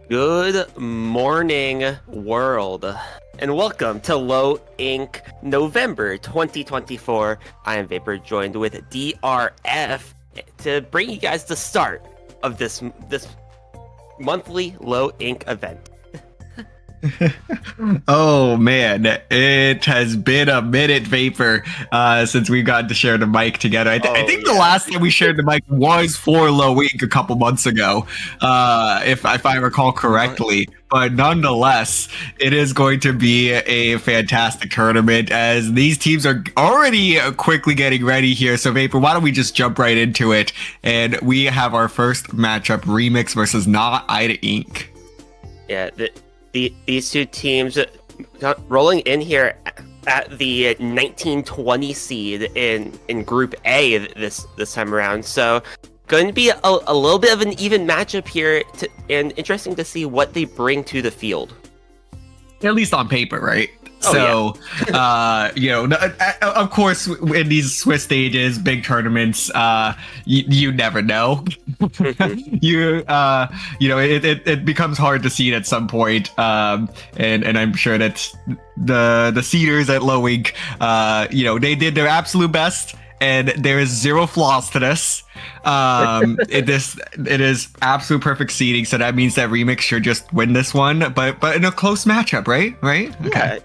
Good morning, world, and welcome to Low Ink November 2024. I am Vapor, joined with DRF to bring you guys the start of this monthly Low Ink event. Oh man, it has been a minute, Vapor, since we got to share the mic together. I think the last time we shared the mic was for Low Ink a couple months ago, if I recall correctly. But nonetheless, it is going to be a fantastic tournament as these teams are already quickly getting ready here. So Vapor, why don't we just jump right into it? And we have our first matchup, Remix versus Not Ida Ink. Yeah, these two teams rolling in here at the 1920 seed in Group A this time around. So going to be a little bit of an even matchup here, and interesting to see what they bring to the field. At least on paper, right? Oh, Of course, in these Swiss stages, big tournaments, you never know. It becomes hard to seed at some point, and I'm sure that the seeders at Low Ink, they did their absolute best. And there is zero flaws to this. It is absolute perfect seeding, so that means that Remix should just win this one, but in a close matchup, right? Okay.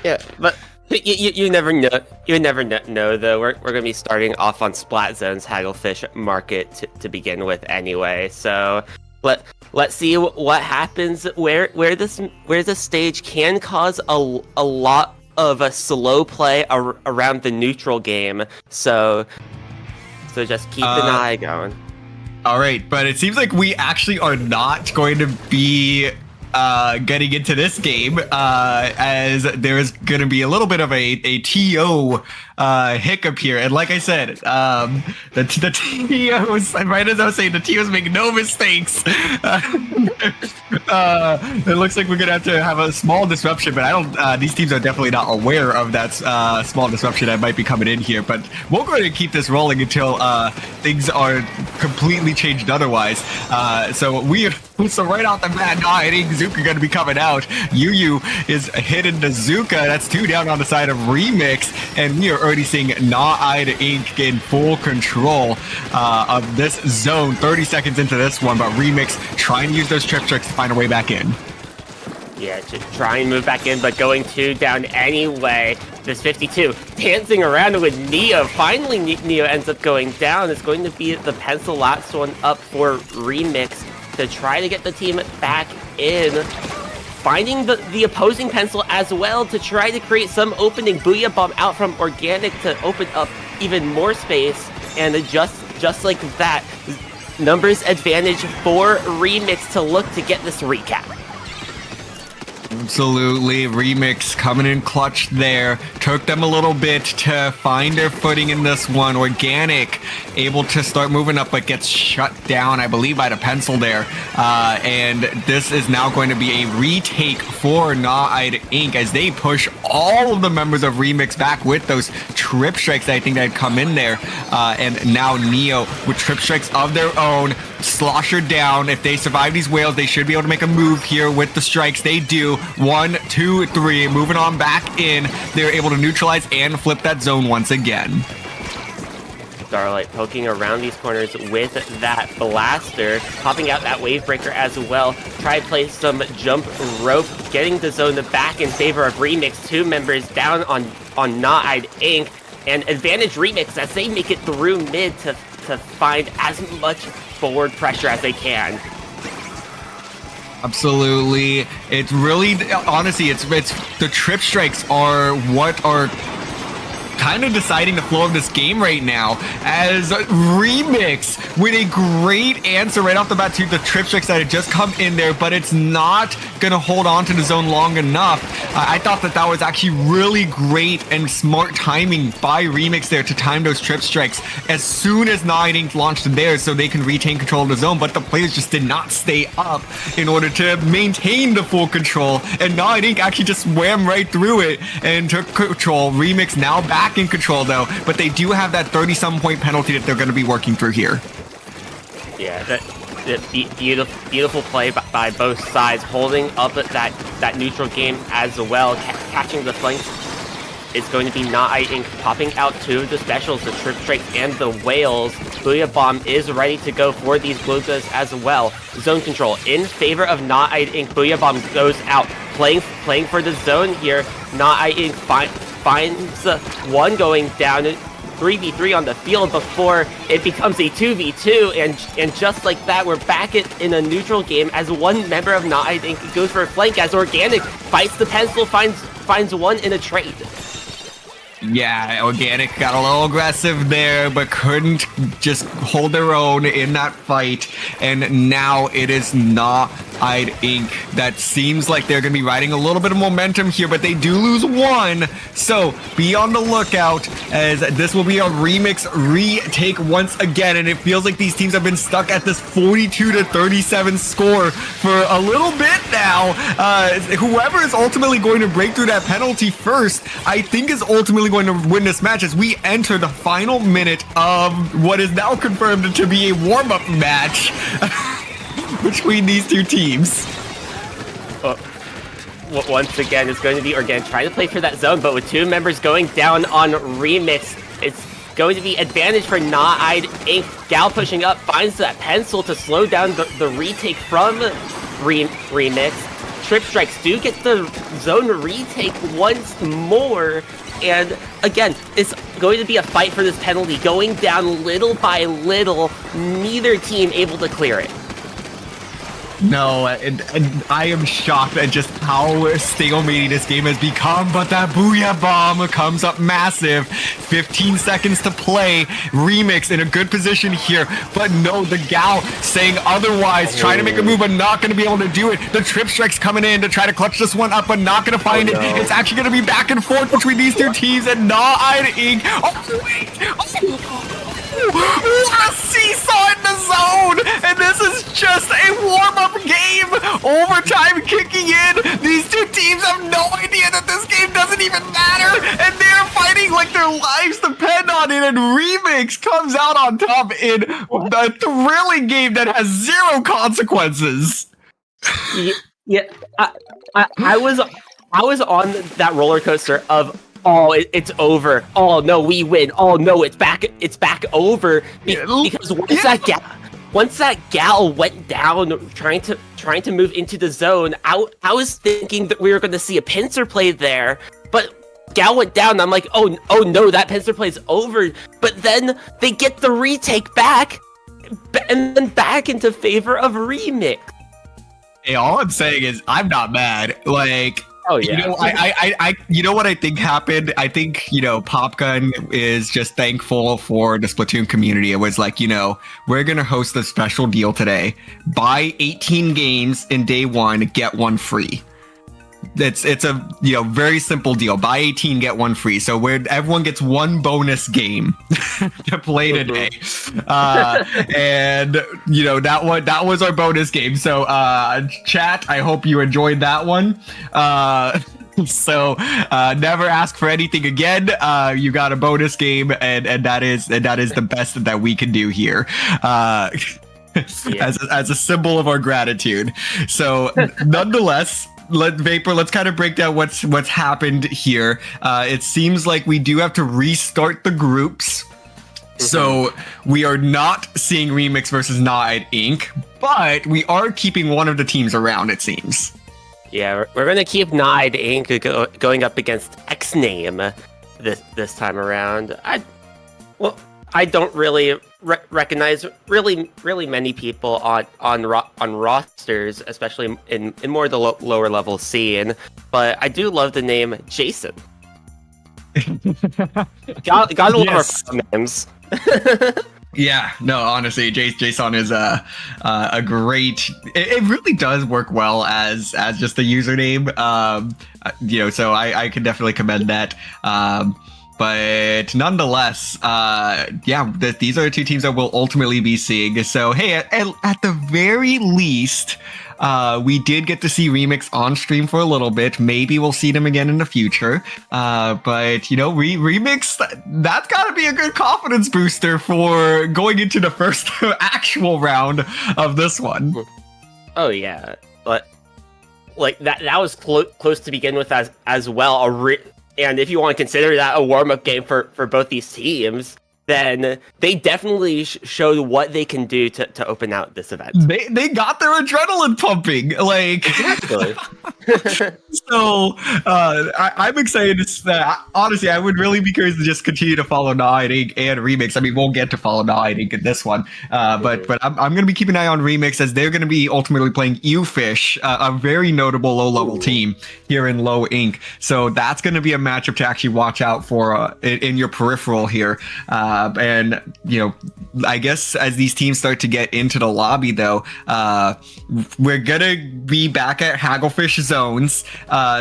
Yeah. But you never know. You never know though. We're gonna be starting off on Splat Zone's Hagglefish Market to begin with, anyway. So let's see what happens. Where the stage can cause a lot of a slow play around the neutral game, so just keep an eye going. All right, but it seems like we actually are not going to be getting into this game, as there is going to be a little bit of a TO hiccup here. And like I said, the TOs, right as I was saying, the TOs make no mistakes. It looks like we're going to have a small disruption, but I don't, these teams are definitely not aware of that small disruption that might be coming in here. But we're going to keep this rolling until things are completely changed otherwise. So right off the bat, I think Zuka going to be coming out. Yuyu is hitting the Zuka. That's 2 down on the side of Remix, and we are already seeing Not Ida Ink in full control of this zone. 30 seconds into this one, but Remix trying to use those tricks to find a way back in. Yeah, to try and move back in, but going 2 down anyway. This 52 dancing around with Neo. Finally, Neo ends up going down. It's going to be the pencil last one up for Remix to try to get the team back in. Finding the opposing pencil as well to try to create some opening. Booyah Bomb out from Organic to open up even more space. And just like that, numbers advantage for Remix to look to get this recap. Absolutely. Remix coming in clutch there. Took them a little bit to find their footing in this one. Organic able to start moving up, but gets shut down, I believe, by the pencil there. And this is now going to be a retake for Not Ida Ink as they push all of the members of Remix back with those trip strikes that I think that had come in there. And now Neo with trip strikes of their own. Slosher down. If they survive these whales, they should be able to make a move here with the strikes. They do. 1, 2, 3. Moving on back in. They're able to neutralize and flip that zone once again. Starlight poking around these corners with that blaster, popping out that wave breaker as well. Try to play some jump rope, getting the zone back in favor of Remix. 2 members down on Not Ida Ink, and advantage Remix as they make it through mid to find as much forward pressure as they can. Absolutely. It's really, honestly, it's the trip strikes are what are kind of deciding the flow of this game right now, as Remix with a great answer right off the bat to the trip strikes that had just come in there, but it's not gonna hold on to the zone long enough. I thought that was actually really great and smart timing by Remix there to time those trip strikes as soon as Not Ida Ink launched theirs so they can retain control of the zone, but the players just did not stay up in order to maintain the full control, and Not Ida Ink actually just swam right through it and took control. Remix now back in control though, but they do have that 30-some point penalty that they're going to be working through here. Yeah, Beautiful play by both sides, holding up that neutral game as well, catching the flanks. It's going to be Not Inc. popping out two of the specials, the Trip Strike and the Whales. Booyah Bomb is ready to go for these Glookas as well. Zone control in favor of Not Inc. Booyah Bomb goes out, playing for the zone here. Not Inc. finds one going down. 3v3 on the field before it becomes a 2v2, and just like that, we're back in a neutral game as one member of Not Inc. goes for a flank as Organic fights the pencil, finds one in a trade. Yeah, Organic got a little aggressive there, but couldn't just hold their own in that fight. And now it is Not Inc. that seems like they're going to be riding a little bit of momentum here, but they do lose one. So be on the lookout, as this will be a remix retake once again. And it feels like these teams have been stuck at this 42-37 score for a little bit now. Whoever is ultimately going to break through that penalty first, I think is ultimately going to win this match, as we enter the final minute of what is now confirmed to be a warm-up match between these two teams. Once again, it's going to be Organic trying to play for that zone, but with two members going down on Remix, it's going to be advantage for Not Inc. Gal pushing up, finds that pencil to slow down the retake from Remix. Trip Strikes do get the zone retake once more, and again, it's going to be a fight for this penalty, going down little by little, neither team able to clear it. No, and I am shocked at just how stalematy this game has become, but that Booyah Bomb comes up massive. 15 seconds to play. Remix in a good position here, but no, the Gal saying otherwise, trying to make a move, but not going to be able to do it. The Trip Strike's coming in to try to clutch this one up, but not going to find it. It's actually going to be back and forth between these two teams, and Not Inc. Oh, wait! What a seesaw in the zone! And this is just a warm-up game! Overtime kicking in! These two teams have no idea that this game doesn't even matter! And they're fighting like their lives depend on it, and Remix comes out on top in a thrilling game that has zero consequences! Yeah, I was on that roller coaster of, oh, it's over. Oh no, we win. Oh no, it's back over. Because once that gal went down, trying to move into the zone, I was thinking that we were going to see a pincer play there, but gal went down. And I'm like, oh no, that pincer play's over. But then they get the retake back, and then back into favor of Remix. Hey, all I'm saying is I'm not mad. Like. Oh yeah. You know, I you know what I think happened? I think, Popgun is just thankful for the Splatoon community. It was like, we're gonna host a special deal today. Buy 18 games in day one, get one free. It's a very simple deal. Buy 18, get one free. So where everyone gets one bonus game to play today, and that was our bonus game. So chat, I hope you enjoyed that one. So never ask for anything again. You got a bonus game, and that is the best that we can do here. As a symbol of our gratitude. So nonetheless. Let's kind of break down what's happened here. It seems like we do have to restart the groups. Mm-hmm. So we are not seeing Remix versus Not Inc., but we are keeping one of the teams around, it seems. Yeah, we're going to keep Not Inc. going up against XNAME this time around. I don't really recognize really many people on rosters, especially in more of the lower level scene. But I do love the name Jason. Got a lot of names. Yeah, no, honestly, Jason is a great. It really does work well as just a username. So I can definitely commend that. But nonetheless, these are the two teams that we'll ultimately be seeing. So, hey, at the very least, We did get to see Remix on stream for a little bit. Maybe we'll see them again in the future. But, you know, Remix, that's got to be a good confidence booster for going into the first actual round of this one. Oh, yeah. But, like, that was close to begin with as well. And if you want to consider that a warm-up game for both these teams, then they definitely showed what they can do to open out this event. They got their adrenaline pumping, like exactly. So I'm excited. Honestly, I would really be curious to just continue to follow Ink and Remix. I mean, we'll get to follow Ink in this one, but I'm going to be keeping an eye on Remix as they're going to be ultimately playing Ufish, a very notable low-level team here in Low Ink. So that's going to be a matchup to actually watch out for in your peripheral here. And, you know, I guess as these teams start to get into the lobby, though, we're going to be back at Hagglefish zones.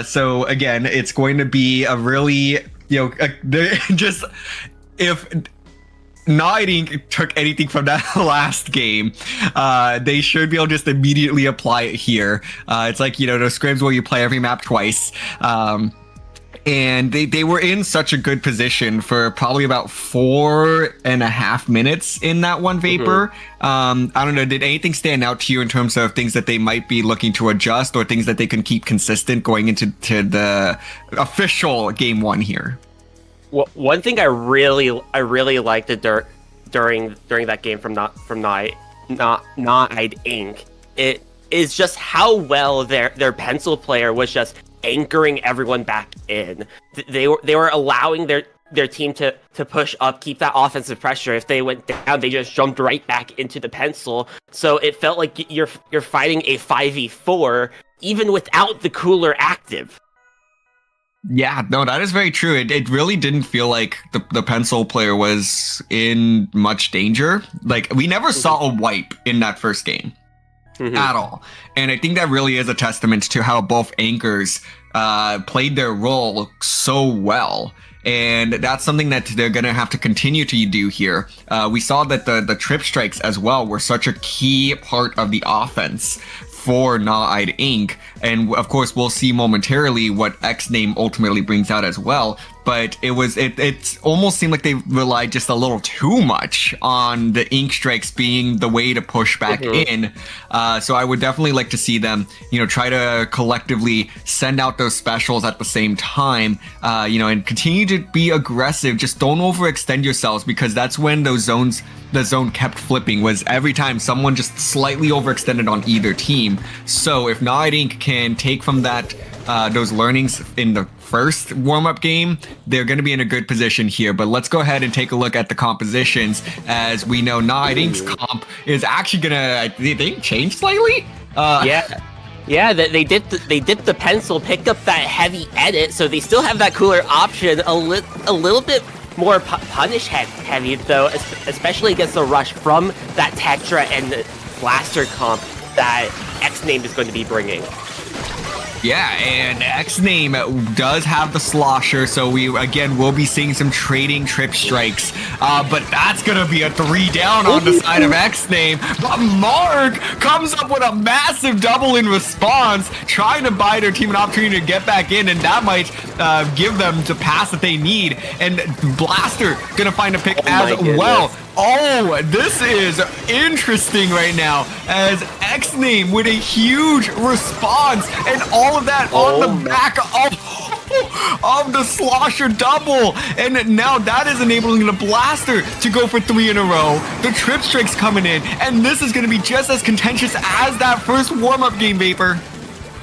So, again, it's going to be a really, you know, just if Ink took anything from that last game, they should be able to just immediately apply it here. It's like, you know, those scrims where you play every map twice. And they were in such a good position for probably about 4.5 minutes in that one Vapor. I don't know, did anything stand out to you in terms of things that they might be looking to adjust or things that they can keep consistent going into the official game one here? Well, one thing I really liked during that game from Not Ink, it is just how well their pencil player was just anchoring everyone back in. They were allowing their team to push up, keep that offensive pressure. If they went down, they just jumped right back into the pencil. So it felt like you're fighting a 5v4 even without the cooler active. Yeah, no, that is very true. It really didn't feel like the pencil player was in much danger. Like, we never saw a wipe in that first game. At all. And I think that really is a testament to how both anchors played their role so well. And that's something that they're going to have to continue to do here. We saw that the trip strikes as well were such a key part of the offense for Gnawed Ink. And of course, we'll see momentarily what XNAME ultimately brings out as well. But it almost seemed like they relied just a little too much on the ink strikes being the way to push back in. So I would definitely like to see them, you know, try to collectively send out those specials at the same time, you know, and continue to be aggressive. Just don't overextend yourselves, because that's when the zone kept flipping, was every time someone just slightly overextended on either team. So if Gnawed Ink can take from that, those learnings in the first warm-up game, they're going to be in a good position here. But let's go ahead and take a look at the compositions. As we know, Gnawed Ink's comp is actually going to, I think, change slightly. Yeah, they dipped the pencil, picked up that heavy edit, so they still have that cooler option. A little bit more punish heavy though, especially against the rush from that Tetra and Blaster comp that XNAME is going to be bringing. Yeah, and XNAME does have the slosher, so we, again, will be seeing some trading trip strikes. But that's going to be a 3 down on the side of XNAME. But Mark comes up with a massive double in response, trying to buy their team an opportunity to get back in, and that might give them the pass that they need. And Blaster going to find a pick as well. Oh, this is interesting right now, as XNAME with a huge response, and all of that on the back of the slosher double. And now that is enabling the Blaster to go for 3 in a row. The trip strikes coming in, and this is going to be just as contentious as that first warm-up game, Vapor.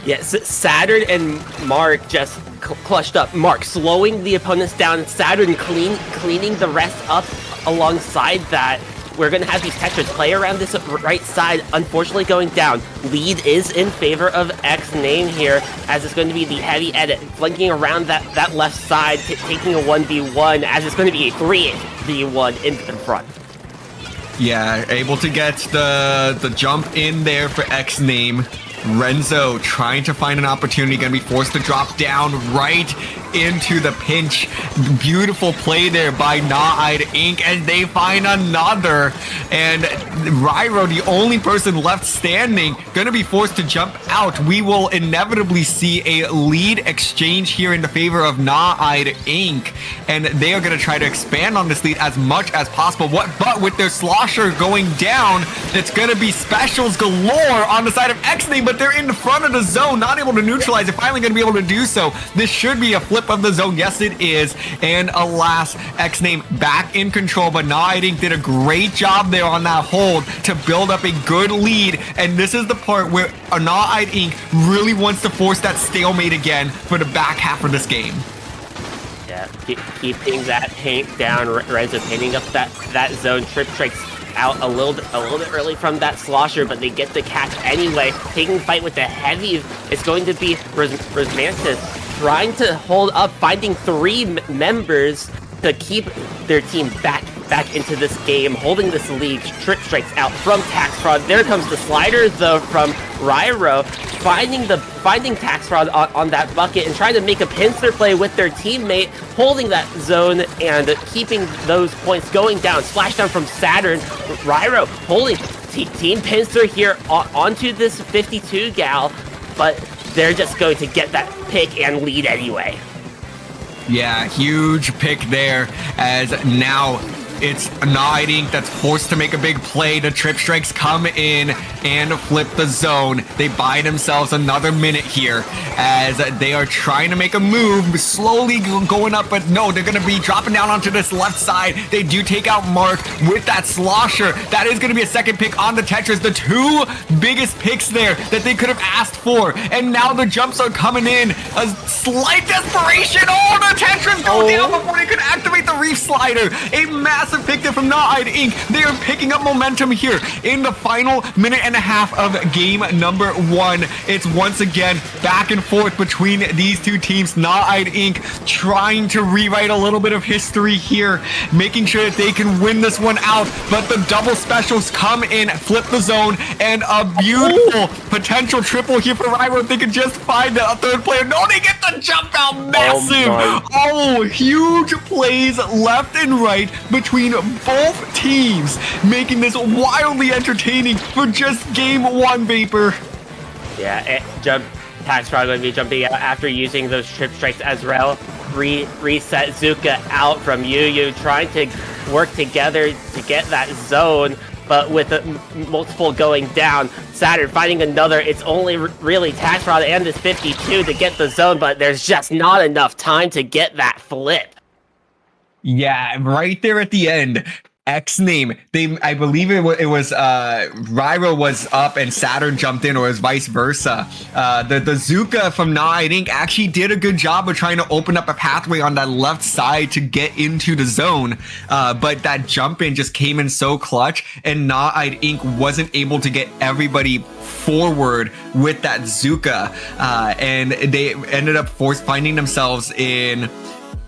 Yes, Saturn and Mark just clutched up. Mark slowing the opponents down, and Saturn cleaning the rest up. Alongside that, we're going to have these Tetras play around this right side, unfortunately going down. Lead is in favor of XNAME here, as it's going to be the heavy edit, flanking around that left side, taking a 1v1, as it's going to be a 3v1 in the front. Yeah, able to get the jump in there for XNAME. Renzo trying to find an opportunity, going to be forced to drop down right into the pinch. Beautiful play there by Gnawed Ink, and they find another. And Ryro, the only person left standing, gonna be forced to jump out. We will inevitably see a lead exchange here in the favor of Gnawed Ink, and they are gonna try to expand on this lead as much as possible. But with their slosher going down, it's gonna be specials galore on the side of XNAME, but they're in front of the zone, not able to neutralize it. Finally gonna be able to do so. This should be a flip of the zone. Yes, it is. And alas, XNAME back in control, but Gnawed Ink did a great job there on that hold to build up a good lead. And this is the part where Gnawed Ink really wants to force that stalemate again for the back half of this game. Yeah, keeping that paint down, Renzo painting up that zone. Trip Strikes out a little bit early from that slosher, but they get the catch anyway. Taking fight with the heavies. It's going to be Rosmantis trying to hold up, finding 3 members to keep their team back into this game, holding this lead. Trip Strikes out from Tax Fraud. There comes the slider though from Ryro, finding Tax Fraud on that bucket and trying to make a pincer play with their teammate, holding that zone and keeping those points going down. Splashdown from Saturn. Ryro holding team pincer here onto this 52 gal, but they're just going to get that pick and lead anyway. Yeah, huge pick there, as now it's Gnawed Ink that's forced to make a big play. The Trip Strikes come in and flip the zone. They buy themselves another minute here as they are trying to make a move, slowly going up, but no, they're going to be dropping down onto this left side. They do take out Mark with that slosher. That is going to be a second pick on the Tetris. The 2 biggest picks there that they could have asked for. And now the jumps are coming in. A slight desperation. Oh, the Tetris go down before they could activate the Reef Slider. A massive pick there from Gnawed Ink. They are picking up momentum here in the final minute and a half of game number 1. It's once again back and forth between these two teams. Gnawed Ink trying to rewrite a little bit of history here, making sure that they can win this one out, but the double specials come in, flip the zone, and a beautiful potential triple here for Ryro if they could just find a third player. No, they get the jump out. Massive. Oh, huge plays left and right between both teams, making this wildly entertaining for just game 1, Vapor. Yeah, Tax Fraud going to be jumping out after using those Trip Strikes as well. Reset Zuka out from Yu, trying to work together to get that zone, but with multiple going down. Saturn finding another. It's only really Tax Fraud and this 52 to get the zone, but there's just not enough time to get that flip. Yeah, right there at the end. XNAME, I believe it was Ryro was up and Saturn jumped in, or it was vice versa. The Zuka from Gnawed Ink actually did a good job of trying to open up a pathway on that left side to get into the zone, but that jump in just came in so clutch, and Gnawed Ink wasn't able to get everybody forward with that Zuka, and they ended up finding themselves in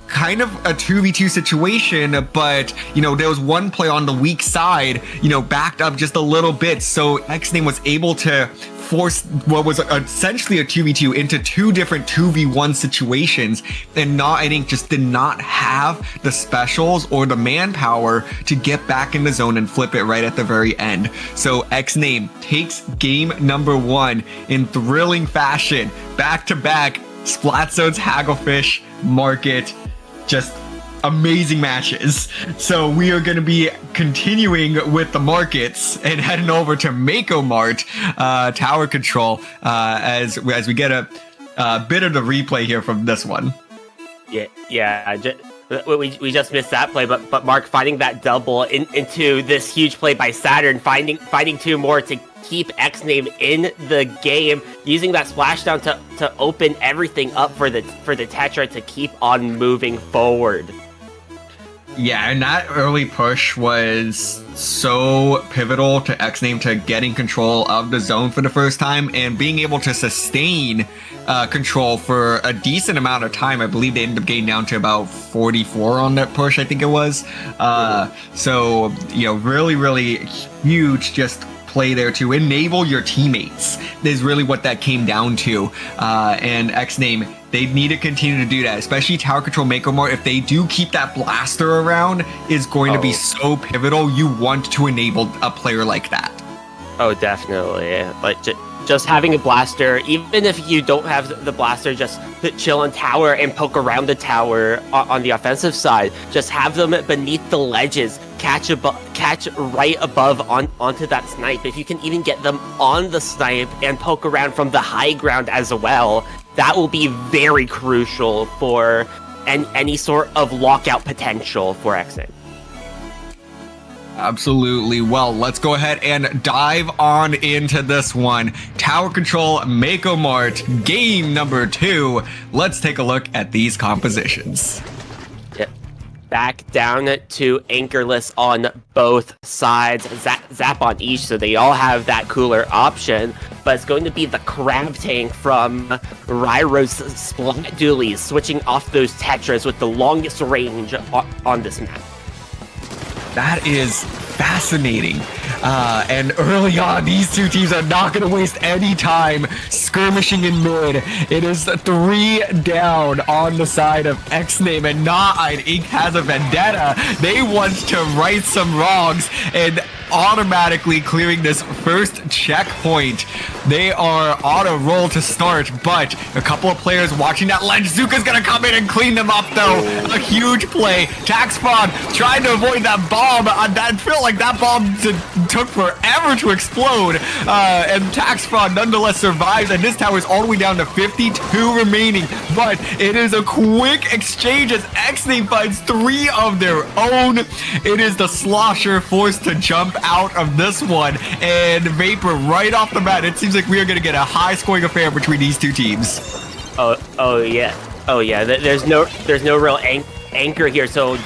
kind of a 2v2 situation, but there was one player on the weak side, backed up just a little bit, so XNAME was able to force what was essentially a 2v2 into 2 different 2v1 situations, and Gnawed Ink just did not have the specials or the manpower to get back in the zone and flip it right at the very end. So XNAME takes game number 1 in thrilling fashion, back to back. Splat Zones, Hagglefish, Market, just amazing matches. So we are going to be continuing with the markets and heading over to Mako Mart, Tower Control, as we get a bit of the replay here from this one. Yeah. We just missed that play, but Mark finding that double into this huge play by Saturn, finding 2 more to keep XNAME in the game, using that splashdown to open everything up for the Tetra to keep on moving forward. Yeah, and that early push was so pivotal to XNAME to getting control of the zone for the first time and being able to sustain control for a decent amount of time. I believe they ended up getting down to about 44 on that push, I think it was. So, really, really huge just play there to enable your teammates is really what that came down to. And XNAME, they need to continue to do that, especially tower control Makomart. If they do keep that blaster around, is going to be so pivotal. You want to enable a player like that. Oh, definitely. Like just having a blaster, even if you don't have the blaster, just chill on tower and poke around the tower on the offensive side. Just have them beneath the ledges, catch right above onto that snipe. If you can even get them on the snipe and poke around from the high ground as well, that will be very crucial for any sort of lockout potential for XNAME. Absolutely. Well, let's go ahead and dive on into this one. Tower Control Makomart, game number 2. Let's take a look at these compositions. Yep. Back down to anchorless on both sides. Zap on each, so they all have that cooler option. But it's going to be the crab tank from Ryro's Splat Dualies, switching off those Tetras with the longest range on this map. That is fascinating. And early on, these two teams are not going to waste any time skirmishing in mid. It is 3 down on the side of XNAME, and Na'Ine Inc. has a vendetta. They want to right some wrongs and automatically clearing this first checkpoint. They are on a roll to start, but a couple of players watching that ledge. Zuka's gonna come in and clean them up though. A huge play. Taxfraud trying to avoid that bomb. That felt like that bomb took forever to explode. And Taxfraud nonetheless survives, and this tower is all the way down to 52 remaining. But it is a quick exchange as XNAME finds 3 of their own. It is the Slosher forced to jump out of this one, and Vapor right off the bat. It seems like we are going to get a high-scoring affair between these two teams. Oh yeah. There's no real anchor here, so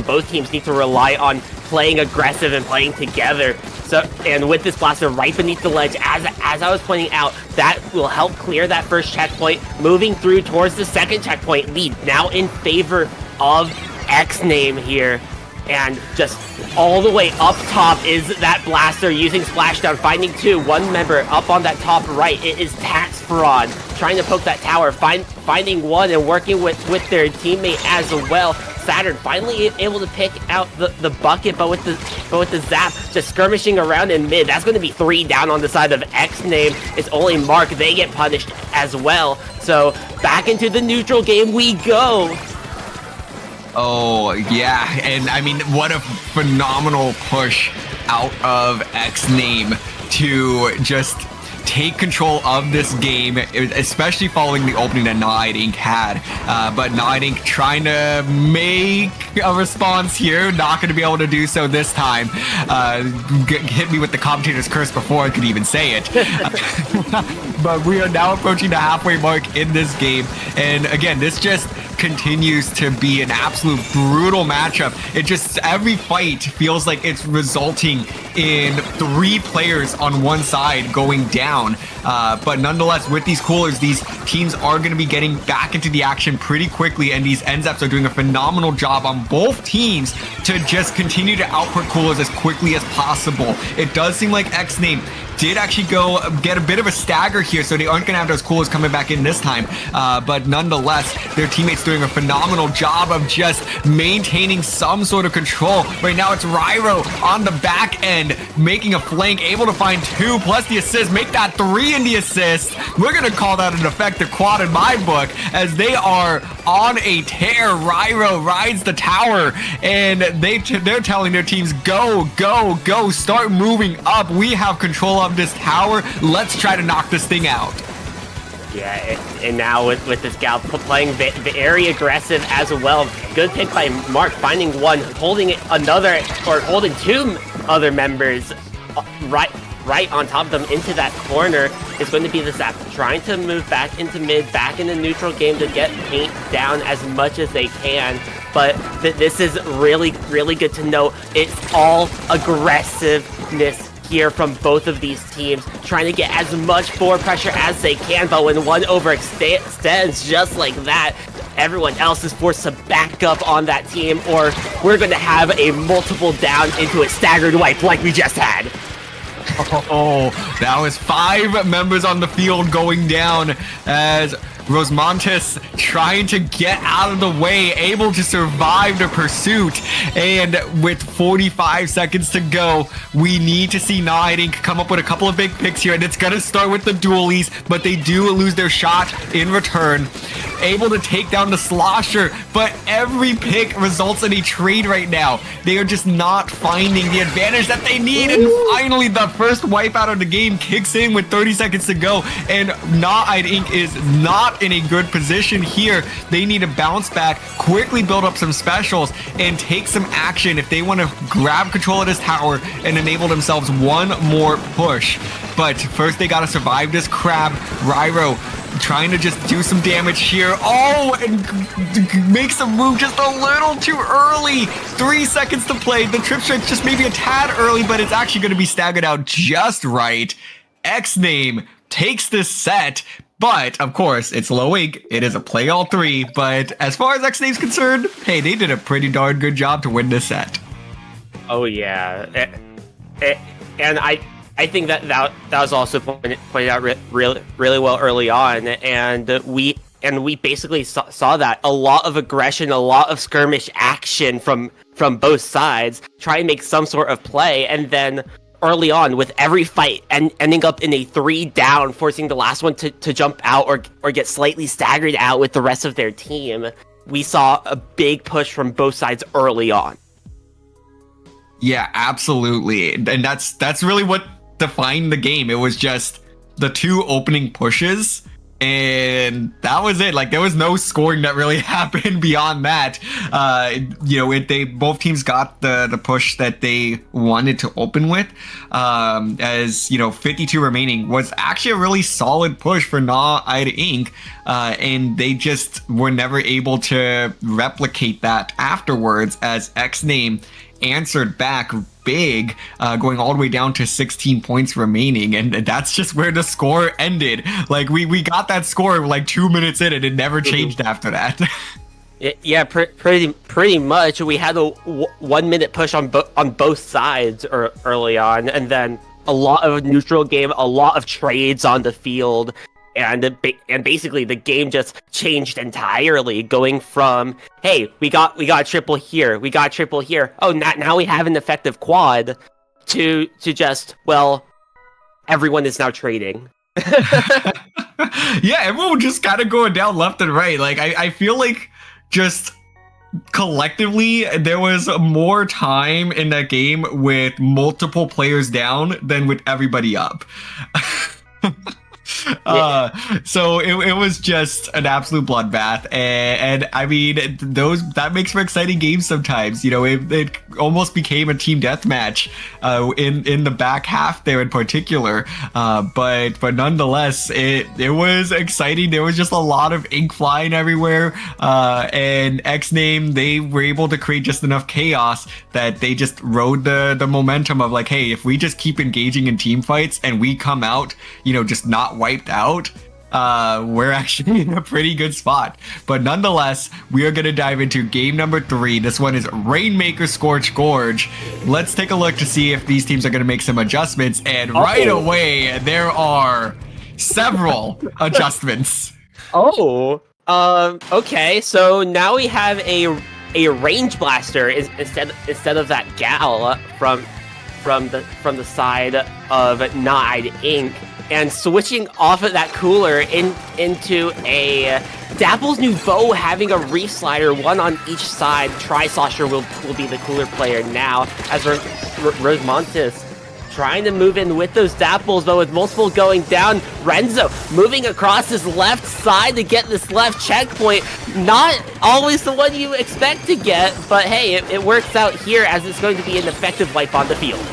both teams need to rely on playing aggressive and playing together. So, and with this blaster right beneath the ledge, as I was pointing out, that will help clear that first checkpoint, moving through towards the second checkpoint lead, now in favor of XNAME here. And just all the way up top is that blaster using Splashdown, finding 2. One member up on that top right. It is Tax Fraud trying to poke that tower, finding 1 and working with their teammate as well. Saturn finally able to pick out the bucket, but with the zap, just skirmishing around in mid. That's going to be 3 down on the side of XNAME. It's only Mark. They get punished as well. So back into the neutral game we go. Oh, yeah, and I mean, what a phenomenal push out of XNAME to just take control of this game, especially following the opening that Na'Ine Inc. had. But Na'Ine Inc. trying to make a response here, not going to be able to do so this time. Hit me with the commentator's curse before I could even say it. But we are now approaching the halfway mark in this game, and again, this just continues to be an absolute brutal matchup. It just, every fight feels like it's resulting in 3 players on one side going down. But nonetheless, with these coolers, these teams are going to be getting back into the action pretty quickly, and these NZAPs are doing a phenomenal job on both teams to just continue to output coolers as quickly as possible. It does seem like XNAME did actually go get a bit of a stagger here, so they aren't going to have those coolers coming back in this time. But nonetheless, their teammates doing a phenomenal job of just maintaining some sort of control. Right now, it's Ryro on the back end, making a flank, able to find 2 plus the assist, make that 3 in the assist. We're going to call that an effective quad in my book, as they are on a tear. Ryro rides the tower, and they're telling their teams, go, go, go, start moving up. We have control of this tower. Let's try to knock this thing out. Yeah, and now with this gal playing very aggressive as well. Good pick by Mark, finding 1, holding another, or holding 2 other members right on top of them into that corner. Is going to be the Zap trying to move back into mid, back in the neutral game to get paint down as much as they can. But this is really, really good to know. It's all aggressiveness here from both of these teams, trying to get as much forward pressure as they can, but when one overextends just like that, everyone else is forced to back up on that team, or we're going to have a multiple down into a staggered wipe like we just had. Oh, that was 5 members on the field going down as Rosmontes trying to get out of the way, able to survive the pursuit. And with 45 seconds to go, we need to see Inc. come up with a couple of big picks here. And it's going to start with the dualies, but they do lose their shot in return. Able to take down the Slosher, but every pick results in a trade right now. They are just not finding the advantage that they need. And finally, the first wipeout of the game kicks in with 30 seconds to go. And Inc. is not in a good position here. They need to bounce back, quickly build up some specials, and take some action if they want to grab control of this tower and enable themselves one more push. But first, they got to survive this crab. Ryro trying to just do some damage here. Oh, and makes a move just a little too early. 3 seconds to play. The trip strike just maybe a tad early, but it's actually going to be staggered out just right. XNAME takes this set, but of course, it's low ink. It is a play all 3, but as far as XNAME's concerned, hey, they did a pretty darn good job to win this set. Oh, yeah. And I think that was also pointed out really well early on, and we basically saw that a lot of aggression, a lot of skirmish action from both sides, try and make some sort of play, and then early on with every fight and ending up in a 3 down, forcing the last one to jump out or get slightly staggered out with the rest of their team. We saw a big push from both sides early on. Yeah, absolutely, and that's really what defined the game. It was just the 2 opening pushes, and that was it. Like, there was no scoring that really happened beyond that. Both teams got the push that they wanted to open with. As 52 remaining was actually a really solid push for Inc. And they just were never able to replicate that afterwards, as XNAME answered back big, going all the way down to 16 points remaining, and that's just where the score ended. Like, we got that score like 2 minutes in, and it never changed after that. Yeah, pretty much. We had a 1 minute push on both sides early on, and then a lot of neutral game, a lot of trades on the field. And basically the game just changed entirely, going from, hey, we got triple here, we got triple here, oh, now we have an effective quad, to just, well, everyone is now trading. Yeah, everyone just kind of going down left and right. Like, I feel like just collectively there was more time in that game with multiple players down than with everybody up. So it was just an absolute bloodbath, and I mean, that makes for exciting games sometimes. It almost became a team deathmatch in the back half there in particular, but nonetheless it was exciting. There was just a lot of ink flying everywhere, and XNAME, they were able to create just enough chaos that they just rode the momentum of, like, hey, if we just keep engaging in team fights and we come out just not wiped out, we're actually in a pretty good spot. But nonetheless, we are going to dive into game number 3. This one is Rainmaker Scorch Gorge. Let's take a look to see if these teams are going to make some adjustments, and right away there are several adjustments. Okay, so now we have a range blaster instead of that gal from the side of Inc. And switching off of that cooler into a Dapple's Nouveau, having a Reef Slider, one on each side. Tri-Slosher will be the cooler player now, as Rosmontes trying to move in with those Dapples, but with multiple going down. Renzo moving across his left side to get this left checkpoint. Not always the one you expect to get, but hey, it works out here, as it's going to be an effective wipe on the field.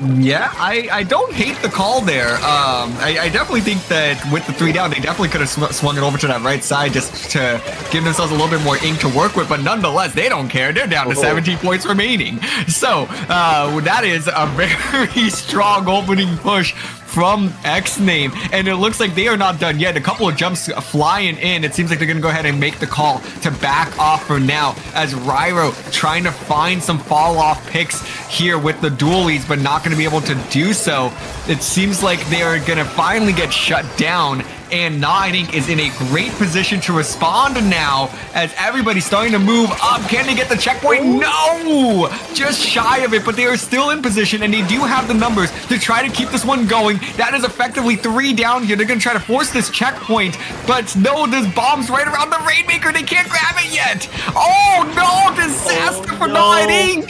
Yeah, I don't hate the call there. I definitely think that with the 3 down, they definitely could have swung it over to that right side just to give themselves a little bit more ink to work with. But nonetheless, they don't care. They're down to 17 points remaining. So that is a very strong opening push from XNAME, and it looks like they are not done yet. A couple of jumps flying in. It seems like they're going to go ahead and make the call to back off for now, as Ryro trying to find some fall-off picks here with the dual leads, but not going to be able to do so. It seems like they are going to finally get shut down, and Tidings is in a great position to respond now as everybody's starting to move up. Can they get the checkpoint? No! Just shy of it, but they are still in position, and they do have the numbers to try to keep this one going. That is effectively 3 down here. They're going to try to force this checkpoint, but no, there's bombs right around the Rainmaker. They can't grab it yet. Oh no, disaster for Tidings.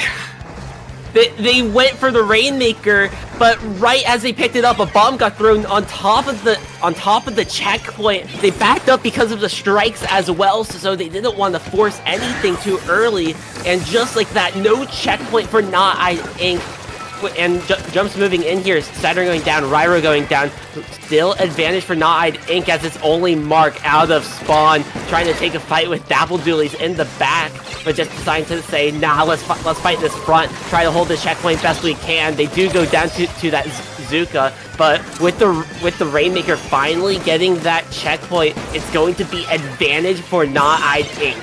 They went for the Rainmaker, but right as they picked it up, a bomb got thrown on top of the checkpoint. They backed up because of the strikes as well, so they didn't want to force anything too early. And just like that, no checkpoint for Tidings. And Jumps moving in here, Saturn going down, Ryro going down. Still advantage for Tidings as its only mark out of spawn, trying to take a fight with Dapple Doolies in the back, but just deciding to say, nah, let's fight this front, try to hold the checkpoint best we can. They do go down to that Zuka, but with the Rainmaker finally getting that checkpoint, it's going to be advantage for Tidings.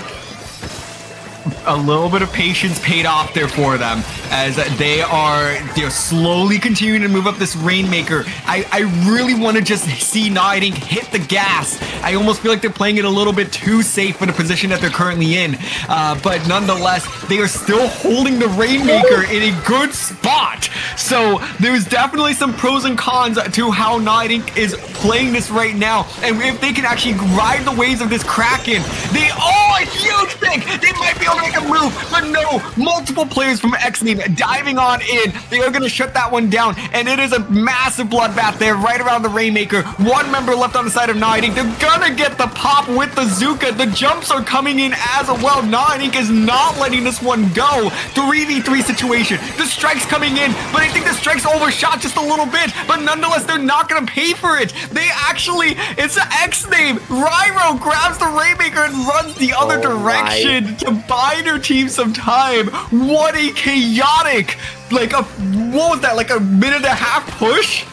A little bit of patience paid off there for them as they are slowly continuing to move up this Rainmaker. I really want to just see Tidings hit the gas. I almost feel like they're playing it a little bit too safe for the position that they're currently in. But nonetheless, they are still holding the Rainmaker in a good spot. So there's definitely some pros and cons to how Tidings is playing this right now. And if they can actually ride the waves of this Kraken, a huge pick! They might be able to make a move, but no, multiple players from XNAME diving on in. They are going to shut that one down, and it is a massive bloodbath there right around the Rainmaker. One member left on the side of Tidings. They're going to get the pop with the Zuka. The jumps are coming in as well. Tidings is not letting this one go. 3v3 situation. The strike's coming in, but I think the strike's overshot just a little bit, but nonetheless, they're not going to pay for it. It's XNAME. Ryro grabs the Rainmaker and runs the other direction to buy their team some time. What a chaotic, what was that, like a minute and a half push?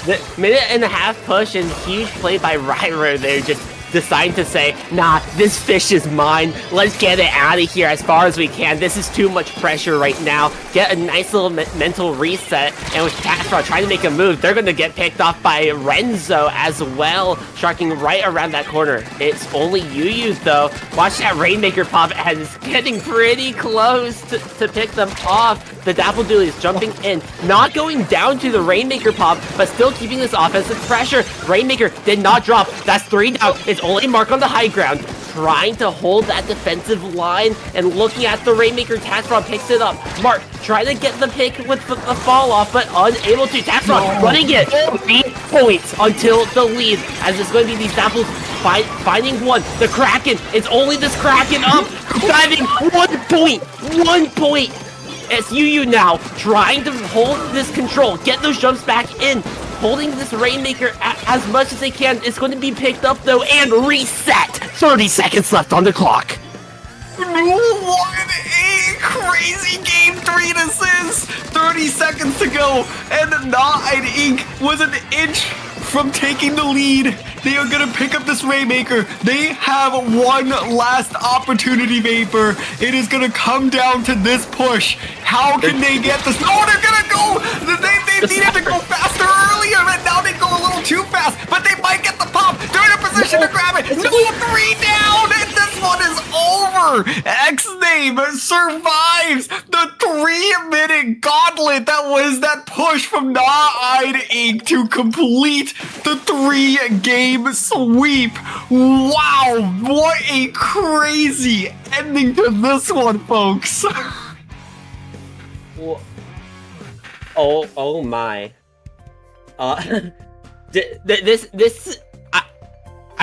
The minute and a half push and huge play by Ryro there, just deciding to say, nah, this fish is mine. Let's get it out of here as far as we can. This is too much pressure right now. Get a nice little mental reset. And with Catfrog trying to make a move, they're going to get picked off by Renzo as well, sharking right around that corner. It's only Yu though. Watch that Rainmaker pop as it's getting pretty close to pick them off. The Dapple Doolies jumping in, not going down to the Rainmaker pop, but still keeping this offensive pressure. Rainmaker did not drop. That's 3 down. It's only Mark on the high ground, trying to hold that defensive line and looking at the Rainmaker. Taxfrog picks it up. Mark trying to get the pick with the fall off, but unable to. Taxfrog running it 3 points until the lead, as it's going to be these Dapples finding one. The Kraken, it's only this Kraken up, diving 1 point. It's Yu now, trying to hold this control, get those jumps back in, holding this Rainmaker as much as they can. It's going to be picked up though and reset. 30 seconds left on the clock. What a crazy game 3 this is. 30 seconds to go, and Tidings was an inch from taking the lead. They are gonna pick up this Rainmaker. They have one last opportunity, Vapor. It is gonna come down to this push. How can they get this? No, they're gonna go. They needed to go faster earlier, and now they go a little too fast. But they might get the pop. They're in a position to grab it. No, 3 down, and this one is over. XNAME survives the 3-minute gauntlet that was that push from Tidings to complete the 3-game sweep. Wow, what a crazy ending to this one, folks. Oh my. I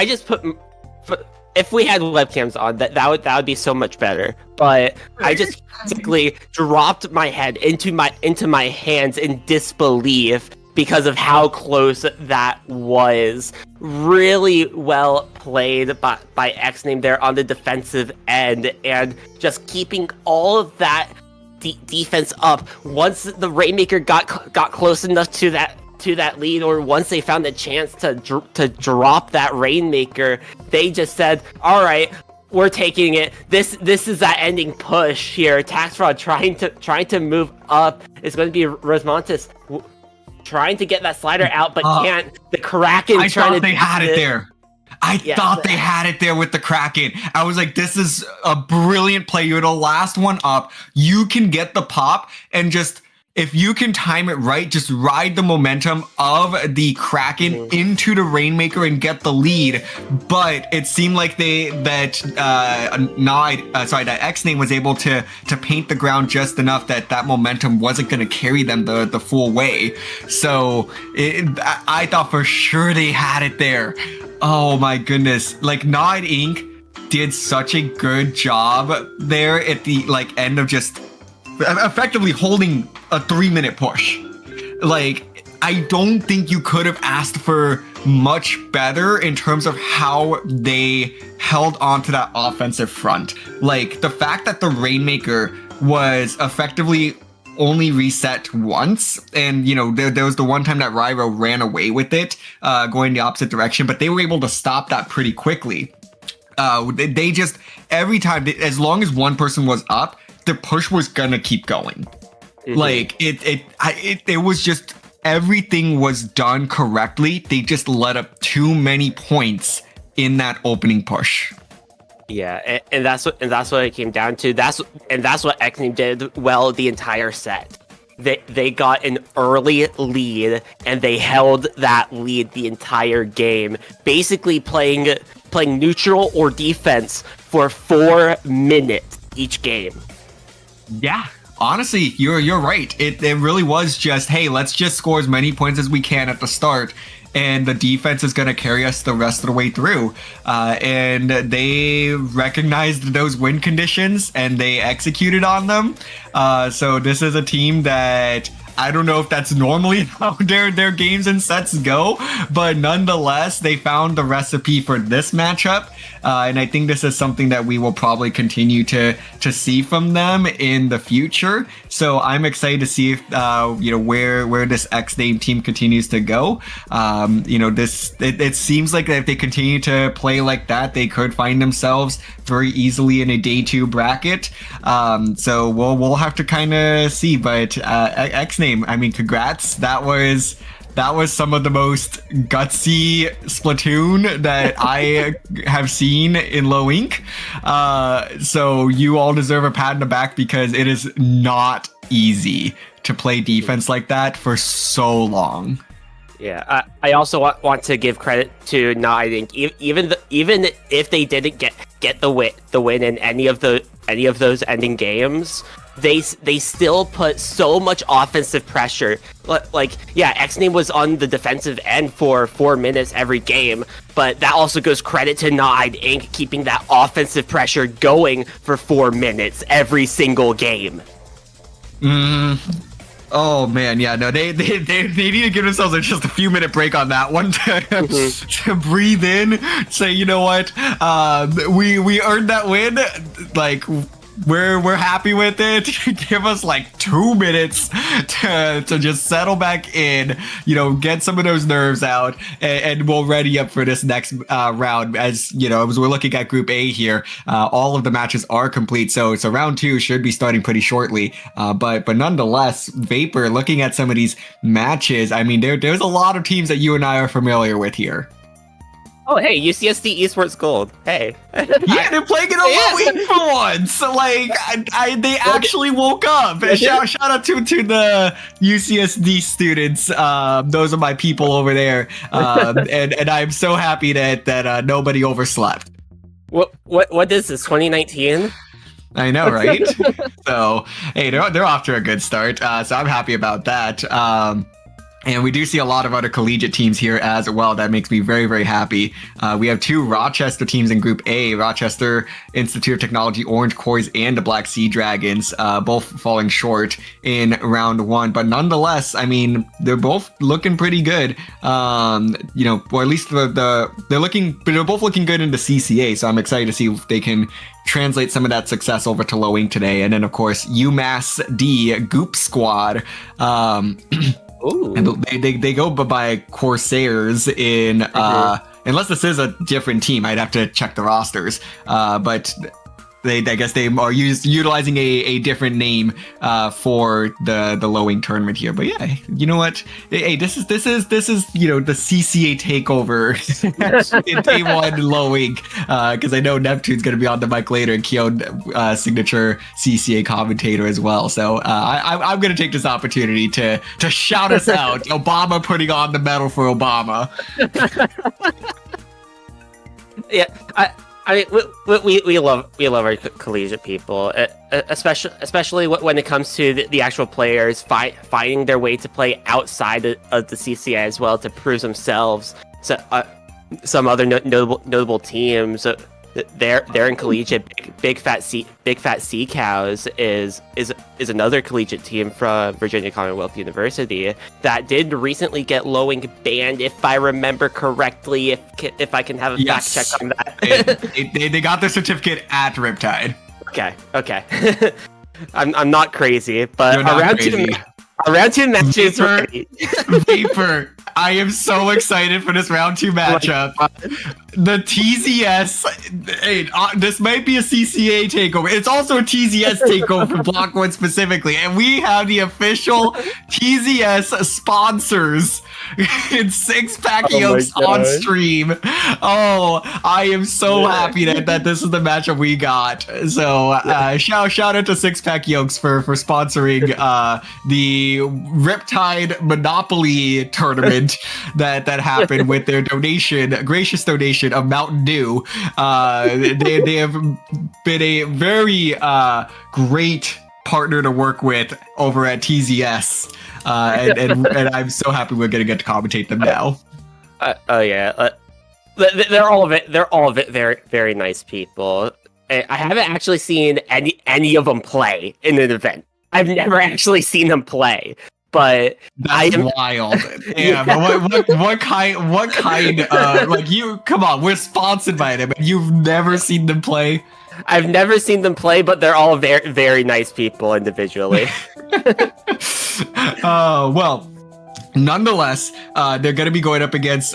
just put, if we had webcams on, that would be so much better. But I just basically dropped my head into my hands in disbelief because of how close that was. Really well played by XNAME there on the defensive end, and just keeping all of that defense up. Once the Rainmaker got close enough to that lead, or once they found a chance to drop that Rainmaker, they just said, all right, we're taking it. This is that ending push here. Tax Fraud trying to move up. It's going to be Rosmontis trying to get that slider out, but can't. The Kraken I trying thought to they had it there. I thought they had it there with the Kraken. I was like, this is a brilliant play. You're the last one up. You can get the pop and just, if you can time it right, just ride the momentum of the Kraken into the Rainmaker and get the lead. But it seemed like that XNAME was able to paint the ground just enough that momentum wasn't going to carry them the full way. So I thought for sure they had it there. Oh my goodness. Like, Gnawed Ink did such a good job there at the end of just effectively holding a 3-minute push. Like, I don't think you could have asked for much better in terms of how they held on to that offensive front. Like, the fact that the Rainmaker was effectively only reset once, and there was the one time that Ryro ran away with it, going the opposite direction, but they were able to stop that pretty quickly. They just, every time, as long as one person was up, the push was gonna keep going. Like, it was just, everything was done correctly. They just let up too many points in that opening push. Yeah, and that's what it came down to. That's what XNAME did well the entire set. They got an early lead and they held that lead the entire game, basically playing neutral or defense for 4 minutes each game. Yeah. Honestly, you're right. It really was just, hey, let's just score as many points as we can at the start, and the defense is going to carry us the rest of the way through. And they recognized those win conditions and they executed on them. So this is a team that, I don't know if that's normally how their games and sets go, but nonetheless, they found the recipe for this matchup. And I think this is something that we will probably continue to see from them in the future. So I'm excited to see if where this XNAME team continues to go. It seems like if they continue to play like that, they could find themselves very easily in a day 2 bracket. So we'll have to kind of see. But XNAME, I mean, congrats. That was some of the most gutsy Splatoon that I have seen in low ink. So you all deserve a pat on the back, because it is not easy to play defense like that for so long. Yeah, I also want to give credit to Gnawed Ink. Even if they didn't get the win in any of those ending games, they still put so much offensive pressure. Like, yeah, XNAME was on the defensive end for 4 minutes every game, but that also goes credit to Gnawed Ink keeping that offensive pressure going for 4 minutes every single game. Oh man, yeah, no, they need to give themselves just a few minute break on that one to breathe in, say, you know what, we earned that win, like, we're happy with it. Give us like 2 minutes to just settle back in, get some of those nerves out, and we'll ready up for this next round. As as we're looking at Group A here, all of the matches are complete, so round 2 should be starting pretty shortly. But nonetheless, Vapor, looking at some of these matches, I mean, there's a lot of teams that you and I are familiar with here. Oh, hey, UCSD Esports Gold. Hey. Yeah, they're playing in a low ink for once. So, like, they actually woke up. Shout out to the UCSD students. Those are my people over there. And I'm so happy that nobody overslept. What is this, 2019? I know, right? So, hey, they're off to a good start. So I'm happy about that. And we do see a lot of other collegiate teams here as well. That makes me very, very happy. We have 2 Rochester teams in Group A, Rochester Institute of Technology, Orange Kois, and the Black Sea Dragons, both falling short in round 1. But nonetheless, I mean, they're both looking pretty good. Or at least they're both looking good in the CCA. So I'm excited to see if they can translate some of that success over to low ink today. And then, of course, UMass D Goop Squad. Ooh. And they go by Corsairs in unless this is a different team, I'd have to check the rosters. But I guess they are utilizing a different name for the low wing tournament here. But yeah, you know what? Hey, this is the CCA takeover in day one low wing. Because I know Neptune's gonna be on the mic later, and Keon, signature CCA commentator as well. So I'm gonna take this opportunity to shout us out. Obama putting on the medal for Obama. Yeah, I mean, we love our collegiate people, especially when it comes to the actual players finding their way to play outside of the CCA as well to prove themselves. So some other notable teams, they're in collegiate. Big fat sea cows is another collegiate team from Virginia Commonwealth University that did recently get low wing banned, if I remember correctly. If I can have a fact check on that. they got their certificate at Riptide. Okay. I'm not crazy, but You're not crazy. Round two matches. Vapor. I am so excited for this round 2 matchup. The TZS. Hey, this might be a CCA takeover. It's also a TZS takeover for Block 1 specifically. And we have the official TZS sponsors in Six-Pack Yokes on stream. Oh, I am so happy that this is the matchup we got. So shout out to Six-Pack Yokes for sponsoring the Riptide Monopoly tournament that happened with their gracious donation of Mountain Dew. They have been a very great partner to work with over at TZS, and I'm so happy we're gonna get to commentate them now. They're all of it very, very nice people. I haven't actually seen any of them play in an event. I've never actually seen them play. But that's wild. Yeah, but what kind like you come on, we're sponsored by them and you've never seen them play? I've never seen them play, but they're all very, very nice people individually. Well, nonetheless, they're gonna be going up against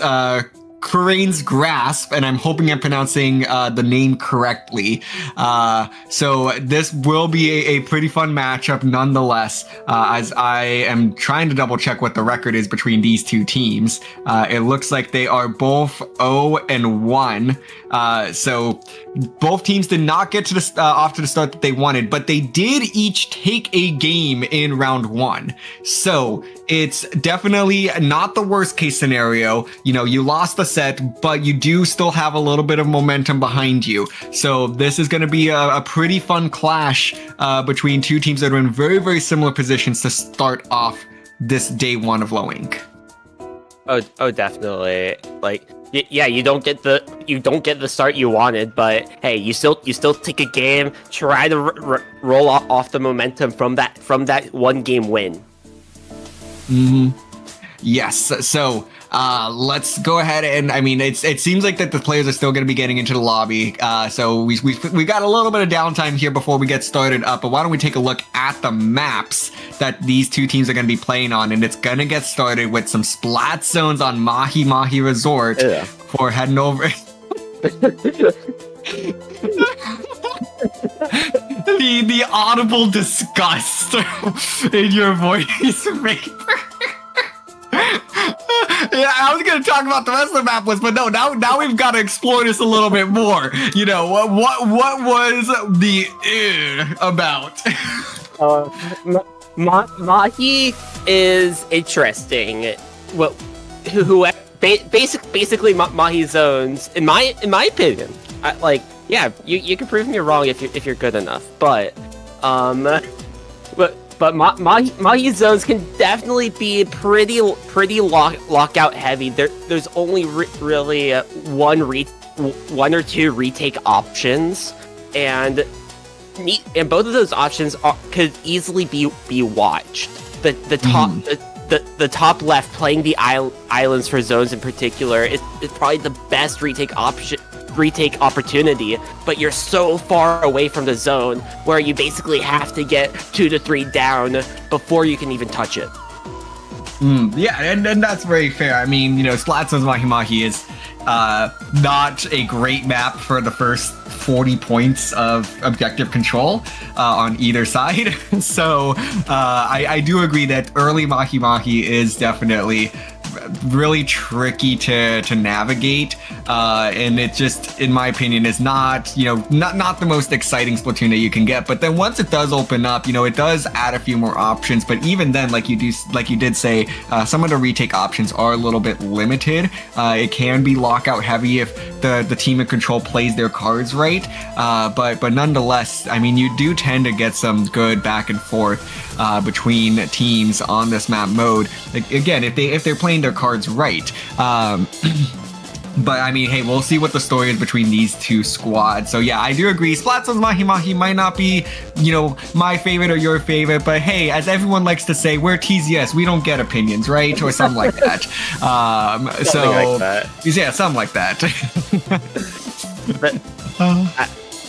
Kurain's Grasp, and I'm hoping I'm pronouncing the name correctly. So this will be a pretty fun matchup nonetheless, as I am trying to double check what the record is between these two teams. It looks like they are both 0-1. So both teams did not get to the off to the start that they wanted, but they did each take a game in round 1. So it's definitely not the worst case scenario. You know, you lost the set, but you do still have a little bit of momentum behind you. So this is going to be a pretty fun clash between two teams that are in very, very similar positions to start off this day 1 of Low Ink. Oh, definitely. Like, yeah, you don't get the start you wanted, but hey, you still take a game, try to roll off the momentum from that 1 game win. Yes. So let's go ahead and I mean it seems like that the players are still going to be getting into the lobby. So we got a little bit of downtime here before we get started up. But why don't we take a look at the maps that these two teams are going to be playing on, and it's going to get started with some splat zones on Mahi Mahi Resort for heading over. the audible disgust in your voice, Vapor. Yeah, I was gonna talk about the rest of the map list, but no, now we've got to explore this a little bit more. You know, what was the about? Mahi is interesting. Well, basically Mahi zones, in my opinion, you can prove me wrong if you're good enough, but Mahi zones can definitely be pretty lockout heavy. There's only really one or two retake options, and both of those options could easily be watched. The top left, playing the islands for zones in particular, is probably the best retake opportunity, but you're so far away from the zone where you basically have to get 2 to 3 down before you can even touch it. Yeah, and that's very fair. I mean, you know, Splat Zones Mahi Mahi is not a great map for the first 40 points of objective control on either side. So I do agree that early Mahi Mahi is definitely really tricky to navigate, and it just, in my opinion, is not the most exciting Splatoon that you can get. But then once it does open up, it does add a few more options. But even then, like you did say, some of the retake options are a little bit limited. It can be lockout heavy if the team in control plays their cards right. But nonetheless, I mean, you do tend to get some good back and forth between teams on this map mode. Like, again, if they're playing their cards right. But I mean, hey, we'll see what the story is between these two squads. So yeah, I do agree. Splatzone's Mahi Mahi might not be, my favorite or your favorite, but hey, as everyone likes to say, we're TZS. We don't get opinions, right? Or something like that. Something like that. Yeah, something like that. But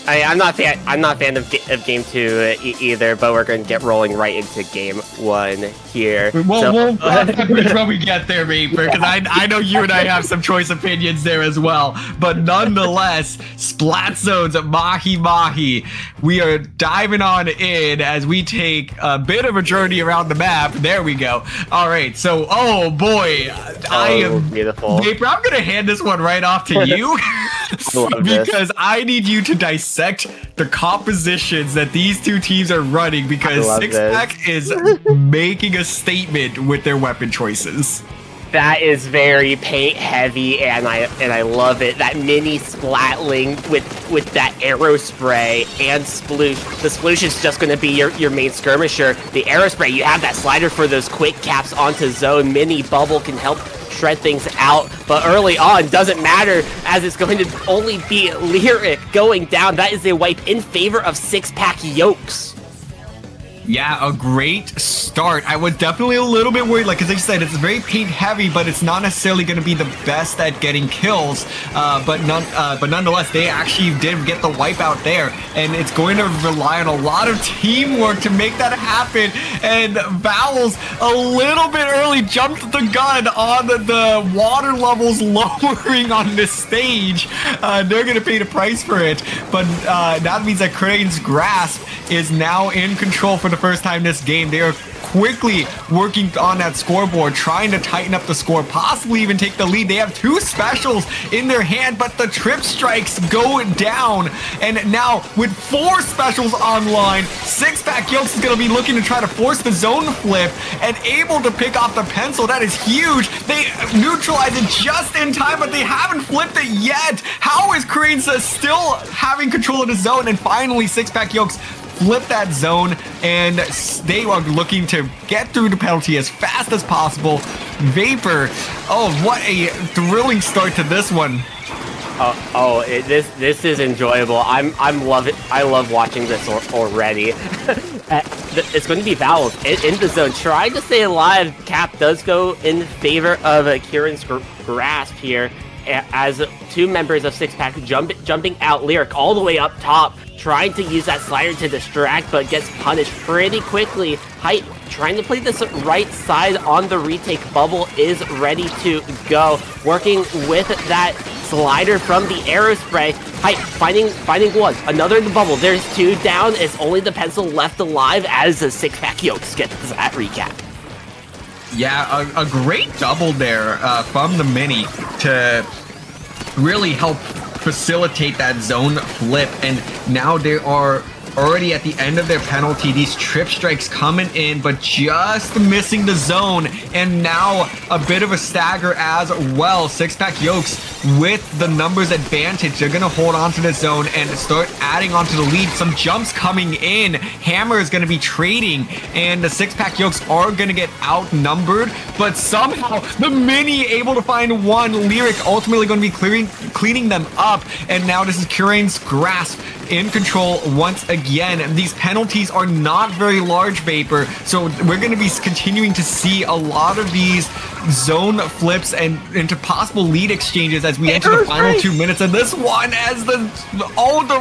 I'm not a fan of Game 2 either, but we're going to get rolling right into Game 1 here. We'll when we get there, Vapor, because I know you and I have some choice opinions there as well. But nonetheless, Splatzone's Mahi Mahi. We are diving on in as we take a bit of a journey around the map. There we go. All right, so, oh boy. I am beautiful. Vapor, I'm going to hand this one right off to you. Because I need you to dissect the compositions that these two teams are running, because Six Pack is making a statement with their weapon choices. That is very paint heavy, and I love it. That mini Splatling with that arrow spray and Sploosh. The Sploosh is just going to be your main skirmisher. The arrow spray, you have that slider for those quick caps onto zone. Mini bubble can help shred things out, but early on doesn't matter, as it's going to only be Lyric going down. That is a wipe in favor of Six Pack Yokes. Yeah, a great start. I was definitely a little bit worried, like as I said, it's very paint heavy, but it's not necessarily going to be the best at getting kills. But nonetheless, they actually did get the wipe out there, and it's going to rely on a lot of teamwork to make that happen. And Vowels, a little bit early, jumped the gun on the water levels lowering on this stage. They're going to pay the price for it, but that means that Kurain's Grasp is now in control for the first time this game. They are quickly working on that scoreboard, trying to tighten up the score, possibly even take the lead. They have two specials in their hand, but the trip strikes go down. And now with 4 specials online, Six Pack Yokes is going to be looking to try to force the zone flip and able to pick off the pencil. That is huge. They neutralize it just in time, but they haven't flipped it yet. How is Kurain still having control of the zone? And finally, Six Pack Yokes flip that zone, and they are looking to get through the penalty as fast as possible. Vapor, oh, what a thrilling start to this one. This is enjoyable. I love watching this already. It's going to be Vowels in the zone, trying to stay alive. Cap does go in favor of Kieran's Grasp here, as 2 members of Six Pack jumping out. Lyric all the way up top, trying to use that slider to distract, but gets punished pretty quickly. Height trying to play this right side on the retake. Bubble is ready to go, working with that slider from the arrow spray. Height finding one, another in the bubble. There's 2 down. It's only the pencil left alive as the Six Pack Yokes gets that recap. Yeah, a great double there from the mini to really help facilitate that zone flip. And now they are already at the end of their penalty. These trip strikes coming in, but just missing the zone. And now a bit of a stagger as well. Six Pack Yokes with the numbers advantage. They're going to hold on to the zone and start adding onto the lead. Some jumps coming in. Hammer is going to be trading, and the Six Pack Yokes are going to get outnumbered. But somehow the mini able to find one. Lyric ultimately going to be cleaning them up. And now this is Kurain's Grasp in control once again. These penalties are not very large, Vapor, so we're going to be continuing to see a lot of these zone flips and into possible lead exchanges as we enter the final 2 minutes of this one, as the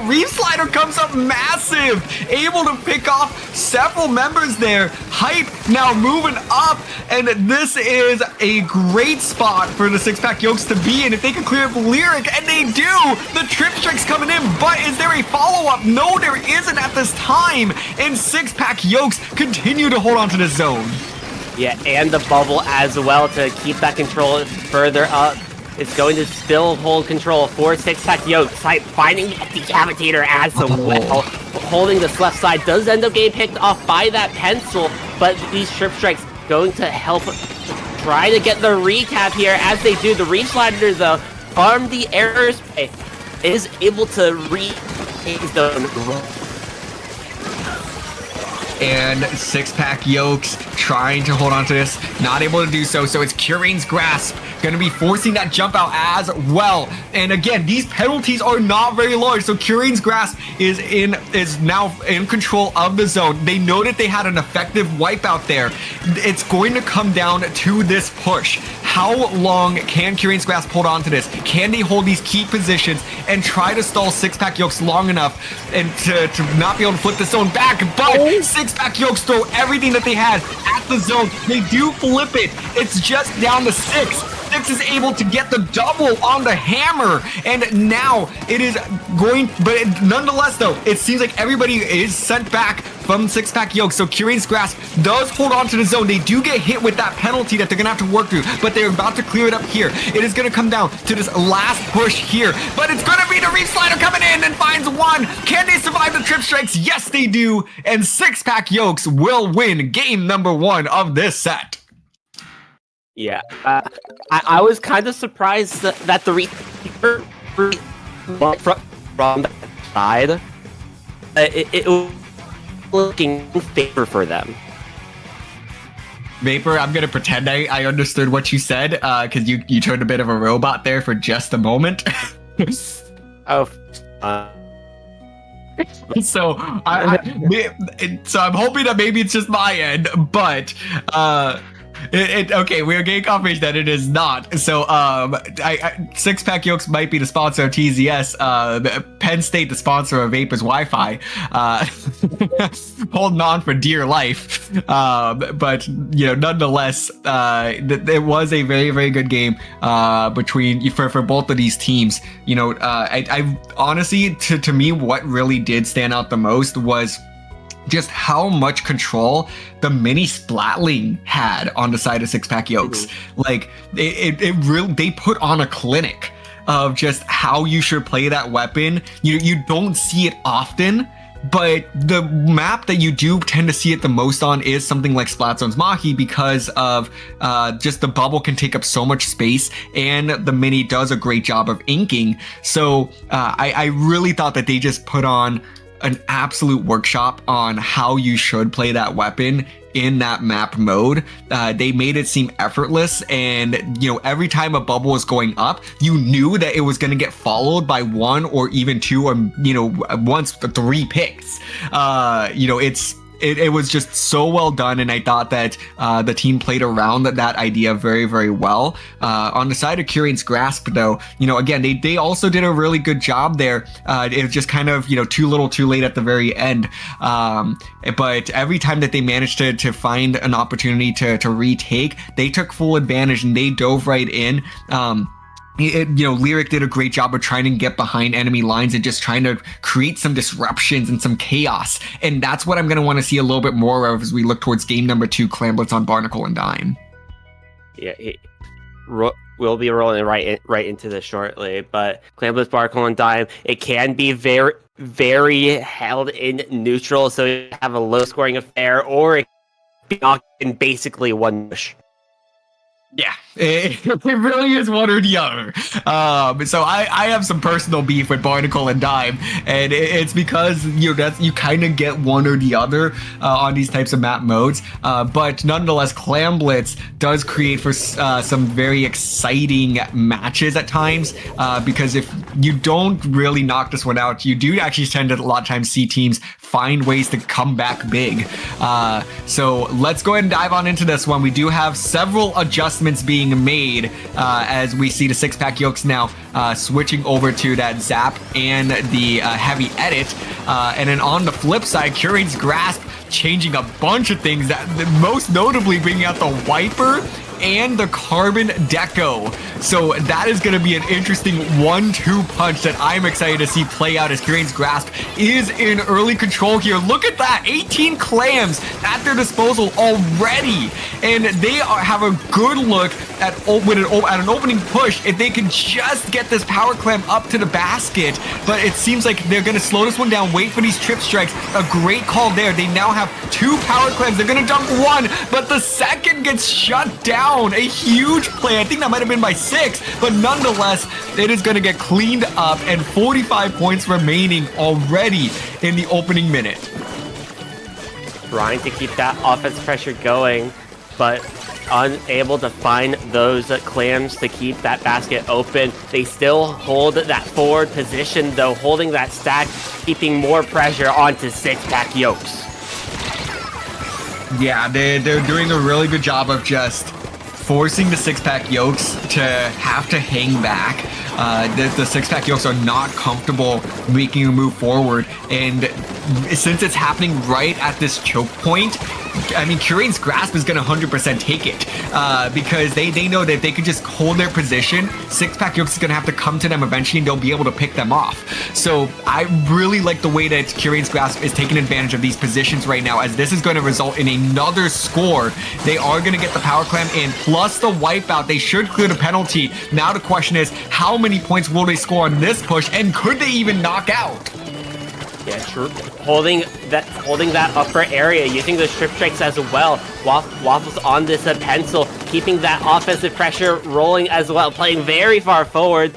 Reef Slider comes up massive, able to pick off several members there. Hype now moving up, and this is a great spot for the six-pack Yokes to be in if they can clear up Lyric, and they do. The trip strike's coming in, but is there a follow-up? No, there isn't at this time, and six-pack Yokes continue to hold on to the zone. Yeah, and the bubble as well to keep that control further up. It's going to still hold control for six-pack Yokes. Finding the decapitator as well. Holding this left side does end up getting picked off by that pencil, but these trip strikes going to help try to get the recap here. As they do, the Reef Slider though, farm the errors, is able to re-take zone. And six-pack Yokes trying to hold on to this, not able to do so. So it's Kurain's Grasp going to be forcing that jump out as well. And again, these penalties are not very large. So Kurain's Grasp is now in control of the zone. They know that they had an effective wipeout there. It's going to come down to this push. How long can Kurain's Grasp hold on to this? Can they hold these key positions and try to stall six-pack Yokes long enough and to not be able to flip the zone back? But six-pack Yokes throw everything that they had at the zone. They do flip it. It's just down to 6. 6 is able to get the double on the hammer, and now it is going, but nonetheless though, it seems like everybody is sent back from six-pack Yokes. So Kurain's Grasp does hold on to the zone. They do get hit with that penalty that they're gonna have to work through, but they're about to clear it up here. It is gonna come down to this last push here, but it's gonna be the Reef Slider coming in and finds one. Can they survive the trip strikes? Yes, they do, and six-pack Yokes will win game number 1 of this set. Yeah, I was kind of surprised that the Reaper from the side, it was looking in favor for them. Vapor, I'm gonna pretend I understood what you said, because you turned a bit of a robot there for just a moment. Oh. So I'm hoping that maybe it's just my end, but okay, we're getting confirmation that it is not. So, six-pack Yokes might be the sponsor of TZS. Penn State, the sponsor of Vapor's Wi-Fi. Holding on for dear life. But nonetheless, it was a very, very good game for both of these teams. I honestly, to me, what really did stand out the most was just how much control the mini Splatling had on the side of six-pack Yokes. Like it really, they put on a clinic of just how you should play that weapon. You don't see it often, but the map that you do tend to see it the most on is something like Splatzone's Mahi, because of just the bubble can take up so much space, and the mini does a great job of inking. So I really thought that they just put on an absolute workshop on how you should play that weapon in that map mode. They made it seem effortless, and every time a bubble was going up, you knew that it was going to get followed by 1 or even 2 or once 3 picks. It was just so well done, and I thought that the team played around that idea very, very well. On the side of Kurain's Grasp, though, again, they also did a really good job there. It was just kind of, too little too late at the very end. But every time that they managed to find an opportunity to retake, they took full advantage and they dove right in. Lyric did a great job of trying to get behind enemy lines and just trying to create some disruptions and some chaos. And that's what I'm going to want to see a little bit more of as we look towards game number 2, Clamblitz on Barnacle and Dime. Yeah, we'll be rolling right into this shortly, but Clamblitz, Barnacle, and Dime, it can be very, very held in neutral, so you have a low-scoring affair, or it can be knocked in basically one push. Yeah, it really is one or the other. So I have some personal beef with Barnacle and Dime, and it's because you kind of get one or the other on these types of map modes. But nonetheless, Clamblitz does create for some very exciting matches at times, because if you don't really knock this one out, you do actually tend to a lot of times see teams find ways to come back big. So let's go ahead and dive on into this one. We do have several adjustments being made as we see the six-pack Yokes now switching over to that zap and the heavy edit. And then on the flip side, Kurain's Grasp changing a bunch of things, that most notably bringing out the wiper and the carbon deco. So that is going to be an interesting 1-2 punch that I'm excited to see play out as Kurain's Grasp is in early control here. Look at that, 18 clams at their disposal already, and they have a good look at an opening push if they can just get this power clam up to the basket. But it seems like they're going to slow this one down, wait for these trip strikes. A great call there. They now have 2 power clams. They're going to dunk 1, but the second gets shut down. A huge play. I think that might have been by 6, but nonetheless, it is going to get cleaned up, and 45 points remaining already in the opening minute. Trying to keep that offense pressure going, but unable to find those clams to keep that basket open. They still hold that forward position, though, holding that stack, keeping more pressure onto six-pack Yokes. Yeah, they're doing a really good job of just forcing the six-pack Yokes to have to hang back. The six-pack Yokes are not comfortable making a move forward, and since it's happening right at this choke point, I mean, Kurain's Grasp is going to 100% take it because they know that they could just hold their position. Six-pack Yokes is going to have to come to them eventually, and they'll be able to pick them off. So I really like the way that Kurain's Grasp is taking advantage of these positions right now, as this is going to result in another score. They are going to get the power clam in, plus the wipeout. They should clear the penalty. Now the question is, how many points will they score on this push, and could they even knock out? Yeah, true. Holding that upper area, using those strip strikes as well. Waffles on this pencil, keeping that offensive pressure rolling as well, playing very far forward.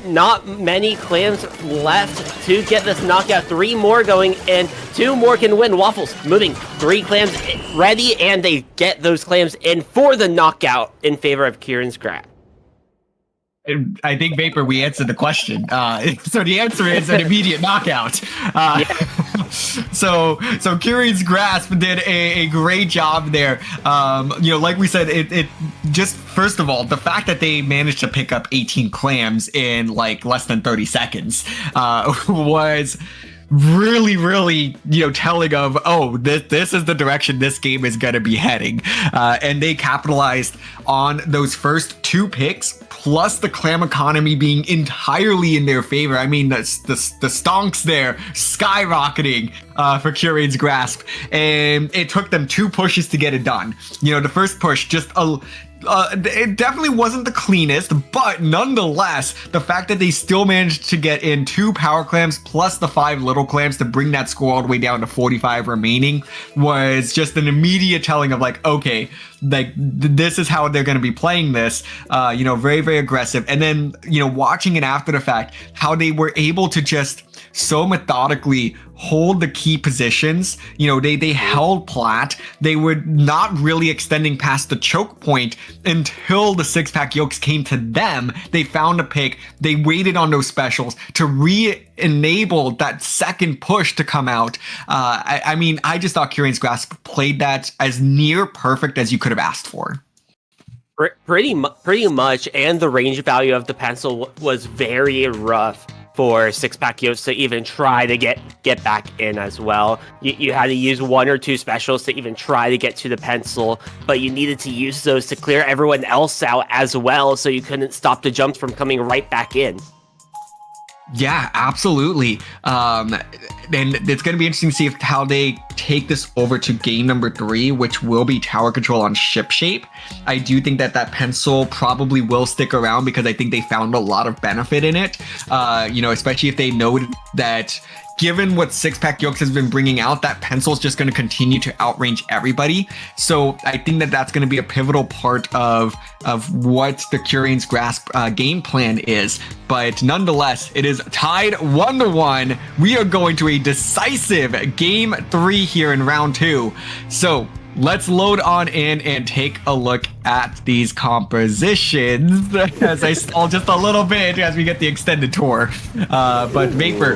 Not many clams left to get this knockout. 3 more going in, 2 more can win. Waffles moving, 3 clams ready, and they get those clams in for the knockout in favor of Kurain's Grasp. I think, Vapor, we answered the question. So the answer is an immediate knockout. So Kurain's Grasp did a great job there. Like we said, it just, first of all, the fact that they managed to pick up 18 clams in like less than 30 seconds was really telling of, oh, this is the direction this game is going to be heading. And they capitalized on those first 2 picks, plus the clam economy being entirely in their favor. I mean, the stonks there skyrocketing for Kurain's Grasp, and it took them 2 pushes to get it done. The first push, just it definitely wasn't the cleanest, but nonetheless, the fact that they still managed to get in 2 power clams plus the 5 little clams to bring that score all the way down to 45 remaining was just an immediate telling of like, okay, like this is how they're going to be playing this. Very, very aggressive. And then, watching it after the fact, how they were able to just so methodically hold the key positions. They held plat. They were not really extending past the choke point until the six-pack Yokes came to them. They found a pick. They waited on those specials to re-enable that second push to come out. I just thought Kurain's Grasp played that as near perfect as you could have asked for. Pretty much, and the range value of the pencil was very rough for six-pack Yokes to even try to get back in as well. You had to use 1 or 2 specials to even try to get to the pencil, but you needed to use those to clear everyone else out as well, so you couldn't stop the jumps from coming right back in. Yeah, absolutely. And it's going to be interesting to see how they take this over to game number 3, which will be tower control on ship shape. I do think that pencil probably will stick around because I think they found a lot of benefit in it. Especially if they know that given what six-pack Yokes has been bringing out, that pencil's just going to continue to outrange everybody. So I think that that's going to be a pivotal part of what the Kurain's Grasp game plan is. But nonetheless, it is tied 1-1. We are going to a decisive game 3 here in round 2. So let's load on in and take a look at these compositions as I stall just a little bit as we get the extended tour. But Vapor,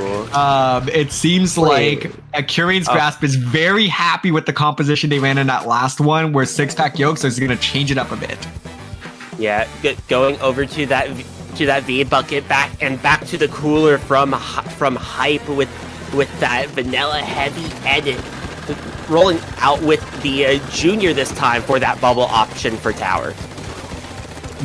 it seems like Kurain's Grasp is very happy with the composition they ran in that last one, where Six-Pack Yokes is going to change it up a bit. Yeah, going over to that V bucket back to the cooler from Hype with that vanilla heavy edit, rolling out with the Junior this time for that bubble option for tower.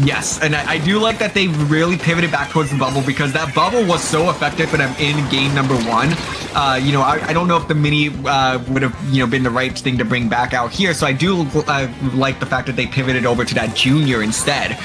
Yes, and I do like that they really pivoted back towards the bubble, because that bubble was so effective for them in game number 1. I don't know if the mini would have been the right thing to bring back out here, so I do like the fact that they pivoted over to that Junior instead.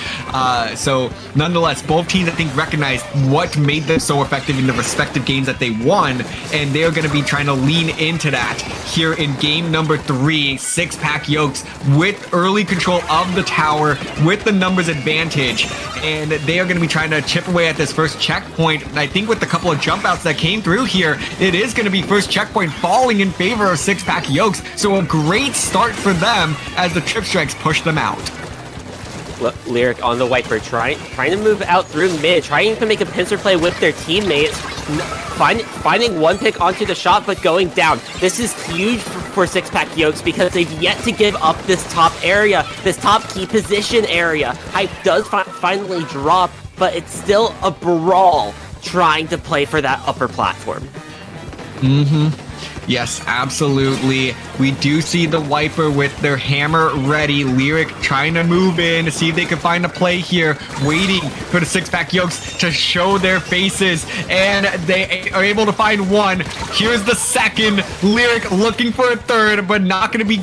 So nonetheless, both teams I think recognized what made them so effective in the respective games that they won, and they're going to be trying to lean into that here in game number 3. Six-Pack Yokes with early control of the tower, with the numbers advantage, and they are going to be trying to chip away at this first checkpoint. And I think with the couple of jump outs that came through here, it is going to be first checkpoint falling in favor of Six-Pack Yokes. So a great start for them as the trip strikes push them out. Lyric on the Wiper, trying to move out through mid, trying to make a pincer play with their teammates, finding one pick onto the shot, but going down. This is huge for Six-Pack Yokes, because they've yet to give up this top area, this top key position area. Hype does finally drop, but it's still a brawl trying to play for that upper platform. Yes, absolutely. We do see the Wiper with their hammer ready. Lyric trying to move in to see if they can find a play here, waiting for the Six-Pack Yokes to show their faces, and they are able to find one. Here's the second. Lyric looking for a third, but not going to be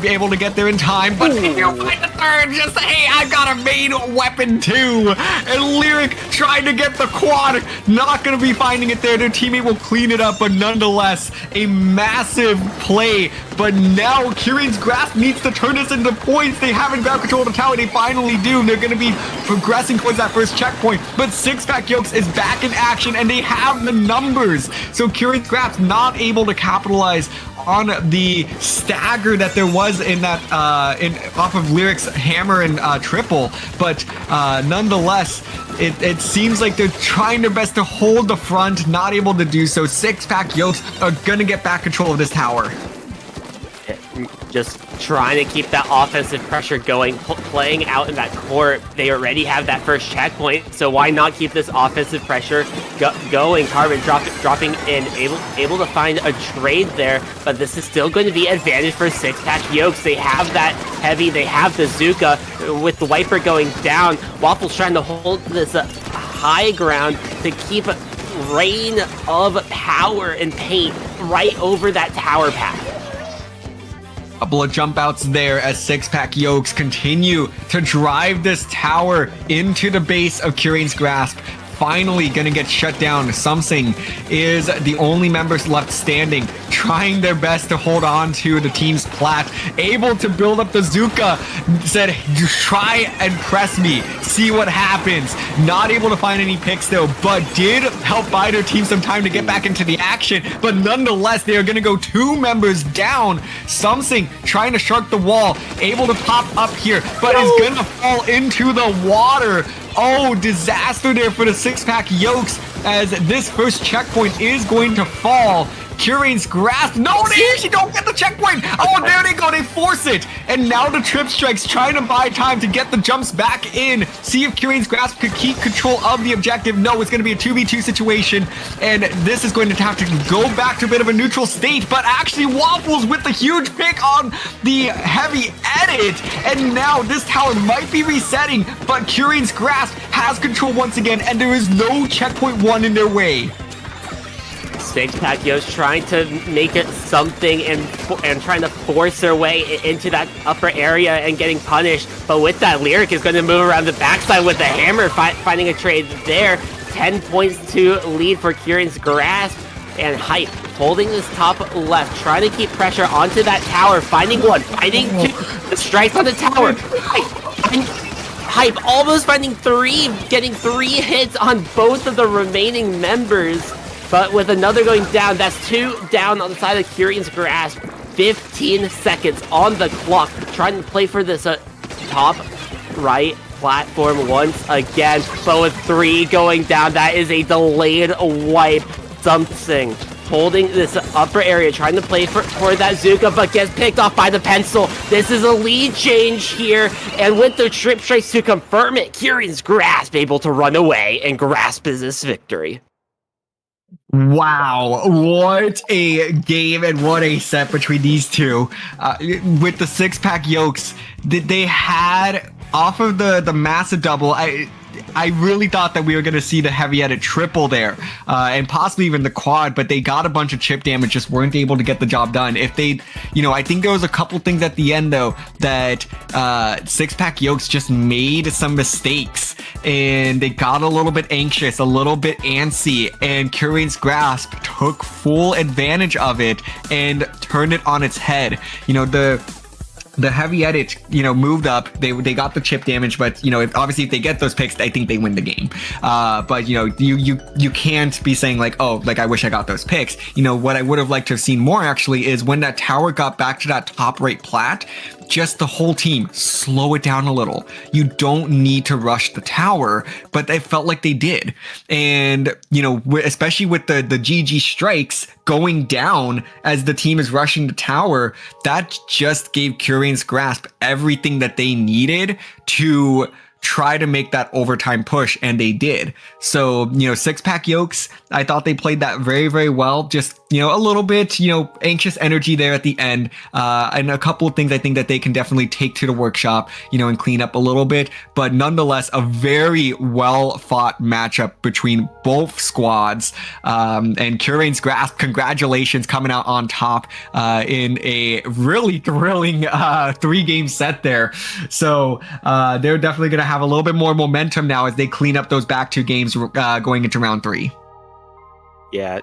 able to get there in time. But if you find the third, just say, hey, I've got a main weapon too. And Lyric trying to get the quad, not going to be finding it there. Their teammate will clean it up, but nonetheless, a massive play. But now Kurain's Grasp needs to turn this into points. They haven't grabbed control of the tower. They finally do. They're going to be progressing towards that first checkpoint. But Six-Pack Yokes is back in action, and they have the numbers. So Kurain's Grasp not able to capitalize on the stagger that there was in that off of Lyric's hammer and triple. But nonetheless, it seems like they're trying their best to hold the front, not able to do so. Six-Pack Yokes are going to get back control of this tower. Just trying to keep that offensive pressure going, playing out in that court. They already have that first checkpoint, so why not keep this offensive pressure going? Carbon dropping in, able to find a trade there, but this is still going to be advantage for Six-Pack Yokes. They have that heavy, they have the Zuka with the Wiper going down. Waffle's trying to hold this high ground to keep a rain of power and paint right over that tower path. Couple of jump outs there as Six-Pack Yokes continue to drive this tower into the base of Kurain's Grasp. Finally gonna get shut down. Something is the only members left standing, trying their best to hold on to the team's plat, able to build up the Zuka. Said, try and press me, see what happens. Not able to find any picks though, but did help buy their team some time to get back into the action. But nonetheless, they are gonna go 2 members down. Something trying to shark the wall, able to pop up here, but is gonna fall into the water. Oh, disaster there for the Six-Pack Yokes, as this first checkpoint is going to fall. Kurain's Grasp. No, they actually don't get the checkpoint. Oh, there they go. They force it. And now the Trip Strike's trying to buy time to get the jumps back in. See if Kurain's Grasp could keep control of the objective. No, it's going to be a 2v2 situation. And this is going to have to go back to a bit of a neutral state. But actually, Waffles with the huge pick on the heavy edit. And now this tower might be resetting. But Kurain's Grasp has control once again. And there is no checkpoint 1 in their way. Six-Pack Yokes trying to make it something and trying to force their way into that upper area and getting punished. But with that, Lyric is going to move around the backside with the hammer, finding a trade there. 10 points to lead for Kurain's Grasp. And Hype holding this top left, trying to keep pressure onto that tower, finding one, finding 2. The strikes on the tower. Hype almost finding 3, getting 3 hits on both of the remaining members. But with another going down, that's 2 down on the side of Kurain's Grasp. 15 seconds on the clock, trying to play for this top right platform once again, but with 3 going down, that is a delayed wipe. Something holding this upper area, trying to play for that Zuka, but gets picked off by the pencil. This is a lead change here, and with the trip strikes to confirm it, Kurain's Grasp able to run away and grasp this victory. Wow, what a game and what a set between these two. With the 6-pack Yokes, they had off of the massive double. I really thought that we were going to see the heavy-headed triple there, and possibly even the quad, but they got a bunch of chip damage, just weren't able to get the job done. If they, I think there was a couple things at the end, though, that 6-pack Yokes just made some mistakes, and they got a little bit anxious, a little bit antsy, and Kurain's Grasp took full advantage of it and turned it on its head. The heavy edit, moved up. They got the chip damage, but obviously if they get those picks, I think they win the game. But you can't be saying like, oh, like I wish I got those picks. What I would have liked to have seen more actually is when that tower got back to that top right plat, just the whole team slow it down a little. You don't need to rush the tower, but it felt like they did. And especially with the GG strikes going down as the team is rushing the tower, that just gave Kurain's Grasp everything that they needed to try to make that overtime push, and they did. So 6-pack Yokes, I thought they played that very, very well. Just a little bit anxious energy there at the end, and a couple of things I think that they can definitely take to the workshop, and clean up a little bit. But nonetheless, a very well fought matchup between both squads, and Kurain's Grasp, congratulations, coming out on top in a really thrilling 3-game set there. So they're definitely going to have a little bit more momentum now as they clean up those back 2 games going into round 3. Yeah,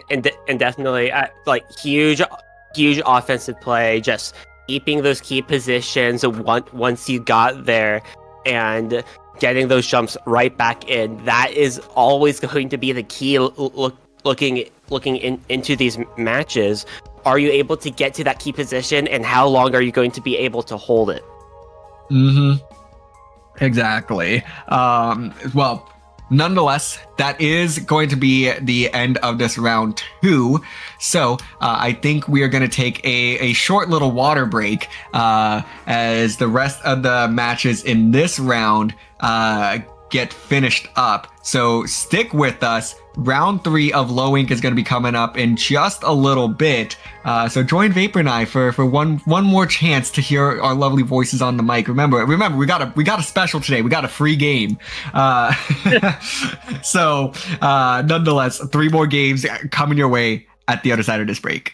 and definitely like huge offensive play, just keeping those key positions once you got there and getting those jumps right back in. That is always going to be the key. Looking into these matches, are you able to get to that key position, and how long are you going to be able to hold it? Exactly. Well, nonetheless, that is going to be the end of this round 2. So I think we are going to take a short little water break as the rest of the matches in this round get finished up. So stick with us. Round 3 of Low Ink is going to be coming up in just a little bit. So join Vapor and I for one more chance to hear our lovely voices on the mic. Remember, we got a special today. We got a free game. So nonetheless, 3 more games coming your way at the other side of this break.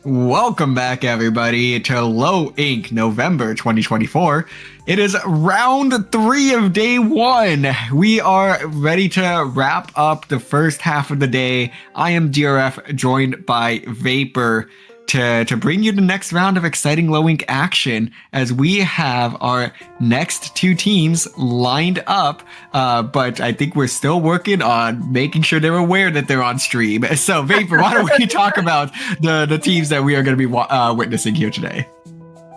Welcome back, everybody, to Low Ink November 2024. It is round 3 of day 1. We are ready to wrap up the first half of the day. I am DRF, joined by Vapor, to bring you the next round of exciting Low Ink action as we have our next 2 teams lined up, but I think we're still working on making sure they're aware that they're on stream. So Vapor, why don't we talk about the teams that we are going to be witnessing here today?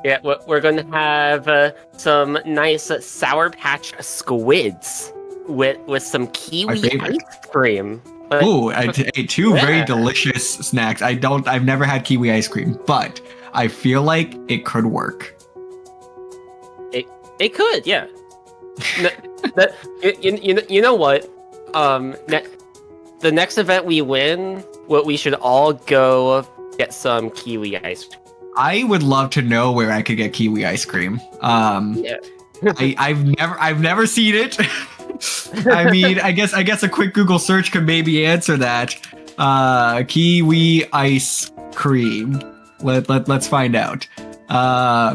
Yeah, we're going to have some nice Sour Patch Squids with some Kiwi ice cream. Ooh, I ate 2 very delicious snacks. I've never had kiwi ice cream, but I feel like it could work. It could, yeah. You know what? The next event we win, we should all go get some kiwi ice cream. I would love to know where I could get kiwi ice cream. Yeah. I've never seen it. I mean, I guess a quick Google search could maybe answer that. Kiwi ice cream. Let's find out.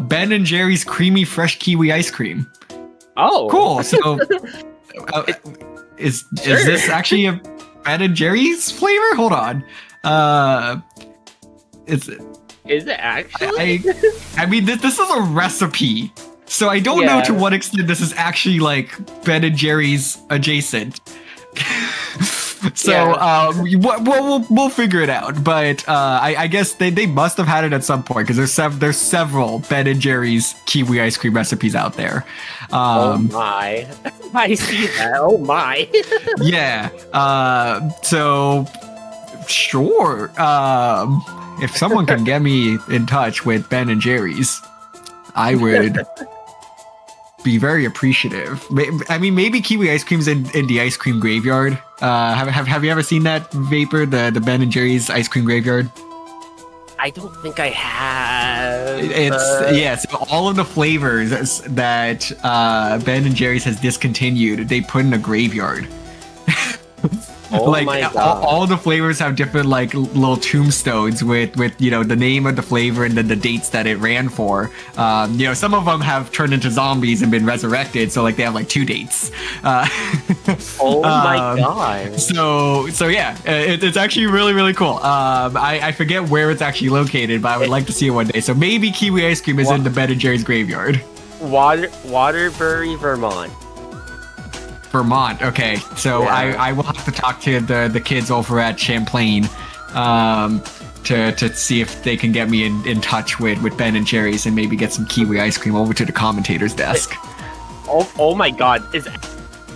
Ben and Jerry's creamy fresh kiwi ice cream. Oh, cool. So, is this actually a Ben and Jerry's flavor? Hold on. Is it actually? I mean, this is a recipe. So I don't know to what extent this is actually like Ben and Jerry's adjacent. So we'll figure it out. But I guess they must have had it at some point because there's several Ben and Jerry's kiwi ice cream recipes out there. Oh my! I see that. Oh my! Yeah. So sure. If someone can get me in touch with Ben and Jerry's, I would be very appreciative. I mean, maybe kiwi ice cream's in the ice cream graveyard. Have you ever seen that, Vapor? The Ben and Jerry's ice cream graveyard? I don't think I have. It's so all of the flavors that Ben and Jerry's has discontinued, they put in a graveyard. Oh like my God. All the flavors have different like little tombstones with the name of the flavor and then the dates that it ran for. Some of them have turned into zombies and been resurrected, so like they have like 2 dates. Oh my God. So yeah, it's actually really cool. I forget where it's actually located, but I would like to see it one day. So maybe kiwi ice cream is in the Ben and Jerry's graveyard. Waterbury, Vermont. Vermont. Okay, so I will have to talk to the kids over at Champlain to see if they can get me in touch with Ben and Jerry's and maybe get some kiwi ice cream over to the commentators desk. Oh my God!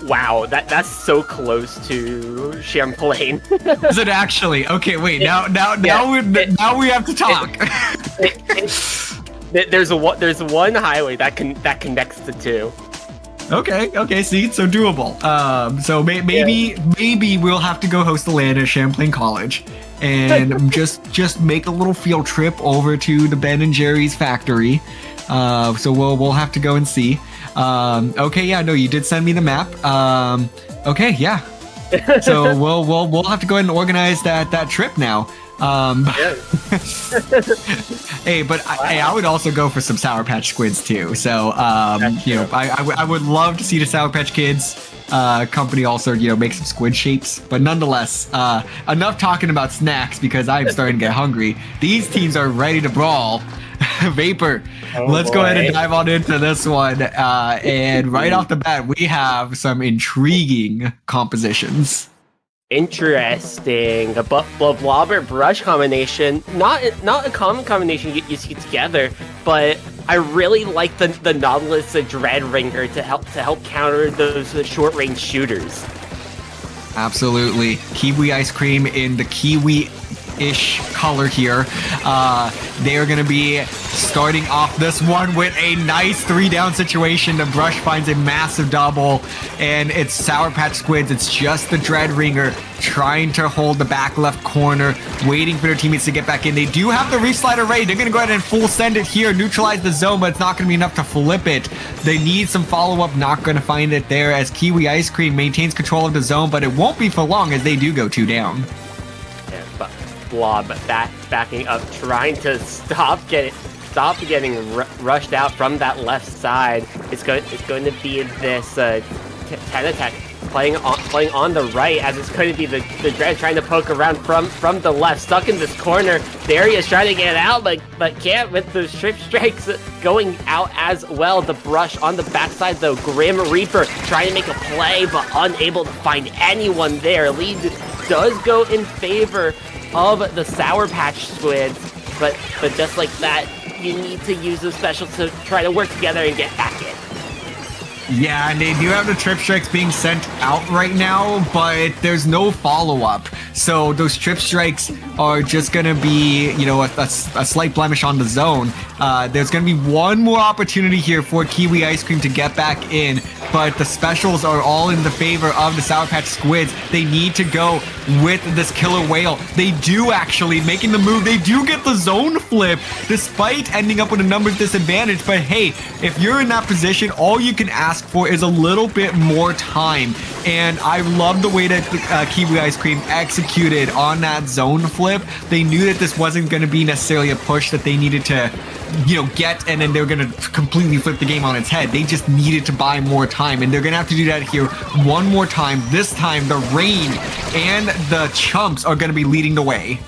Wow, that's so close to Champlain. Is it actually? Okay, wait. Now we have to talk. There's one highway that connects the 2. Okay, see, so doable. So maybe we'll have to go host a LAN at Champlain College and just make a little field trip over to the Ben and Jerry's factory. So we'll have to go and see. Okay, yeah, no, you did send me the map. Okay, yeah. So we'll have to go ahead and organize that trip now. Hey, but I would also go for some Sour Patch Squids too. So I would love to see the Sour Patch Kids company also make some squid shapes. But nonetheless, enough talking about snacks because I'm starting to get hungry. These teams are ready to brawl. Vapor, let's go ahead and dive on into this one. And right off the bat, we have some intriguing compositions. Interesting. The Blobber Brush combination, not a common combination you see together, but I really like the Nautilus Dread Ringer to help counter those short range shooters. Absolutely. Kiwi ice cream in the Kiwi-ish color here. They are going to be starting off this one with a nice 3-down situation. The Brush finds a massive double, and it's Sour Patch Squids. It's just the Dread Ringer trying to hold the back left corner, waiting for their teammates to get back in. They do have the Reef Slider ready. They're going to go ahead and full send it here, neutralize the zone, but it's not going to be enough to flip it. They need some follow-up, not going to find it there as Kiwi Ice Cream maintains control of the zone, but it won't be for long as they do go 2 down. Yeah, but blob backing up, trying to stop getting rushed out from that left side. It's going to be this 10 attack playing on the right, as it's going to be the Dread trying to poke around from the left, stuck in this corner. Darius trying to get out, but can't, with the strip strikes going out as well. The brush on the backside though. Grim Reaper trying to make a play, but unable to find anyone there. Lead does go in favor of the Sour Patch Squids, but just like that, you need to use those specials to try to work together and get back in. Yeah, and they do have the trip strikes being sent out right now, but there's no follow-up. So those trip strikes are just going to be, you know, a slight blemish on the zone. There's going to be one more opportunity here for Kiwi Ice Cream to get back in, but the specials are all in the favor of the Sour Patch Squids. They need to go with this Killer Whale. They do actually, making the move, they do get the zone flip, despite ending up with a numbers disadvantage. But hey, if you're in that position, all you can ask for is a little bit more time. And I love the way that Kiwi Ice Cream executed on that zone flip. They knew that this wasn't going to be necessarily a push that they needed to, you know, get, and then they were going to completely flip the game on its head. They just needed to buy more time, and they're going to have to do that here one more time. This time, the Rain and the Chumps are going to be leading the way.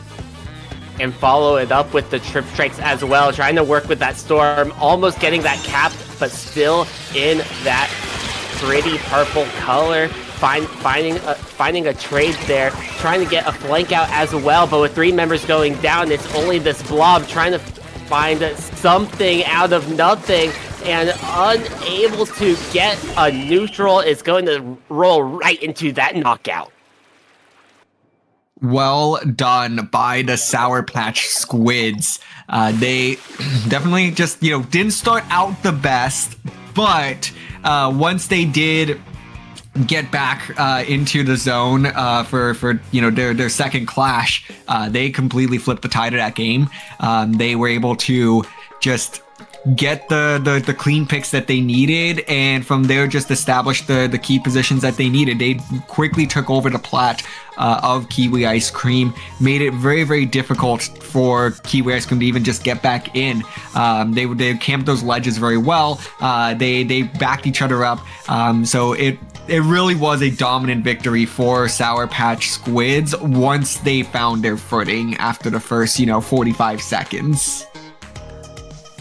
And follow it up with the trip strikes as well, trying to work with that Storm, almost getting that cap, but still in that pretty purple color. Finding a trade there, trying to get a flank out as well, but with 3 members going down, it's only this blob trying to find something out of nothing, and unable to get a neutral, is going to roll right into that knockout. Well done by the Sour Patch Squids. They definitely just, you know, didn't start out the best, but once they did get back into the zone for you know, their second clash, they completely flipped the tide of that game. They were able to just get the clean picks that they needed, and from there just establish the key positions that they needed. They quickly took over the plat of Kiwi Ice Cream, made it very, very difficult for Kiwi Ice Cream to even just get back in. They camped those ledges very well. They backed each other up. So it really was a dominant victory for Sour Patch Squids once they found their footing after the first, you know, 45 seconds.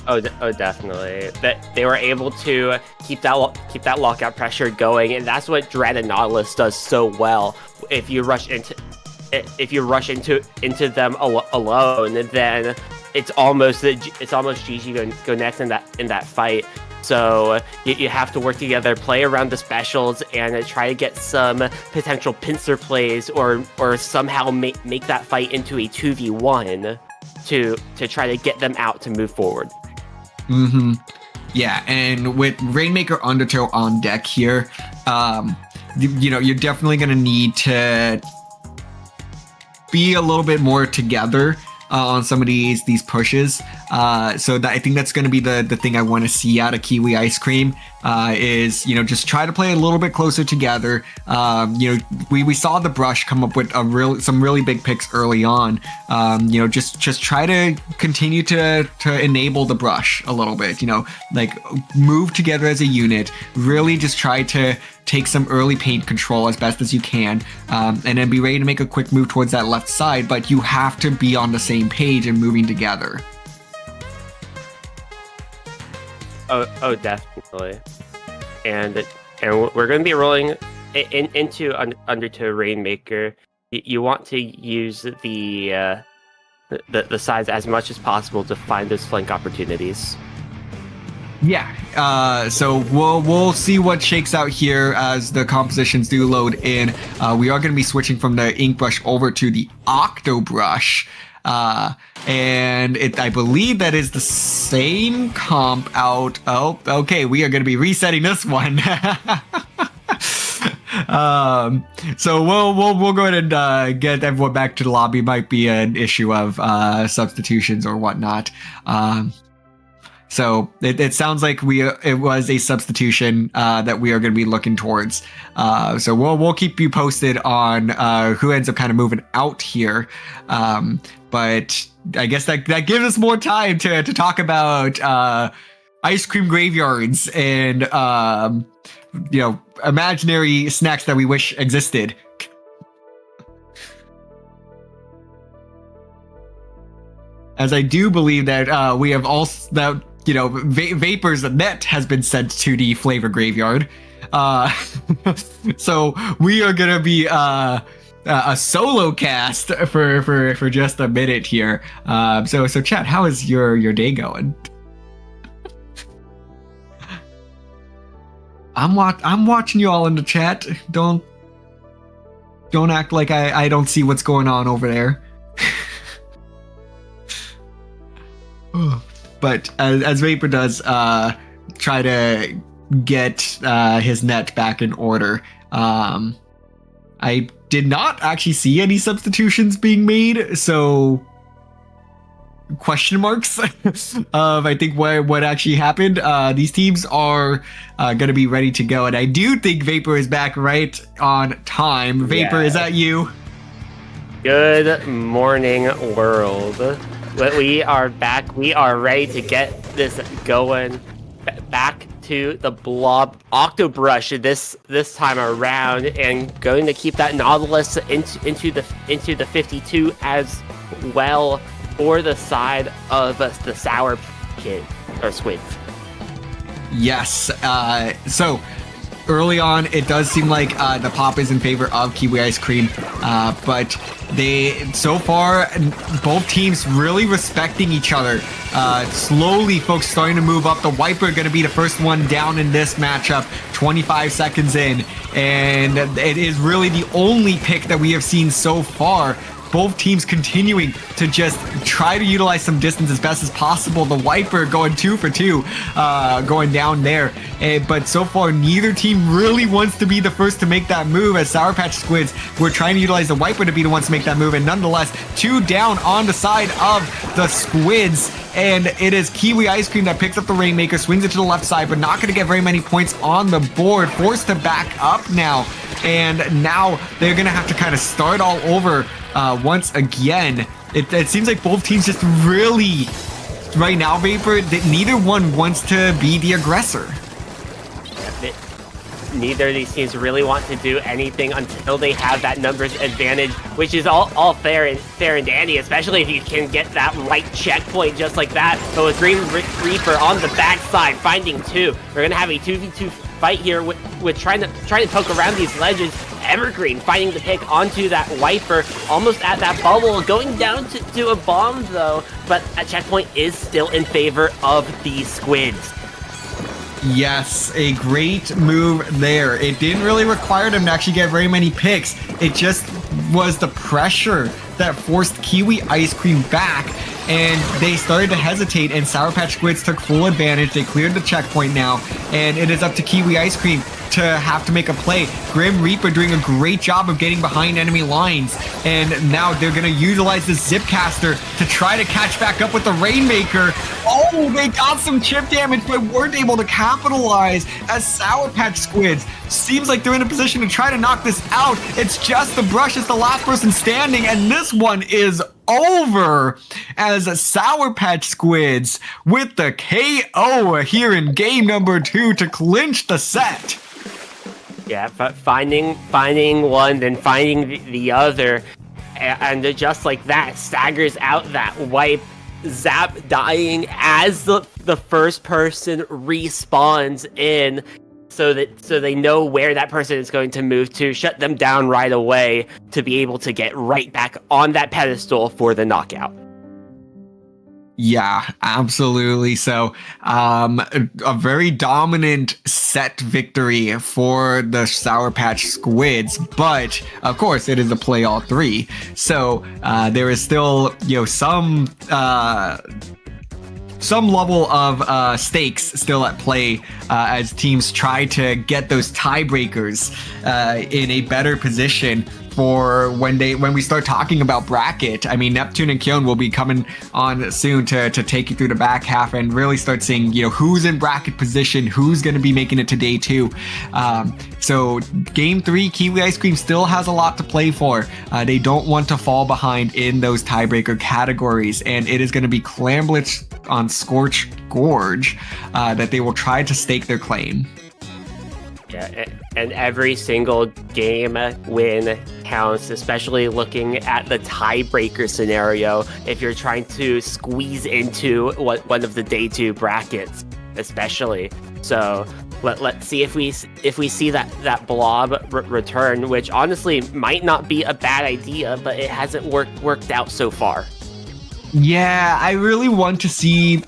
Oh, definitely. That they were able to keep that lockout pressure going, and that's what Dread and Nautilus does so well. If you rush into them alone, then it's almost GG go next in that fight. So you have to work together, play around the specials, and try to get some potential pincer plays, or somehow make that fight into a 2v1 to try to get them out to move forward. Mm-hmm. Yeah, and with Rainmaker Undertow on deck here, you know, you're definitely going to need to be a little bit more together on some of these pushes. So I think that's going to be the thing I want to see out of Kiwi Ice Cream, is, you know, just try to play a little bit closer together. You know, we saw the Brush come up with some really big picks early on. You know, just try to continue to enable the Brush a little bit, you know, like move together as a unit, really just try to take some early paint control as best as you can, and then be ready to make a quick move towards that left side, but you have to be on the same page and moving together. Oh, definitely. And we're going to be rolling into Undertow Rainmaker. You want to use the sides as much as possible to find those flank opportunities. Yeah, so we'll see what shakes out here as the compositions do load in. We are going to be switching from the ink brush over to the Octo Brush. And I believe that is the same comp out. Oh, okay, we are going to be resetting this one. So we'll go ahead and get everyone back to the lobby. Might be an issue of substitutions or whatnot. So it sounds like it was a substitution that we are going to be looking towards. So we'll keep you posted on who ends up kind of moving out here. But I guess that gives us more time to talk about ice cream graveyards and imaginary snacks that we wish existed. As I do believe that we have also that Vapor's net has been sent to the flavor graveyard, so we are gonna be a solo cast for just a minute here. So chat, how is your day going? I'm watching you all in the chat. Don't act like I don't see what's going on over there. But as Vapor does try to get his net back in order, I did not actually see any substitutions being made, so question marks of I think what actually happened. These teams are going to be ready to go, and I do think Vapor is back right on time. Vapor, is that you? Good morning, world. We are back. We are ready to get this going. Back to the blob octobrush this time around, and going to keep that Nautilus into the 52 as well for the side of the Sour Kid or Squids. Yes. So early on, it does seem like the pop is in favor of Kiwi Ice Cream, but so far, both teams really respecting each other. Slowly, folks starting to move up. The Wiper going to be the first one down in this matchup, 25 seconds in, and it is really the only pick that we have seen so far. Both teams continuing to just try to utilize some distance as best as possible. The Wiper going 2 for 2, going down there. But so far, neither team really wants to be the first to make that move, as Sour Patch Squids were trying to utilize the Wiper to be the ones to make that move. And nonetheless, 2 down on the side of the Squids. And it is Kiwi Ice Cream that picks up the Rainmaker, swings it to the left side, but not going to get very many points on the board. Forced to back up now. And now they're going to have to kind of start all over once again. It seems like both teams just really, right now, Vapor, that neither one wants to be the aggressor. Neither of these teams really want to do anything until they have that numbers advantage, which is all fair and dandy, especially if you can get that right checkpoint just like that. But with Green Reaper on the backside, finding 2, we're gonna have a 2v2 fight here with trying to poke around these ledges. Evergreen finding the pick onto that Wiper, almost at that bubble, going down to a bomb though, but a checkpoint is still in favor of the Squids. Yes, a great move there. It didn't really require them to actually get very many picks. It just was the pressure that forced Kiwi Ice Cream back, and they started to hesitate, and Sour Patch Squids took full advantage. They cleared the checkpoint now, and it is up to Kiwi Ice Cream to have to make a play. Grim Reaper doing a great job of getting behind enemy lines, and now they're going to utilize the Zipcaster to try to catch back up with the Rainmaker. Oh, they got some chip damage, but weren't able to capitalize, as Sour Patch Squids seems like they're in a position to try to knock this out. It's just the Brush is the last person standing, and this one is over, as Sour Patch Squids with the KO here in game number 2 to clinch the set. Yeah, but finding one, then finding the other, and just like that, staggers out that wipe. Zap dying as the first person respawns in, so they know where that person is going to move to, shut them down right away to be able to get right back on that pedestal for the knockout. Yeah, absolutely. So, a very dominant set victory for the Sour Patch Squids, but of course it is a play all 3. So, there is still, some level of stakes still at play as teams try to get those tiebreakers in a better position for when we start talking about bracket. I mean, Neptune and Kyoan will be coming on soon to take you through the back half and really start seeing, you know, who's in bracket position, who's going to be making it to day 2. So game 3, Kiwi Ice Cream still has a lot to play for. They don't want to fall behind in those tiebreaker categories, and it is going to be Clamblitz on Scorch Gorge that they will try to stake their claim. Yeah, and every single game win counts, especially looking at the tiebreaker scenario if you're trying to squeeze into one of the day 2 brackets, especially. So let's see if we see that blob return, which honestly might not be a bad idea, but it hasn't worked out so far. Yeah, I really want to see.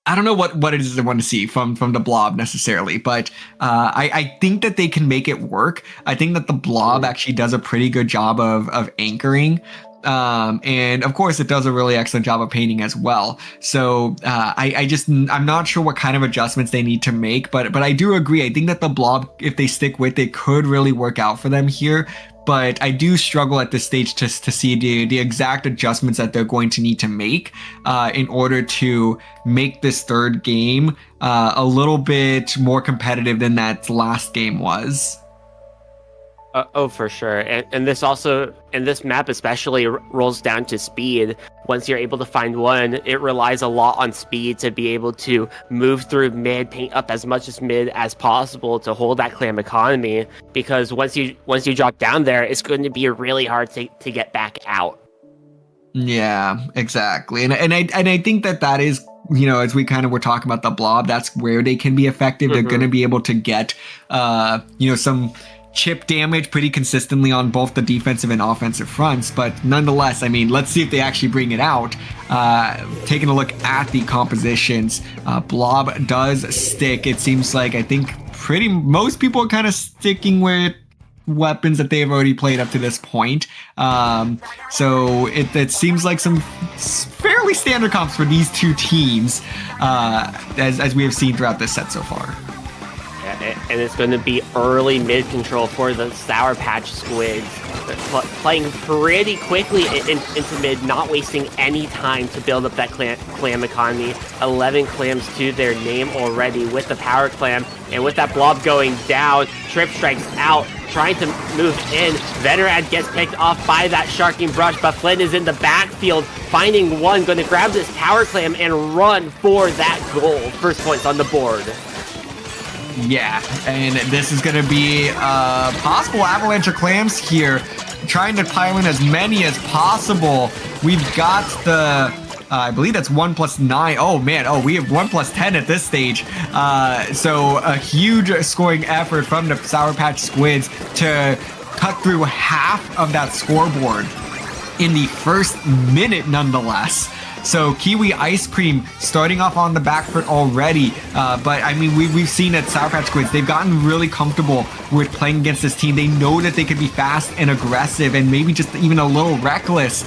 I don't know what it is I want to see from the blob necessarily, but I think that they can make it work. I think that the blob actually does a pretty good job of anchoring. And of course, it does a really excellent job of painting as well. So I'm not sure what kind of adjustments they need to make, but I do agree. I think that the blob, if they stick with it, could really work out for them here. But I do struggle at this stage just to see the exact adjustments that they're going to need to make in order to make this third game a little bit more competitive than that last game was. Oh, for sure. And this map especially rolls down to speed. Once you're able to find one, it relies a lot on speed to be able to move through mid, paint up as much as mid as possible to hold that clam economy. Because once you drop down there, it's going to be really hard to get back out. Yeah, exactly. And I think that is, you know, as we kind of were talking about the blob, that's where they can be effective. They're going to be able to get, you know, some chip damage pretty consistently on both the defensive and offensive fronts, but nonetheless, I mean, let's see if they actually bring it out. Taking a look at the compositions, blob does stick. It seems like I think most people are kind of sticking with weapons that they've already played up to this point. So it seems like some fairly standard comps for these two teams, as we have seen throughout this set so far. And it's going to be early mid control for the Sour Patch Squids, playing pretty quickly into mid, not wasting any time to build up that clam economy. 11 clams to their name already with the power clam, and with that blob going down, Trip Strike's out, trying to move in. Venerad gets picked off by that Sharking Brush, but Flynn is in the backfield, finding one, going to grab this power clam and run for that goal. First points on the board. Yeah, and this is going to be a possible avalanche of clams here, trying to pile in as many as possible. We've got the, I believe that's 1 + 9. Oh man, we have 1 + 10 at this stage. So a huge scoring effort from the Sour Patch Squids to cut through half of that scoreboard in the first minute nonetheless. So Kiwi Ice Cream starting off on the back foot already, but I mean we've seen at Sour Patch Squids, they've gotten really comfortable with playing against this team. They know that they can be fast and aggressive and maybe just even a little reckless,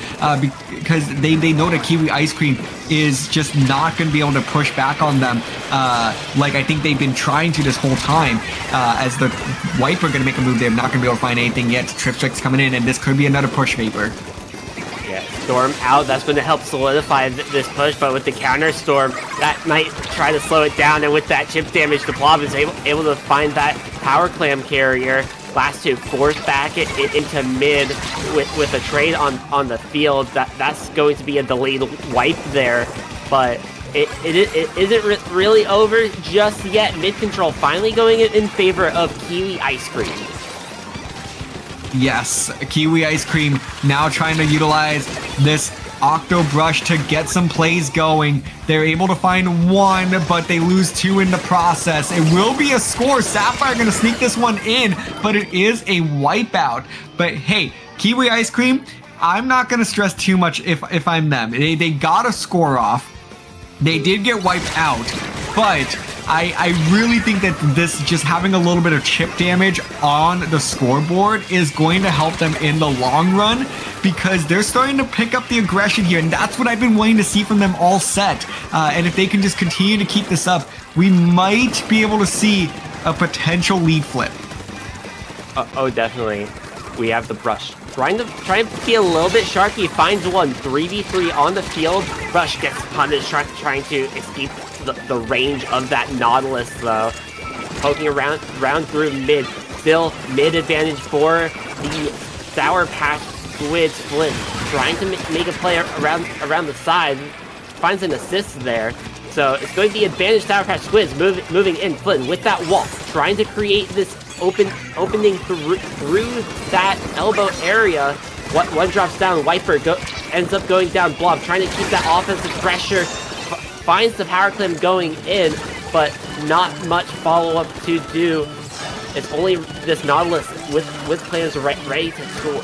because they know that Kiwi Ice Cream is just not going to be able to push back on them like I think they've been trying to this whole time. As the Wipe are going to make a move, they're not going to be able to find anything yet. Trip Strike's coming in, and this could be another push Vapor. Storm out, that's going to help solidify this push, but with the counter Storm, that might try to slow it down, and with that chip damage, the blob is able to find that power clam carrier. Last two force back it into mid with a trade on the field. That's going to be a delayed wipe there, but it isn't really over just yet. Mid control finally going in favor of Kiwi Ice Cream. Yes, Kiwi Ice Cream now trying to utilize this Octo Brush to get some plays going. They're able to find one, but they lose two in the process. It will be a score. Sapphire going to sneak this one in, but it is a wipeout. But hey, Kiwi Ice Cream, I'm not going to stress too much if I'm them. They got a score off. They did get wiped out, but I really think that this just having a little bit of chip damage on the scoreboard is going to help them in the long run, because they're starting to pick up the aggression here, and that's what I've been wanting to see from them all set. And if they can just continue to keep this up, we might be able to see a potential lead flip. Oh, definitely. we have the Brush. Trying to be a little bit sharky, finds one, 3v3 on the field. Brush gets punished, trying to escape the range of that Nautilus though. Poking around through mid. Still mid advantage for the Sour Patch Squids. Flynn trying to make a play around the side. Finds an assist there. So it's going to be advantage Sour Patch Squids moving in. Flynn with that wall. Trying to create this opening through that elbow area. One drops down. Wiper ends up going down. Blob trying to keep that offensive pressure. Finds the power climb going in, but not much follow-up to do. It's only this Nautilus with players ready to score.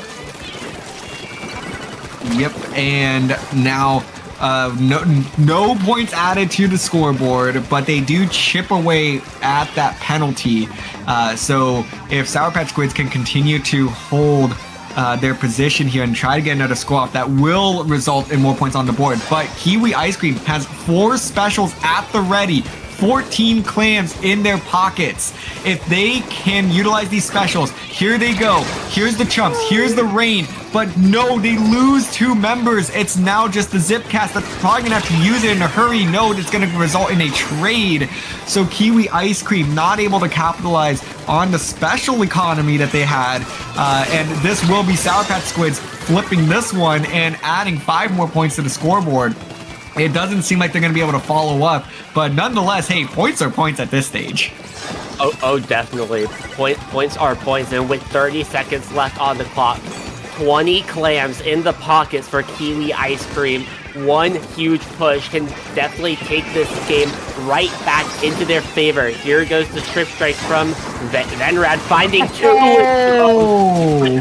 Yep, and now no points added to the scoreboard, but they do chip away at that penalty. So if Sour Patch Squids can continue to hold their position here and try to get another score off, that will result in more points on the board. But Kiwi Ice Cream has 4 specials at the ready, 14 clams in their pockets. If they can utilize these specials, here they go. Here's the chumps, here's the rain, but no, they lose 2 members. It's now just the Zipcast that's probably gonna have to use it in a hurry. No, it's gonna result in a trade. So Kiwi Ice Cream not able to capitalize on the special economy that they had, and this will be Sour Patch Squids flipping this one and adding 5 more points to the scoreboard. It doesn't seem like they're going to be able to follow up, but nonetheless, hey, points are points at this stage. Oh, definitely. Points are points, and with 30 seconds left on the clock, 20 clams in the pockets for Kiwi Ice Cream. One huge push can definitely take this game right back into their favor. Here goes the Trip Strike from Venrad, finding 2. Oh.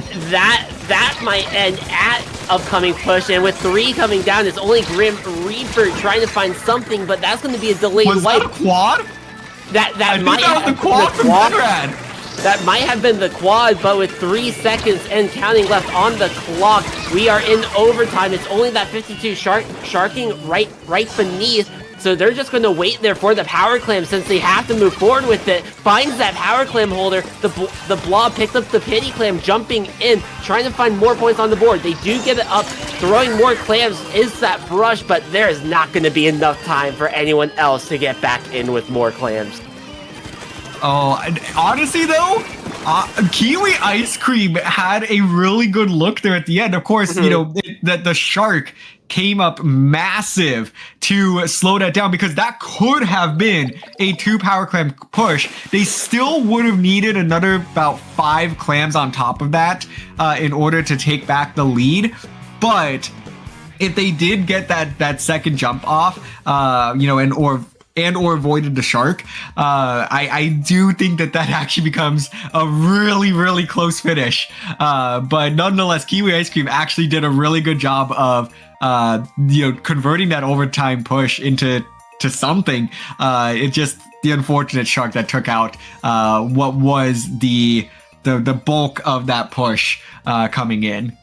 That might end at upcoming push, and with 3 coming down, it's only Grim Reaper trying to find something, but that's going to be a delayed wipe. Was that a quad? That might have been the quad from Venrad. That might have been the quad, but with 3 seconds and counting left on the clock, we are in overtime. It's only that 52 sharking right beneath. So they're just going to wait there for the power clam since they have to move forward with it. Finds that power clam holder. The blob picks up the pity clam, jumping in, trying to find more points on the board. They do get it up. Throwing more clams is that Brush, but there is not going to be enough time for anyone else to get back in with more clams. Oh, honestly though, Kiwi Ice Cream had a really good look there at the end. Of course, you know, the shark came up massive to slow that down, because that could have been a 2 power clam push. They still would have needed another about 5 clams on top of that in order to take back the lead. But if they did get that second jump off, you know, and or avoided the shark, I do think that actually becomes a really, really close finish. But nonetheless, Kiwi Ice Cream actually did a really good job of you know, converting that overtime push into something. It's just the unfortunate shark that took out what was the bulk of that push coming in.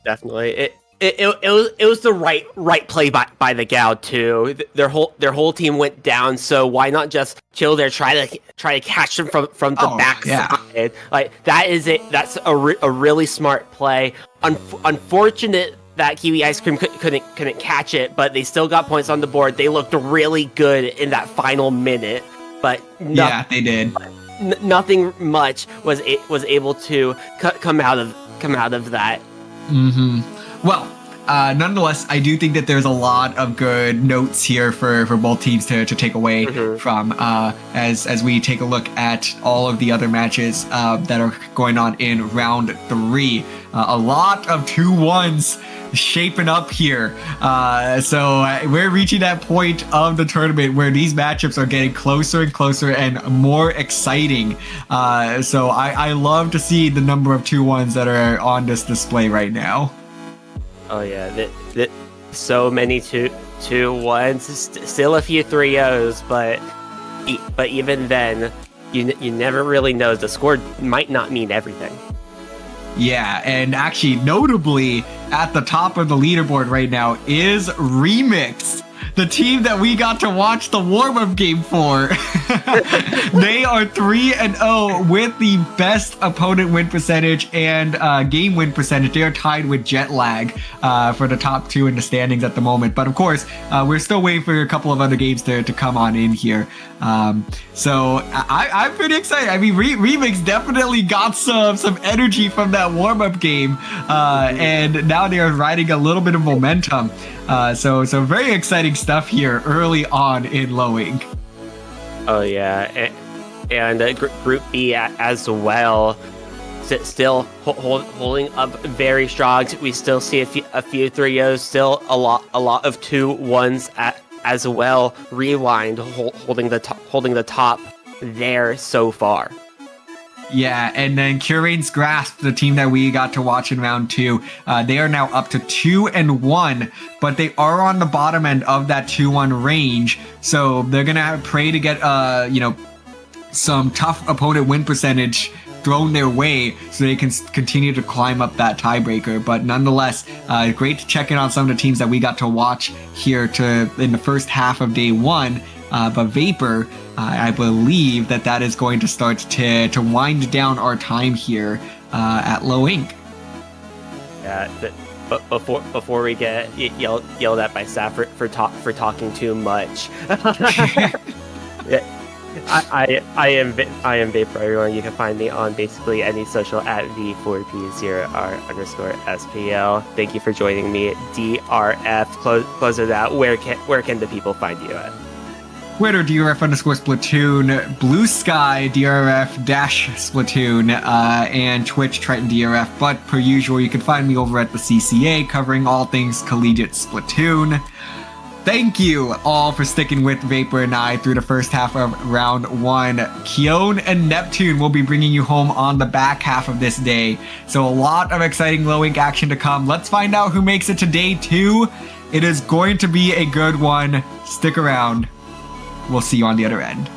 Definitely. It was the right play by the Gao too. Their whole team went down, so why not just chill there, try to catch them from the backside? Yeah. Like that's a really smart play. Unfortunate that Kiwi Ice Cream couldn't catch it, but they still got points on the board. They looked really good in that final minute, but yeah, they did. Nothing much was able to come out of that. Mm-hmm. Well, nonetheless, I do think that there's a lot of good notes here for both teams to take away from as we take a look at all of the other matches that are going on in round 3. A lot of 2-1s shaping up here. So we're reaching that point of the tournament where these matchups are getting closer and closer and more exciting. So I love to see the number of 2-1s that are on this display right now. Oh yeah, so many 2-1s, still a few 3-0s, but even then, you never really know. The score might not mean everything. Yeah, and actually, notably, at the top of the leaderboard right now is Remix. the team that we got to watch the warm-up game for. They are 3-0 with the best opponent win percentage and game win percentage. They are tied with Jet Lag for the top 2 in the standings at the moment. But of course, we're still waiting for a couple of other games to come on in here. So I'm pretty excited. I mean, Remix definitely got some energy from that warm-up game, and now they are riding a little bit of momentum. So very exciting stuff here early on in Low Ink. Oh yeah, and Group B as well. Still holding up very strong. We still see a few 3-0s, still a lot of 2-1s as well. Rewind holding the top there so far. Yeah, and then Kurain's Graps, the team that we got to watch in round 2, they are now up to 2-1, but they are on the bottom end of that 2-1 range. So they're gonna pray to get some tough opponent win percentage thrown their way so they can continue to climb up that tiebreaker. But nonetheless, great to check in on some of the teams that we got to watch here in the first half of day 1. But Vapor, I believe that is going to start to wind down our time here at Low Ink. Yeah, but before we get yelled at by staff for talking too much. Yeah. I am Vapor, everyone. You can find me on basically any social at V4P0R_SPL. Thank you for joining me. DRF, close it out. Where can the people find you at? Twitter, DRF_Splatoon, Blue Sky, DRF-Splatoon, and Twitch, Triton DRF. But per usual, you can find me over at the CCA, covering all things collegiate Splatoon. Thank you all for sticking with Vapor and I through the first half of round 1. Kion and Neptune will be bringing you home on the back half of this day. So a lot of exciting Low Ink action to come. Let's find out who makes it to day 2. It is going to be a good one. Stick around. We'll see you on the other end.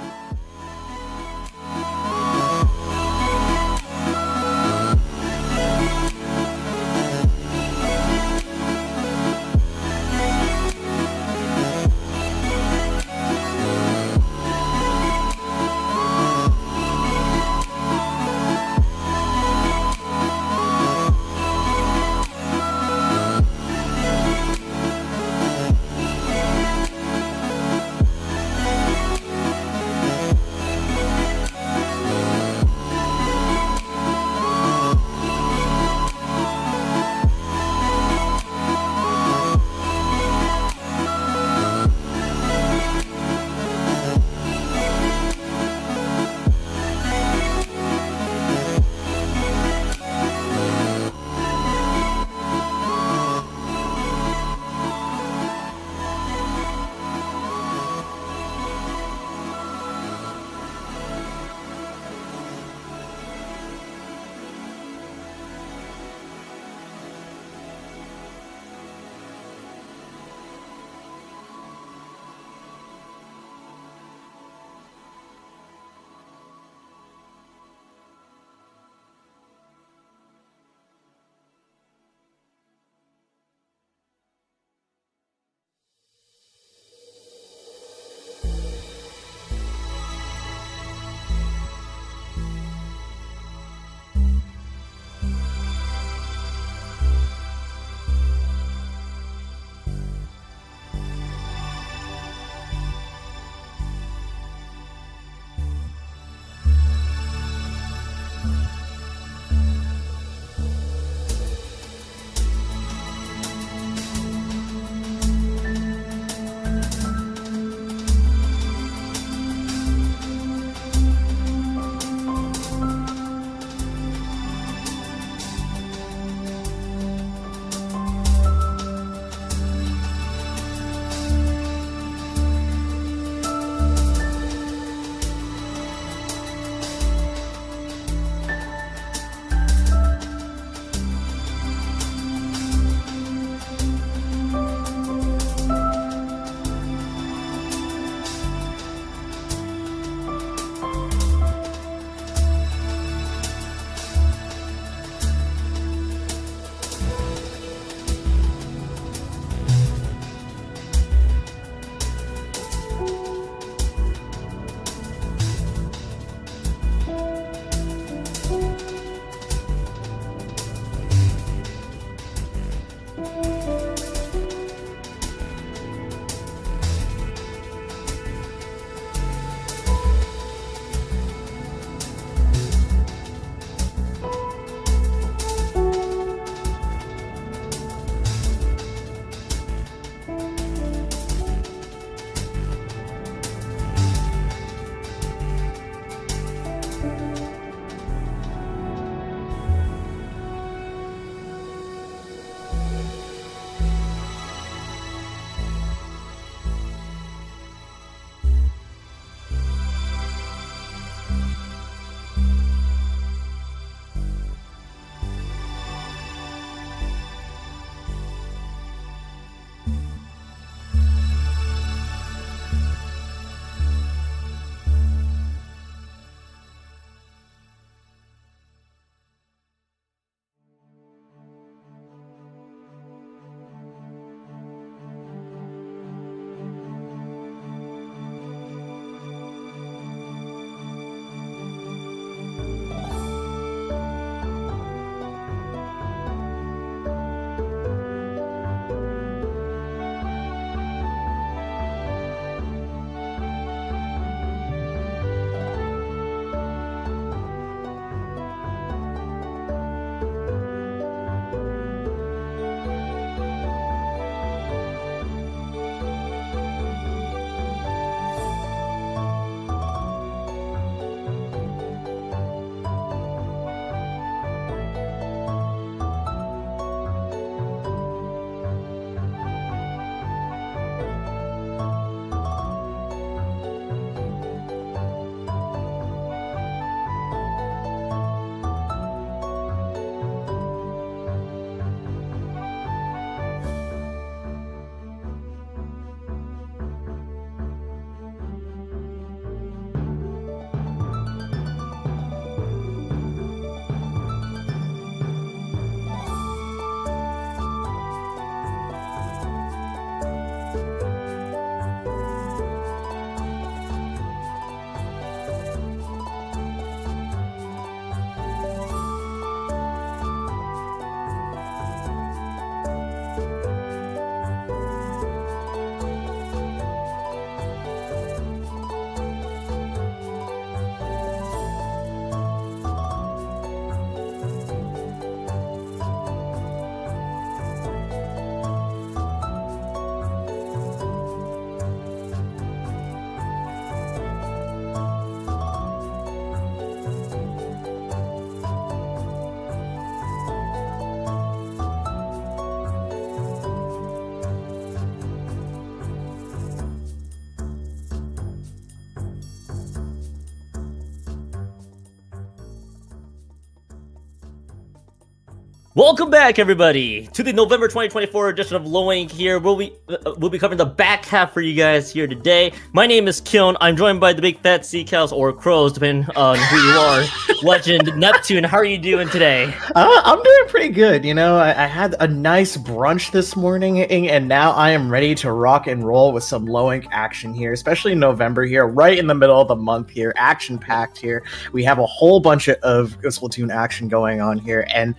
Welcome back, everybody, to the November 2024 edition of Low Ink here. We'll be covering the back half for you guys here today. My name is Kiln. I'm joined by the big fat sea cows or crows, depending on who you are. Legend Neptune, how are you doing today? I'm doing pretty good. You know, I had a nice brunch this morning, and now I am ready to rock and roll with some Low Ink action here, especially in November here, right in the middle of the month here, action-packed here. We have a whole bunch of Splatoon action going on here, and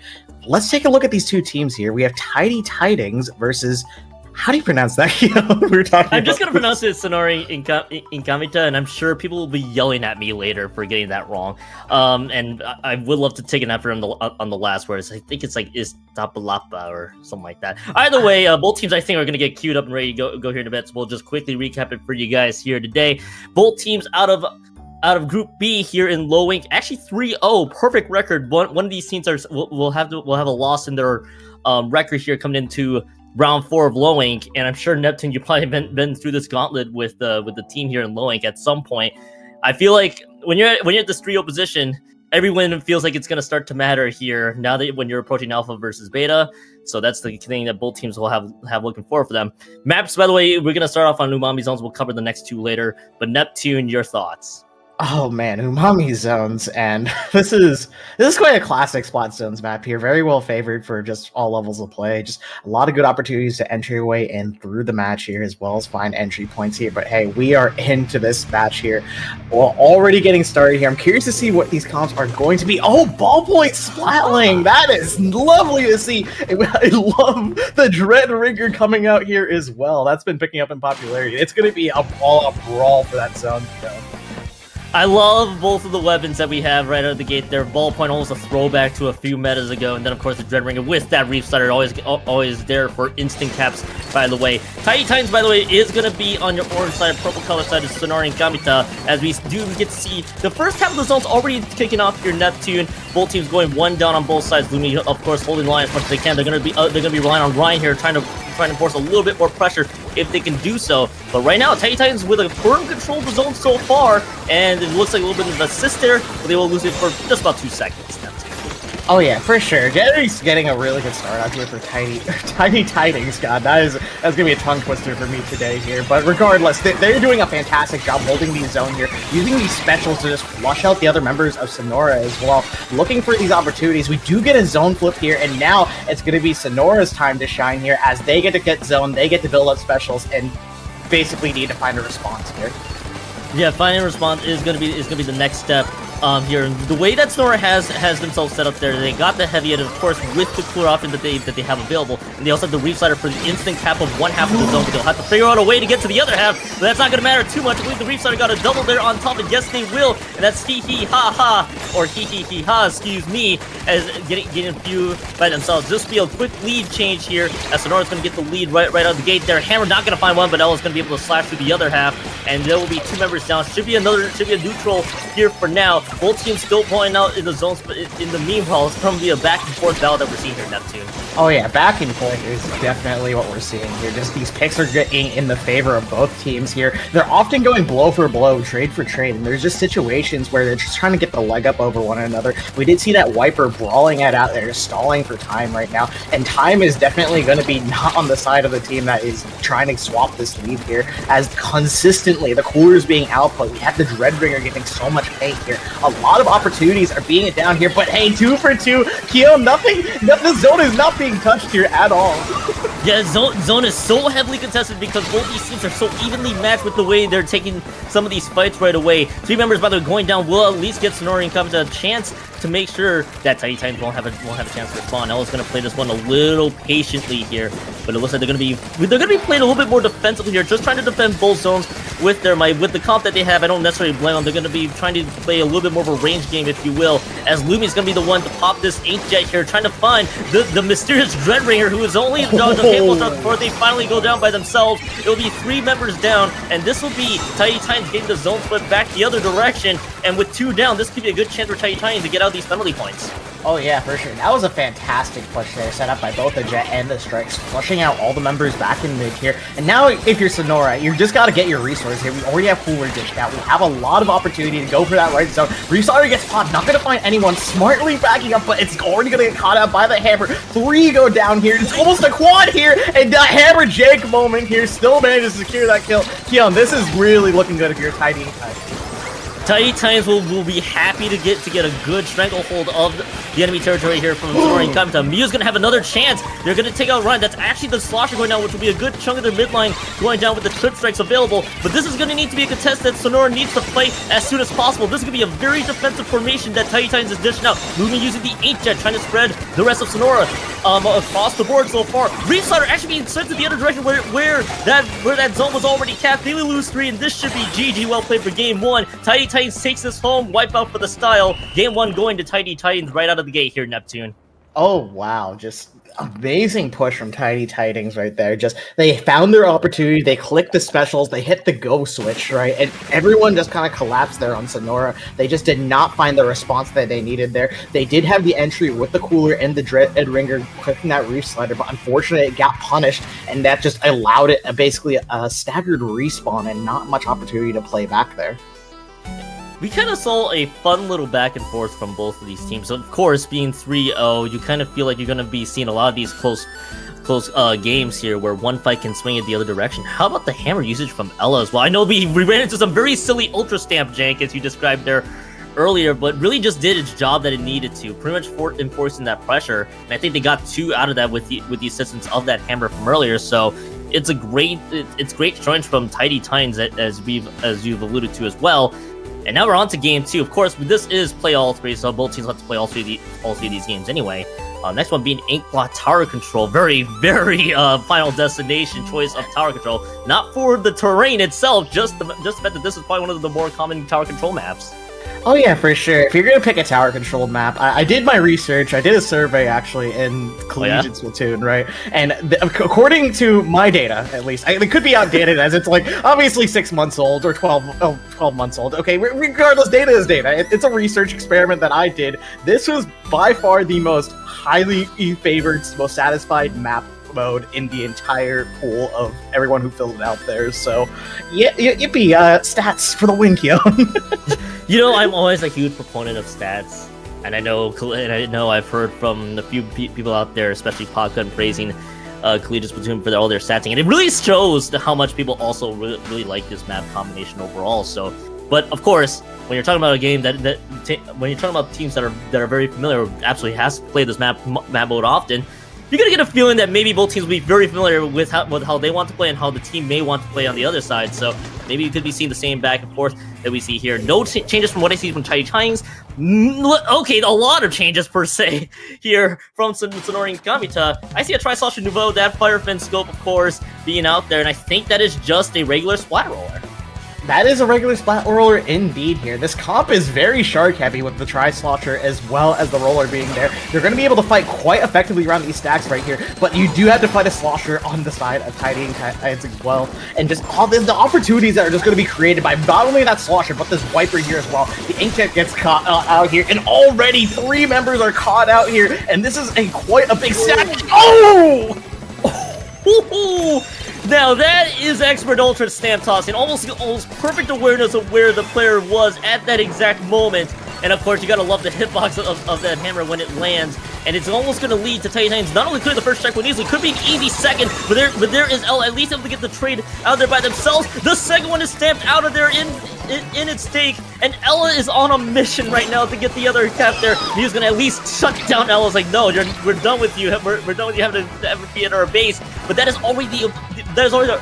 let's take a look at these two teams here. We have Tidings versus, how do you pronounce that? I'm just gonna pronounce it Sonora Inkamita, and I'm sure people will be yelling at me later for getting that wrong. And I would love to take an effort on the last words. I think it's like Iztapalapa or something like that. Either way, both teams I think are gonna get queued up and ready to go here in a bit. So we'll just quickly recap it for you guys here today. Both teams out of Group B here in Low Ink, actually 3-0, perfect record. One of these teams will have a loss in their record here coming into round 4 of Low Ink, and I'm sure Neptune, you've probably been through this gauntlet with the team here in Low Ink at some point. I feel like when you're at this 3-0 position, every win feels like it's going to start to matter here now that when you're approaching Alpha versus Beta. So that's the thing that both teams will have looking forward for them. Maps, by the way, we're going to start off on Umami Zones. We'll cover the next 2 later. But Neptune, your thoughts? Oh man, Umami Zones, and this is quite a classic Splat Zones map here. Very well favored for just all levels of play. Just a lot of good opportunities to enter your way in through the match here, as well as find entry points here. But hey, we are into this match here. We're already getting started here. I'm curious to see what these comps are going to be. Oh, ballpoint Splatling! That is lovely to see. I love the Dread Ringer coming out here as well. That's been picking up in popularity. It's going to be a brawl for that zone, you know. I love both of the weapons that we have right out of the gate there. Ballpoint, almost a throwback to a few metas ago, and then of course the Dreadringer with that Reef Starter, always there for instant caps, by the way. Tidings, by the way, is going to be on your orange side, purple color side is Sonora and Inkamita, as we do get to see the first half of the zones already kicking off your Neptune. Both teams going 1 down on both sides. Lumi, of course, holding the line as much as they can. They're going to be relying on Ryan here, trying to force a little bit more pressure if they can do so. But right now, Tidings with a firm control of the zone so far, and it looks like a little bit of an assist there, but they will lose it for just about 2 seconds. Oh yeah, for sure. Jerry's getting a really good start out here for Tiny Tidings. God, that's gonna be a tongue twister for me today here. But regardless, they're doing a fantastic job holding these zone here, using these specials to just flush out the other members of Sonora as well. Looking for these opportunities. We do get a zone flip here, and now it's gonna be Sonora's time to shine here as they get to get zone, they get to build up specials, and basically need to find a response here. Yeah, finding a response is gonna be the next step. Here, the way that Sonora has themselves set up there, they got the heavy, and of course with the clear option that they have available, and they also have the Reef Slider for the instant cap of 1 half of the zone, but they'll have to figure out a way to get to the other half, but that's not going to matter too much. I believe the Reef Slider got a double there on top, and yes they will, and that's hee-hee-ha-ha, or hee-hee-hee-ha, excuse me, as getting a few by themselves. This will be a quick lead change here, as Sonora's going to get the lead right out of the gate there. Hammer not going to find one, but Ella's going to be able to slash through the other half, and there will be 2 members down. Should be a neutral here for now. Both teams still pulling out in the zones, but in the meanwhile, it's going to be a back and forth battle that we're seeing here in Neptune. Oh yeah, back and forth is definitely what we're seeing here. Just these picks are getting in the favor of both teams here. They're often going blow for blow, trade for trade, and there's just situations where they're just trying to get the leg up over one another. We did see that Wiper brawling it out there, just stalling for time right now, and time is definitely going to be not on the side of the team that is trying to swap this lead here, as consistently the coolers being output. We have the Dreadringer getting so much paint here. A lot of opportunities are being it down here, but hey, 2 for 2. Kyo, the zone is not being touched here at all. Yeah, zone is so heavily contested because both these teams are so evenly matched with the way they're taking some of these fights right away. 3 members, by the way, going down will at least get Sonora and Inkamita a chance to make sure that Tidings won't have a chance to respond. Ella's going to play this one a little patiently here, but it looks like they're going to be playing a little bit more defensively here, just trying to defend both zones with their might. With the comp that they have, I don't necessarily blame them. They're going to be trying to play a little bit more of a range game, if you will, as Lumi's going to be the one to pop this Inkjet here, trying to find the mysterious Dreadringer, who is only dodged a handful of shots before they finally go down by themselves. It'll be 3 members down, and this will be Tidings getting the zone split back the other direction, and with 2 down, this could be a good chance for Tidings to get out these penalty points. Oh yeah, for sure. That was a fantastic push there, set up by both the Jet and the Strikes, flushing out all the members back in mid here. And now, if you're Sonora, you just got to get your resource here. We already have Cooler dished out. We have a lot of opportunity to go for that right zone. Restarter gets popped, not going to find anyone, smartly backing up, but it's already going to get caught out by the Hammer. 3 go down here. It's almost a quad here, and the Hammer Jake moment here still manages to secure that kill. Keon, this is really looking good if you're Tidings. Tidy Titans will be happy to get a good stranglehold of the enemy territory here from Sonora and Inkamita. Miu's gonna have another chance. They're gonna take out Ryan. That's actually the Slosher going down, which will be a good chunk of their midline going down with the trip strikes available. But this is gonna need to be a contest that Sonora needs to fight as soon as possible. This is gonna be a very defensive formation that Tidy Titans is dishing out. Moving using the 8-jet, trying to spread the rest of Sonora across the board so far. Restarter actually being sent to the other direction where that zone was already capped. They will lose 3, and this should be GG. Well played for game 1. Tidy Titans takes this home, wipe out for the style. Game 1 going to Tidy Titans right out of the gate here, Neptune. Oh wow, just amazing push from Tidy Tidings right there. Just they found their opportunity, they clicked the specials, they hit the go switch, right? And everyone just kind of collapsed there on Sonora. They just did not find the response that they needed there. They did have the entry with the Cooler and the Dread Ringer clicking that Reef Slider, but unfortunately it got punished, and that just allowed it basically a staggered respawn and not much opportunity to play back there. We kind of saw a fun little back and forth from both of these teams. So of course, being 3-0, you kind of feel like you're going to be seeing a lot of these close games here where one fight can swing in the other direction. How about the hammer usage from Ella as well? I know we ran into some very silly Ultra Stamp jank, as you described there earlier, but really just did its job that it needed to, pretty much enforcing that pressure. And I think they got 2 out of that with the assistance of that hammer from earlier. So it's great strength from Tidy Titans, as you've alluded to as well. And now we're on to game 2. Of course, this is play all 3, so both teams have to play all three of these games anyway. Next one being Inkblot Tower Control. Very, very Final Destination choice of Tower Control. Not for the terrain itself, just the fact that this is probably one of the more common Tower Control maps. Oh yeah, for sure. If you're gonna pick a tower control map, I did my research. I did a survey actually in Collegiate Splatoon, right? And according to my data, at least, it could be outdated as it's like obviously 6 months old or 12 months old. Okay, regardless, data is data. It's a research experiment that I did. This was by far the most highly favored, most satisfied map mode in the entire pool of everyone who filled it out there. So, yeah, yippee! Stats for the win, Keon. You know, I'm always a huge proponent of stats, and I know I've heard from a few people out there, especially Podcut, praising Collegiate Splatoon for all their statsing, and it really shows how much people also really like this map combination overall. So, but of course, when you're talking about a game when you're talking about teams that are very familiar, absolutely has to play this map mode often, you're gonna get a feeling that maybe both teams will be very familiar with how they want to play and how the team may want to play on the other side. So maybe you could be seeing the same back and forth that we see here. No changes from what I see from Tidy Titans. Okay, a lot of changes per se here from Sonora and Inkamita. I see a Tri-Slosher Nouveau, that Firefin scope, of course, being out there, and I think that is just a regular splat roller. That is a regular splat roller indeed here. This comp is very shark heavy with the Tri-Slosher as well as the roller being there. You're going to be able to fight quite effectively around these stacks right here, but you do have to fight a Slosher on the side of Tidy Titans as well. And just all the opportunities that are just going to be created by not only that Slosher, but this Viper here as well. The Inkjet gets caught out here, and already 3 members are caught out here, and this is quite a big stack. Oh! Now that is expert ultra stamp tossing, almost perfect awareness of where the player was at that exact moment. And of course, you gotta love the hitbox of that hammer when it lands. And it's almost gonna lead to Tidy Titans not only clear the first checkpoint easily, could be an easy second, but there is Ella at least able to get the trade out there by themselves. The second one is stamped out of there in its stake, and Ella is on a mission right now to get the other cap there. He's gonna at least shut down Ella's like, no, we're done with you. We're done with you having to ever be at our base. But that is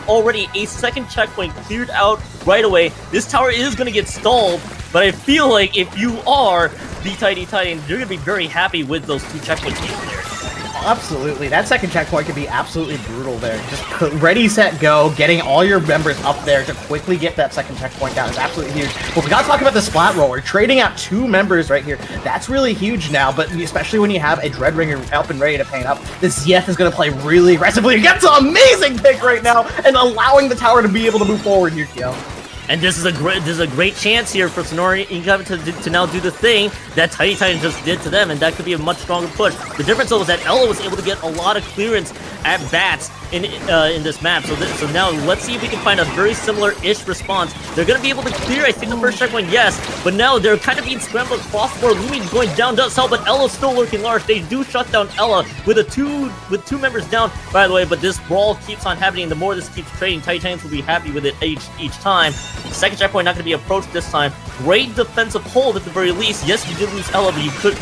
already a second checkpoint cleared out right away. This tower is gonna get stalled, but I feel like if you are the Tidy Titan, you're gonna be very happy with those 2 checkpoints there. Absolutely. That second checkpoint could be absolutely brutal there. Just ready, set, go. Getting all your members up there to quickly get that second checkpoint down is absolutely huge. But we gotta talk about the splat roller. Trading out 2 members right here. That's really huge now, but especially when you have a Dreadringer up and ready to paint up. This ZF is gonna play really aggressively. He gets an amazing pick right now and allowing the tower to be able to move forward here, Kyo. And this is a great chance here for Sonora Inkamita to now do the thing that Tidings just did to them, and that could be a much stronger push. The difference though is that Ella was able to get a lot of clearance at bats in this map. So now let's see if we can find a very similar-ish response. They're gonna be able to clear, I think, the first checkpoint, yes, but now they're kind of being scrambled across the board. Lumi going down does help, but Ella's still lurking large. They do shut down Ella with two members down, by the way, but this brawl keeps on happening. The more this keeps trading, Tidings will be happy with it each time. Second checkpoint not going to be approached this time. Great defensive hold at the very least. Yes, you did lose Ella,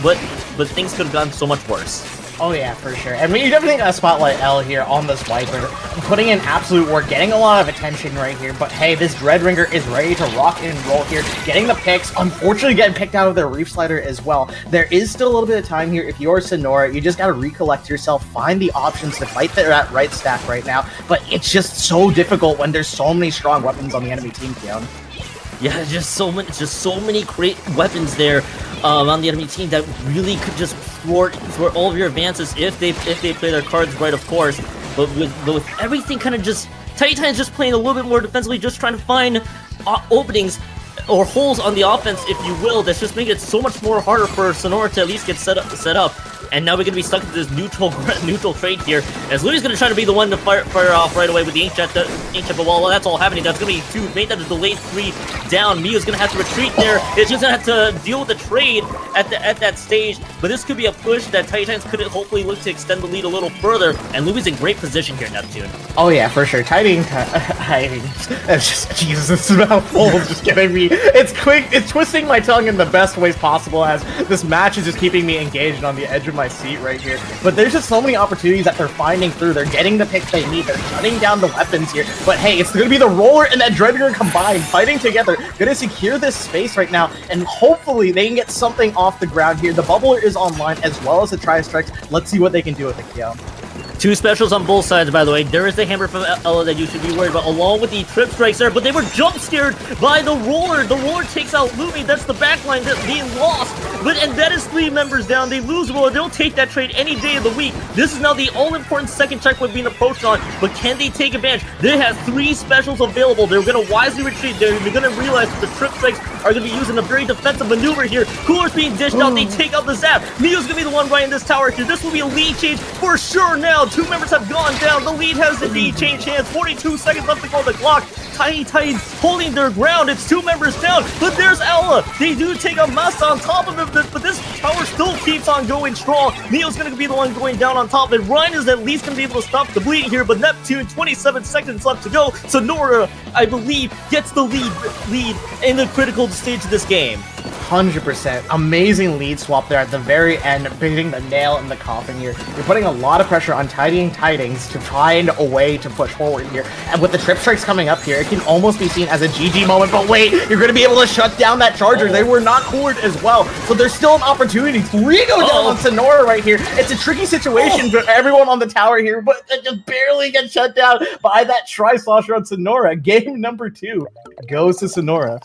but things could have gone so much worse. Oh yeah, for sure. And we definitely got to spotlight L here on this Viper, putting in absolute work, getting a lot of attention right here. But hey, this Dreadringer is ready to rock and roll here, getting the picks, unfortunately getting picked out of their Reef Slider as well. There is still a little bit of time here. If you're Sonora, you just got to recollect yourself, find the options to fight that right stack right now. But it's just so difficult when there's so many strong weapons on the enemy team, Keon. Yeah, just so many great weapons there on the enemy team that really could just thwart all of your advances if they play their cards right, of course. But with everything kind of just Tidings just playing a little bit more defensively, just trying to find openings or holes on the offense, if you will. That's just making it so much more harder for Sonora to at least get set up. And now we're going to be stuck in this neutral trade here, as Louis going to try to be the one to fire off right away with the Inkjet, but while that's all happening, that's going to be 2, made that a delayed 3 down. Mia's going to have to retreat there. It's just going to have to deal with the trade at that stage, but this could be a push that Tidings could hopefully look to extend the lead a little further, and Louis in great position here, Neptune. Oh yeah, for sure. Tidings, it's just, Jesus, this mouthful is just getting me, it's quick, it's twisting my tongue in the best ways possible, as this match is just keeping me engaged on the edge of my seat right here. But there's just so many opportunities that they're finding through. They're getting the picks they need. They're shutting down the weapons here. But hey, it's going to be the Roller and that Dreadringer combined, fighting together. Going to secure this space right now, and hopefully they can get something off the ground here. The Bubbler is online, as well as the Tri-Strikes. Let's see what they can do with it, Kyo. 2 specials on both sides, by the way. There is the hammer from Ella that you should be worried about, along with the trip strikes there, but they were jump scared by the Roller. The Roller takes out Lumi. That's the backline that's being lost. And that is 3 members down. They lose Roller. They'll take that trade any day of the week. This is now the all-important second checkpoint being approached on, but can they take advantage? They have 3 specials available. They're going to wisely retreat. They're going to realize that the trip strikes are going to be using a very defensive maneuver here. Cooler's being dished out. They take out the Zap. Neo's going to be the one right in this tower here. This will be a lead change for sure now. 2 members have gone down. The lead has indeed changed hands. 42 seconds left to go on the clock. Tidings holding their ground. It's 2 members down, but there's Ella. They do take a Massa on top of him, but this tower still keeps on going strong. Neo's going to be the one going down on top, and Ryan is at least going to be able to stop the bleeding here, but Neptune, 27 seconds left to go. Sonora, I believe, gets the lead in the critical stage of this game. 100%. Amazing lead swap there at the very end, hitting the nail in the coffin here. You're putting a lot of pressure on Tidings to find a way to push forward here. And with the trip strikes coming up here, it can almost be seen as a GG moment, but wait, you're going to be able to shut down that charger. They were not coolered as well, so there's still an opportunity. 3 go down on Sonora right here. It's a tricky situation for everyone on the tower here, but it just barely gets shut down by that Tri-Slosher on Sonora. Game number 2 goes to Sonora.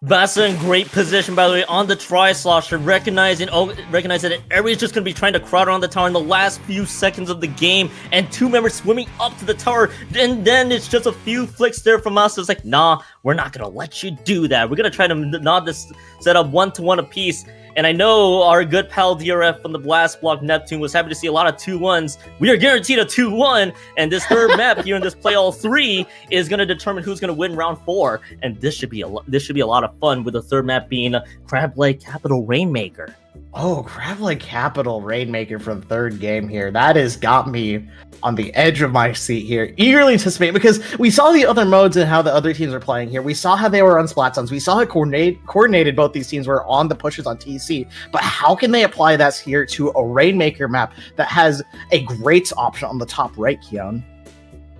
Bassa in great position, by the way, on the Tri-Slosher, recognizing that everybody's just going to be trying to crowd around the tower in the last few seconds of the game, and 2 members swimming up to the tower, and then it's just a few flicks there from us. It's like, nah, we're not going to let you do that. We're going to try to nod this setup 1-to-1 apiece. And I know our good pal DRF from the Blast Block Neptune was happy to see a lot of 2-1s. We are guaranteed a 2-1, and this third map here in this play all 3 is going to determine who's going to win round 4. And this should be a lot of fun, with the third map being Crab Leg Capital Rainmaker. Oh, Crab Leg Capital Rainmaker from third game here. That has got me on the edge of my seat here, eagerly anticipating, because we saw the other modes and how the other teams are playing here. We saw how they were on Splat Zones. We saw how coordinated both these teams were on the pushes on TC. But how can they apply that here to a Rainmaker map that has a great option on the top right, Keon?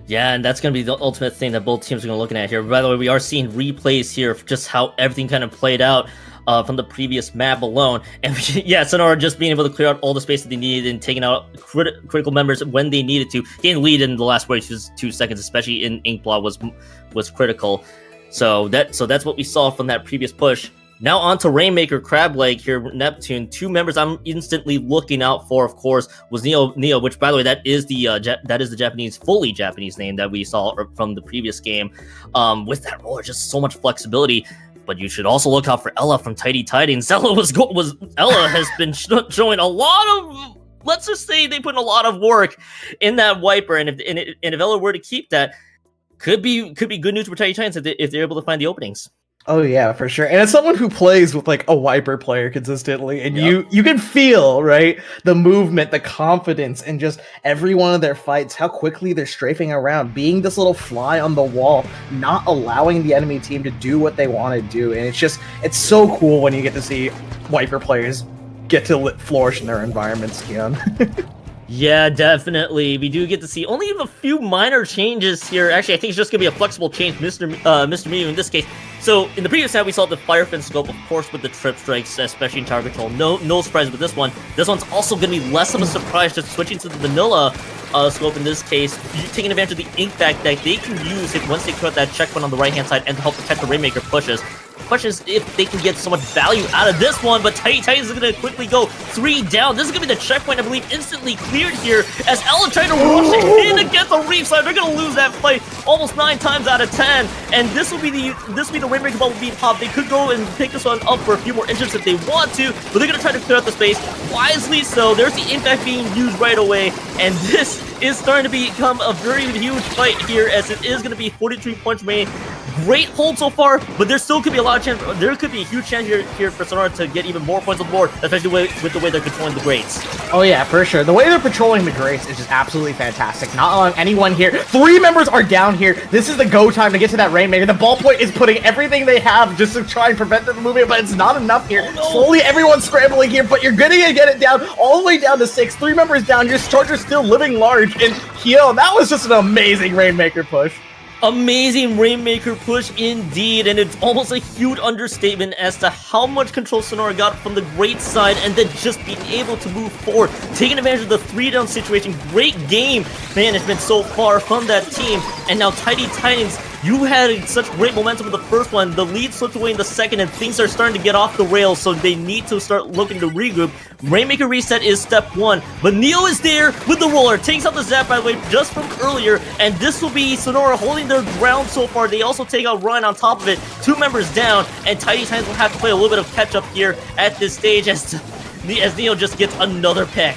Yeah, and that's going to be the ultimate thing that both teams are going to be looking at here. By the way, we are seeing replays here of just how everything kind of played out from the previous map alone. And yeah, Sonora just being able to clear out all the space that they needed and taking out critical members when they needed to. Getting lead in the last 2 seconds, especially in Inkblot, was critical. So that's what we saw from that previous push. Now on to Rainmaker Crab Leg here, Neptune. Two members I'm instantly looking out for, of course, was Neo, which by the way, that is the Japanese, fully Japanese name that we saw from the previous game. With that roller, just so much flexibility. But you should also look out for Ella from Tidings. Ella has been showing a lot of, let's just say they put in a lot of work in that wiper, and if Ella were to keep that, could be good news for Tidings if they're able to find the openings. Oh yeah, for sure. And as someone who plays with like a wiper player consistently, and you can feel, right, the movement, the confidence, and just every one of their fights, how quickly they're strafing around, being this little fly on the wall, not allowing the enemy team to do what they want to do. And it's so cool when you get to see wiper players get to flourish in their environments, Keon. Yeah, definitely. We do get to see only a few minor changes here. Actually, I think it's just going to be a flexible change, Mr. Mew in this case. So, in the previous set, we saw the Fire Fin scope, of course, with the trip strikes, especially in tower control. No surprise with this one. This one's also going to be less of a surprise, just switching to the vanilla scope in this case, taking advantage of the ink back that they can use once they put that checkpoint on the right-hand side and to help protect the Rainmaker pushes. Question is if they can get so much value out of this one, but Tidings is going to quickly go 3 down. This is going to be the checkpoint, I believe, instantly cleared here as Ella trying to rush it in against the Reef side. They're going to lose that fight almost 9 times out of 10, and this will be the Rainmaker bubble being popped. They could go and pick this one up for a few more inches if they want to, but they're going to try to clear out the space wisely. So there's the impact being used right away, and this is starting to become a very huge fight here as it is going to be 43 points remaining. Great hold so far, but there still could be a lot of chance. There could be a huge chance here for Sonora to get even more points on the board, especially with the way they're controlling the Grates. Oh yeah, for sure. The way they're patrolling the Grates is just absolutely fantastic. Not allowing anyone here. 3 members are down here. This is the go time to get to that Rainmaker. The ballpoint is putting everything they have just to try and prevent them from moving, but it's not enough here. Oh, no. Slowly everyone's scrambling here, but you're gonna get it down all the way down to 6. 3 members down. Your Charger's still living large. And yo, that was just an amazing Rainmaker push. Amazing Rainmaker push indeed, and it's almost a huge understatement as to how much control Sonora got from the great side and then just being able to move forward, taking advantage of the 3-down situation. Great game management so far from that team, and now Tidings, you had such great momentum with the first one. The lead slipped away in the second, and things are starting to get off the rails, so they need to start looking to regroup. Rainmaker reset is step 1, but Neo is there with the roller, takes out the zap, by the way, just from earlier, and this will be Sonora holding their ground so far. They also take out Ryan on top of it. 2 members down, and Tidings will have to play a little bit of catch-up here at this stage as Neo just gets another pick.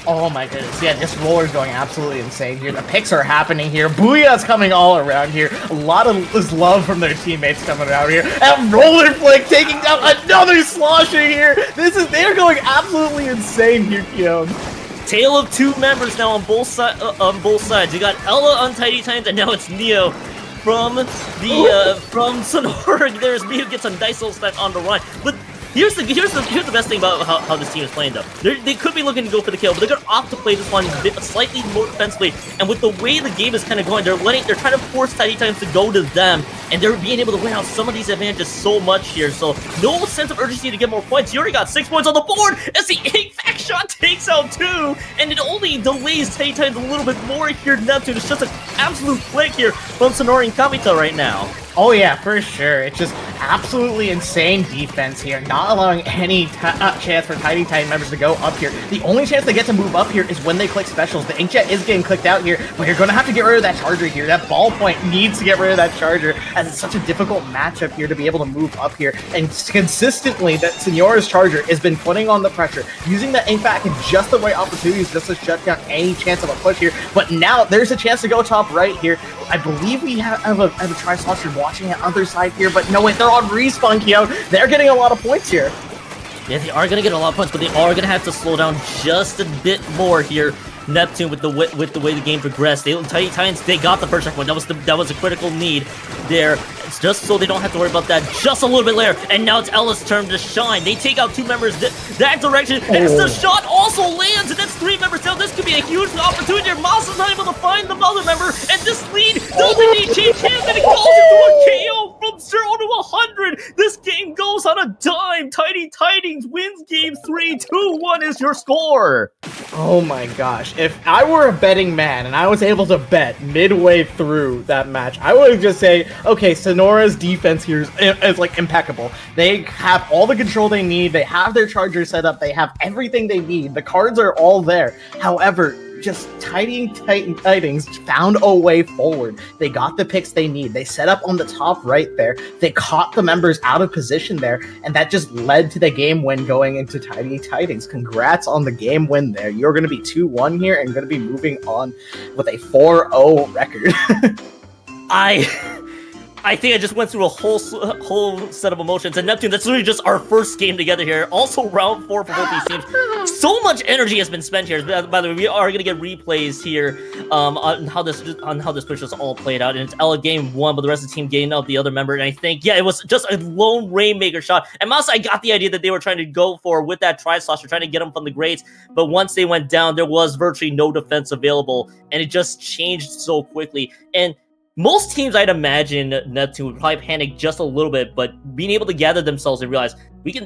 Oh my goodness, yeah, this roller's going absolutely insane here. The picks are happening here. Booyah's coming all around here. A lot of this love from their teammates coming out here. And Roller Flick taking down another slosher here. They're going absolutely insane here, Keon. Tale of 2 members now on both sides. You got Ella on Tidings, and now it's Neo from Sonora. There's me who gets a nice little step on the run. But here's the best thing about how this team is playing though. They could be looking to go for the kill, but they're gonna opt to play this one slightly more defensively. And with the way the game is kind of going, they're trying to force Tidings to go to them, and they're being able to win out some of these advantages so much here. So no sense of urgency to get more points. You already got 6 points on the board as the ink back shot takes out 2, and it only delays Tidings a little bit more here. Neptune, it's just an absolute flick here from Sonora and Inkamita right now. Oh yeah, for sure. It's just absolutely insane defense here, not allowing any chance for Tidings members to go up here. The only chance they get to move up here is when they click specials. The Inkjet is getting clicked out here, but you're going to have to get rid of that Charger here. That ballpoint needs to get rid of that Charger, as it's such a difficult matchup here to be able to move up here. And consistently, that Sonora's Charger has been putting on the pressure, using that ink back in just the right opportunities just to shut down any chance of a push here. But now there's a chance to go top right here. I believe we have a Tri-Saucer watching the other side here, but no, wait, they're on respawn, Keo. They're getting a lot of points here. Yeah, they are going to get a lot of points, but they are going to have to slow down just a bit more here. Neptune with the way the game progressed. Tidings, they got the first checkpoint. That was a critical need there. It's just so they don't have to worry about that just a little bit later. And now it's Ella's turn to shine. They take out 2 members that direction, and it's the shot also lands, and that's 3 members down. This could be a huge opportunity here. Masa's not able to find the other member, and this lead doesn't need change hands, and it goes into a KO from 0 to 100. This game goes almost on a dime. Tidings wins game 3. 2-1 is your score. Oh my gosh. If I were a betting man and I was able to bet midway through that match, I would just say, okay, Sonora's defense here is like impeccable. They have all the control they need. They have their charger set up. They have everything they need. The cards are all there. However, just Tidings found a way forward. They got the picks they need. They set up on the top right there. They caught the members out of position there, and that just led to the game win going into Tidings. Congrats on the game win there. You're going to be 2-1 here and going to be moving on with a 4-0 record. I think I just went through a whole set of emotions. And Neptune, that's literally just our first game together here. Also, round 4 for both these teams. So much energy has been spent here. By the way, we are going to get replays here on how this push was all played out. And it's Ella game 1, but the rest of the team gained out the other member. And I think, yeah, it was just a lone Rainmaker shot. And Mouse, I got the idea that they were trying to go for with that Tri-Slosher, trying to get them from the grates. But once they went down, there was virtually no defense available. And it just changed so quickly. And most teams, I'd imagine, Neptune would probably panic just a little bit, but being able to gather themselves and realize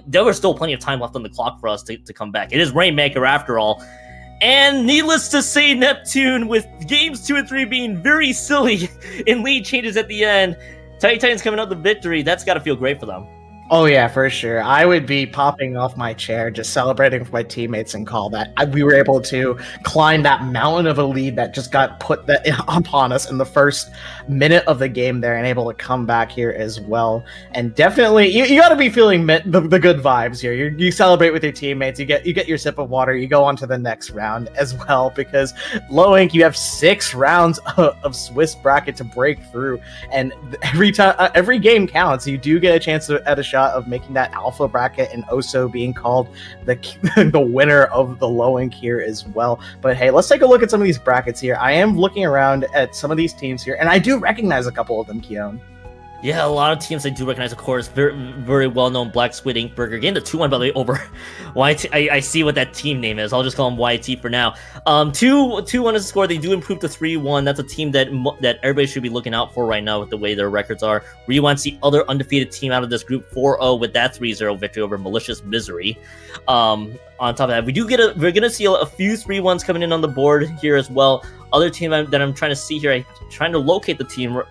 there was still plenty of time left on the clock for us to come back. It is Rainmaker after all. And needless to say, Neptune, with games 2 and 3 being very silly in lead changes at the end, Titans coming out the victory, that's got to feel great for them. Oh yeah, for sure. I would be popping off my chair, just celebrating with my teammates and call that we were able to climb that mountain of a lead that just got put upon us in the first minute of the game there, and able to come back here as well. And definitely, you got to be feeling the good vibes here. You celebrate with your teammates. You get your sip of water. You go on to the next round as well, because Low Ink, you have 6 rounds of Swiss bracket to break through, and every game counts. You do get a chance at a shot of making that alpha bracket, and also being called the winner of the Low Ink here as well. But hey, let's take a look at some of these brackets here. I am looking around at some of these teams here, and I do recognize a couple of them, Keon. Yeah, a lot of teams I do recognize, of course. Very, very well-known Black Squid Ink Burger. Getting the 2-1, by the way, over YT. I see what that team name is. I'll just call them YT for now. 2-1 is the score. They do improve to 3-1. That's a team that everybody should be looking out for right now with the way their records are. Rewine's the other undefeated team out of this group, 4-0 with that 3-0 victory over Malicious Misery. On top of that, we're gonna see a few 3-1s coming in on the board here as well. Other team that I'm trying to see here, I'm trying to locate the team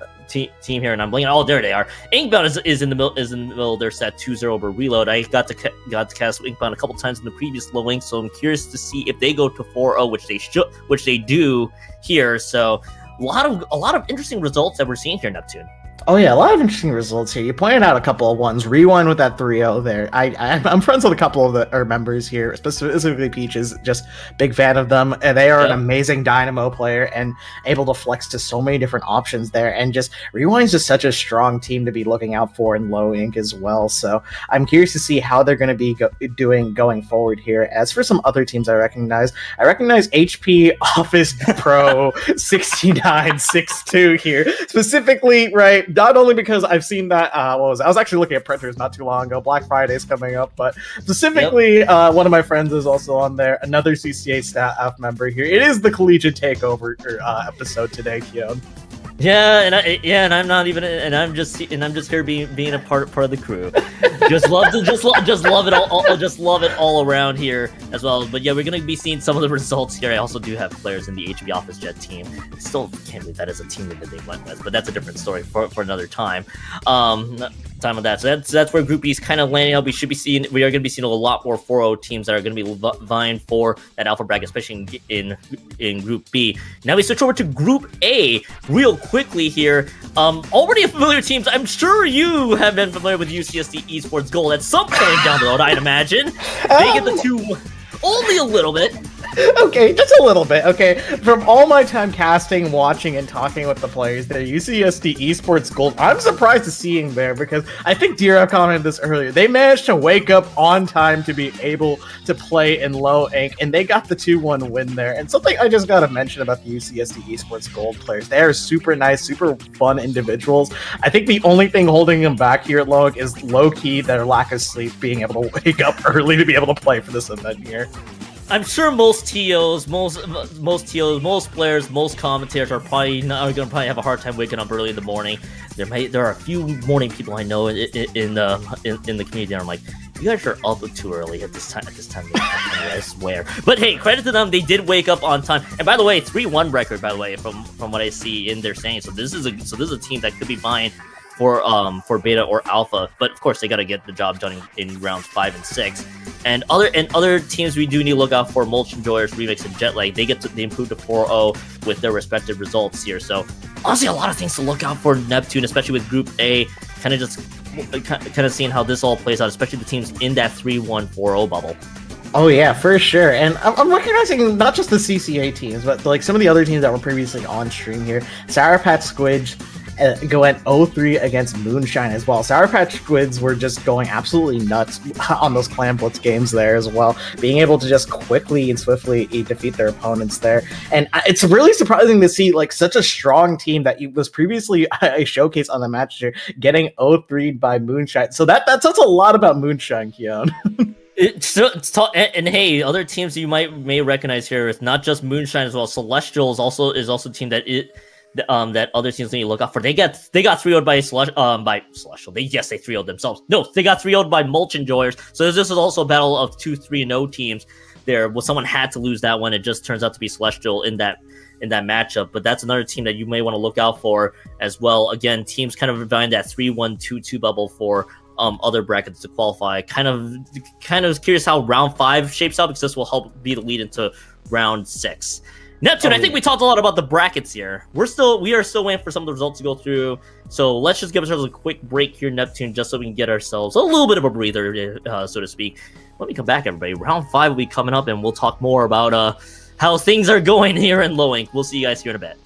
here, and I'm blinking. Oh, there they are. Inkbound is in the middle of their set 2-0 over Reload. I got to cast Inkbound a couple times in the previous Low Ink, so I'm curious to see if they go to 4-0, which they do here. So a lot of interesting results that we're seeing here, Neptune. Oh yeah, a lot of interesting results here. You pointed out a couple of ones. Rewind with that 3-0 there. I'm friends with a couple of our members here, specifically Peaches. Just big fan of them. And they are an amazing Dynamo player and able to flex to so many different options there. And just Rewind's just such a strong team to be looking out for in Low Ink as well. So I'm curious to see how they're going to be doing going forward here. As for some other teams I recognize HP Office Pro 6962 here. Specifically, right? Not only because I've seen that, I was actually looking at printers not too long ago. Black Friday's coming up, but specifically, one of my friends is also on there. Another CCA staff member here. It is the Collegiate Takeover episode today, Keon. And I'm just here being a part of the crew. Just love it all around here as well. But yeah, we're gonna be seeing some of the results here. I also do have players in the HP Office Jet team. I still can't believe that is a team that they went with, but that's a different story for another time. Time of that. So that's where Group B is kind of landing out. We are going to be seeing a lot more 4-0 teams that are going to be vying for that alpha bracket, especially in Group B. Now we switch over to Group A real quickly here. Already familiar teams. I'm sure you have been familiar with UCSD Esports Gold at some point down the road, I'd imagine. They get the 2 only a little bit. Okay, just a little bit. Okay, from all my time casting, watching, and talking with the players there, UCSD Esports Gold, I'm surprised to seeing there, because I think Dira commented this earlier. They managed to wake up on time to be able to play in Low Ink, and they got the 2-1 win there. And something I just gotta mention about the UCSD Esports Gold players, they are super nice, super fun individuals. I think the only thing holding them back here at Low Ink is low-key their lack of sleep, being able to wake up early to be able to play for this event here. I'm sure most TOs, most players, most commentators are gonna probably have a hard time waking up early in the morning. There are a few morning people I know in the community. I'm like, you guys are up too early at this time. I swear. But hey, credit to them. They did wake up on time. And by the way, 3-1 record. By the way, from what I see in their saying. So this is a team that could be vying for beta or alpha. But of course, they got to get the job done in rounds 5 and 6. And other teams we do need to look out for: Mulch Enjoyers, Remix, and Jetlag. They improved to 4-0 with their respective results here. So honestly, a lot of things to look out for Neptune, especially with Group A. Kind of seeing how this all plays out, especially the teams in that 3-1-4-0 bubble. Oh yeah, for sure. And I'm recognizing not just the CCA teams, but like some of the other teams that were previously on stream here. Sour Patch Squids went 0-3 against Moonshine as well. Sour Patch Squids were just going absolutely nuts on those Clan Blitz games there as well, being able to just quickly and swiftly defeat their opponents there. And it's really surprising to see like such a strong team that was previously a showcase on the match here getting 0-3 by Moonshine. So that says a lot about Moonshine, Keon. And hey, other teams you may recognize here is not just Moonshine as well. Celestial is also a team that that other teams need to look out for. They got 3-0'd by Celestial. They 3-0'd themselves. No, they got 3-0'd by Mulch Enjoyers. So this is also a battle of 2-3-0 teams. There, well, someone had to lose that one. It just turns out to be Celestial in that matchup. But that's another team that you may want to look out for as well. Again, teams kind of vying that 3-1-2-2 bubble for other brackets to qualify. Kind of curious how round 5 shapes out, because this will help be the lead into round 6. Neptune, I think we talked a lot about the brackets here. We are still waiting for some of the results to go through. So let's just give ourselves a quick break here, Neptune, just so we can get ourselves a little bit of a breather, so to speak. Let me come back, everybody. Round 5 will be coming up, and we'll talk more about how things are going here in Low Ink. We'll see you guys here in a bit.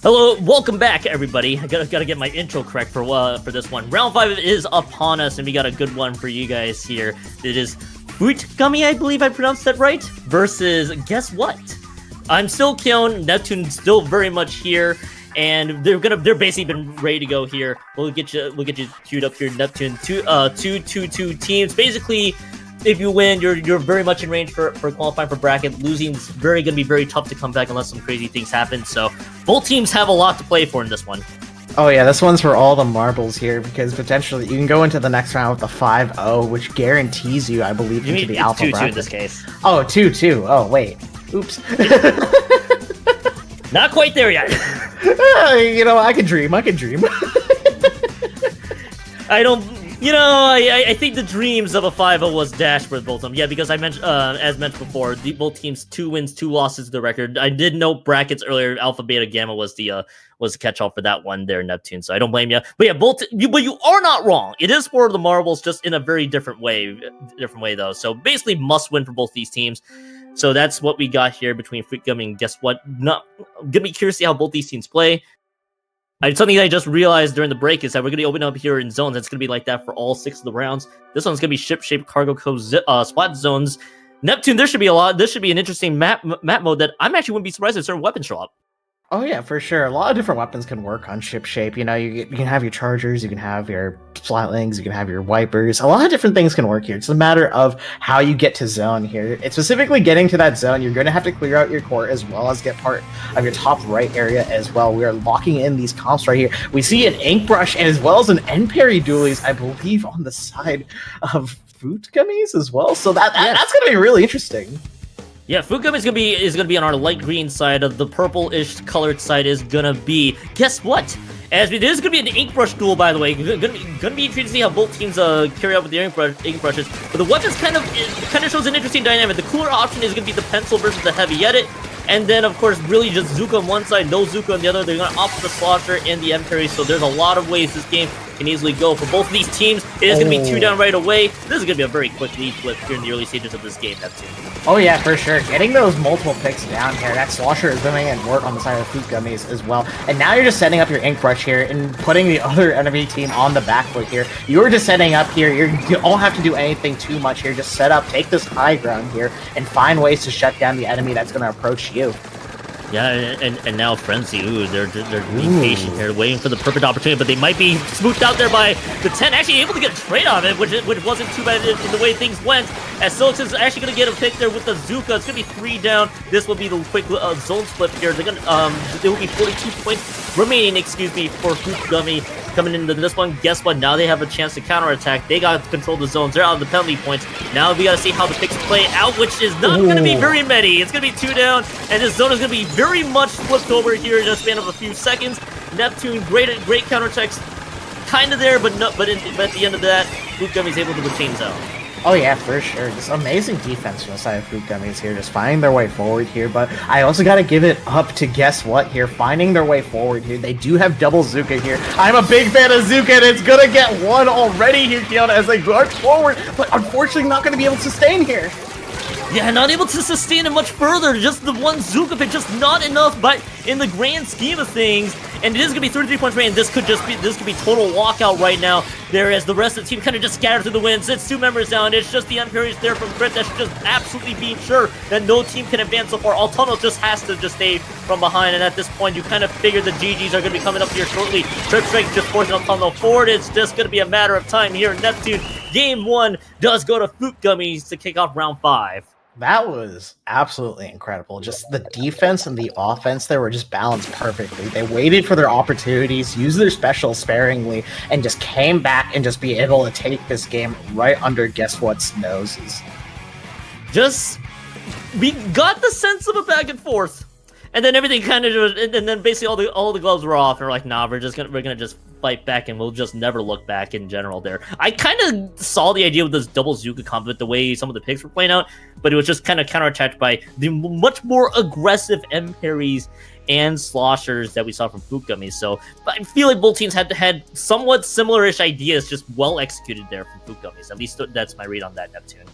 Hello, welcome back, everybody. I gotta get my intro correct for this one. Round 5 is upon us, and we got a good one for you guys here. It is FUIT GUMMY, I believe I pronounced that right, versus guess what? I'm still Kion, Neptune's still very much here, and they're basically been ready to go here. We'll get you queued up here, Neptune. Two teams. Basically, if you win, you're very much in range for qualifying for bracket. Losing's gonna be very tough to come back unless some crazy things happen. So both teams have a lot to play for in this one. Oh yeah, this one's for all the marbles here, because potentially you can go into the next round with a 5-0, which guarantees you, I believe, into the alpha 2-2 bracket. in this case. Oh, 2-2. Oh, wait. Oops. Not quite there yet. I can dream. I think the dreams of a 5-0 was dashed for both of them. Yeah, because I mentioned, as mentioned before, both teams 2 wins, 2 losses to the record. I did note brackets earlier. Alpha, Beta, Gamma was the catch-all for that one there, Neptune. So I don't blame you. But yeah, but you are not wrong. It is for the marbles, just in a very different way though. So basically, must win for both these teams. So that's what we got here between FUIT GUMMY and guess what? I'm gonna be curious to see how both these teams play. Something that I just realized during the break is that we're going to open up here in zones. It's going to be like that for all 6 of the rounds. This one's going to be ship-shaped cargo code splat zones. Neptune, there should be a lot. This should be an interesting map mode that I'm actually wouldn't be surprised if certain weapons show up. Oh yeah, for sure. A lot of different weapons can work on ship shape. You can have your chargers, you can have your splatlings, you can have your wipers. A lot of different things can work here. It's a matter of how you get to zone here. It's specifically getting to that zone. You're going to have to clear out your core as well as get part of your top right area as well. We are locking in these comps right here. We see an ink brush and as well as an end parry dualies, I believe, on the side of FUIT GUMMYs as well. So that's going to be really interesting. Yeah, FUIT GUMMY is gonna be on our light green side. Of the purple-ish colored side is gonna be, guess what? This is gonna be an ink brush duel, by the way. Gonna be intrigued to see how both teams carry out with the ink brushes. But the weapons kind of shows an interesting dynamic. The cooler option is gonna be the pencil versus the heavy edit. And then, of course, really just Zuka on one side, no Zuka on the other. They're going to opt for the Slosher and the M-Parry, so there's a lot of ways this game can easily go. For both of these teams, it is going to be 2 down right away. This is going to be a very quick lead flip here in the early stages of this game, Neptune. Oh yeah, for sure. Getting those multiple picks down here, that Slosher is doing and work on the side of FUIT GUMMYs as well. And now you're just setting up your ink brush here and putting the other enemy team on the back foot here. You're just setting up here. You don't have to do anything too much here. Just set up, take this high ground here, and find ways to shut down the enemy that's going to approach you. Yeah, and now Frenzy, they're being patient here, waiting for the perfect opportunity, but they might be smoothed out there by the 10, actually able to get a trade on it, which wasn't too bad in the way things went, as Silix is actually going to get a pick there with the Zuka. It's going to be 3 down. This will be the quick zone split here. There will be 42 points remaining, for FUIT GUMMY coming into this one. Guess what? Now they have a chance to counterattack. They got to control the zones. They're out of the penalty points. Now we got to see how the picks play out, which is not going to be very many. It's going to be 2 down, and this zone is going to be very much flipped over here in a span of a few seconds. Neptune, great counterattacks, kind of there, but at the end of that, FUIT GUMMY is able to retain zone. Oh yeah, for sure. Just amazing defense from the side of FUIT GUMMYs here, just finding their way forward here. But I also got to give it up to guess what here, finding their way forward here. They do have double Zuka here. I'm a big fan of Zuka, and it's gonna get 1 already here, Kiona, as they march forward, but unfortunately not gonna be able to sustain here. Yeah, not able to sustain it much further. Just the 1 Zuka pick, just not enough. But in the grand scheme of things, and it is gonna be 33 points remaining. This could be total walkout right now. There, as the rest of the team kind of just scattered through the winds. It's 2 members down. It's just the M-Parries there from Crit that's just absolutely being sure that no team can advance so far. Altano just has to just stay from behind, and at this point, you kind of figure the GGs are gonna be coming up here shortly. Trip Strike just forcing Altano forward. It's just gonna be a matter of time here in Neptune. Game 1 does go to FUIT GUMMYs to kick off round 5. That was absolutely incredible. Just the defense and the offense there were just balanced perfectly. They waited for their opportunities, used their specials sparingly, and just came back and just be able to take this game right under guess what's noses. We got the sense of a back and forth, and then everything kind of, and then basically all the gloves were off, and we're like, nah, we're gonna just fight back, and we'll just never look back in general there. I kind of saw the idea with this double Zuka combo, the way some of the picks were playing out, but it was just kind of counterattacked by the much more aggressive M-Parries and sloshers that we saw from FUIT GUMMY. So I feel like both teams had somewhat similar-ish ideas, just well executed there from FUIT GUMMY. At least that's my read on that, Neptune.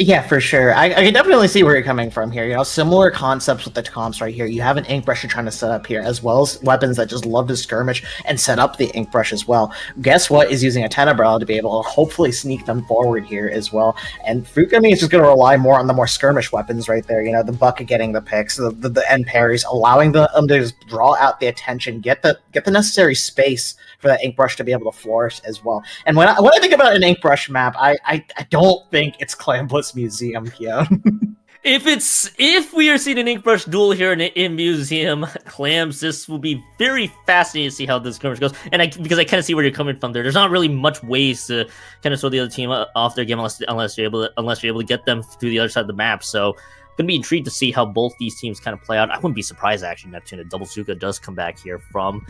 Yeah, for sure. I can definitely see where you're coming from here. You know, similar concepts with the comps right here. You have an ink brush you're trying to set up here, as well as weapons that just love to skirmish and set up the ink brush as well. Guess what is using a 10 umbrella to be able to hopefully sneak them forward here as well. And Fruit Gummy is just going to rely more on the more skirmish weapons right there. You know, the bucket getting the picks, the end parries, allowing them to just draw out the attention, get the necessary space for that ink brush to be able to flourish as well. And when I think about an ink brush map, I don't think it's Clambless Museum, Keon. If we are seeing an ink brush duel here in Museum Clams, this will be very fascinating to see how this skirmish goes. And because I kind of see where you're coming from there. There's not really much ways to kind of throw the other team off their game unless you're able to get them through the other side of the map. So gonna be intrigued to see how both these teams kind of play out. I wouldn't be surprised actually Neptune a double Zuka does come back here from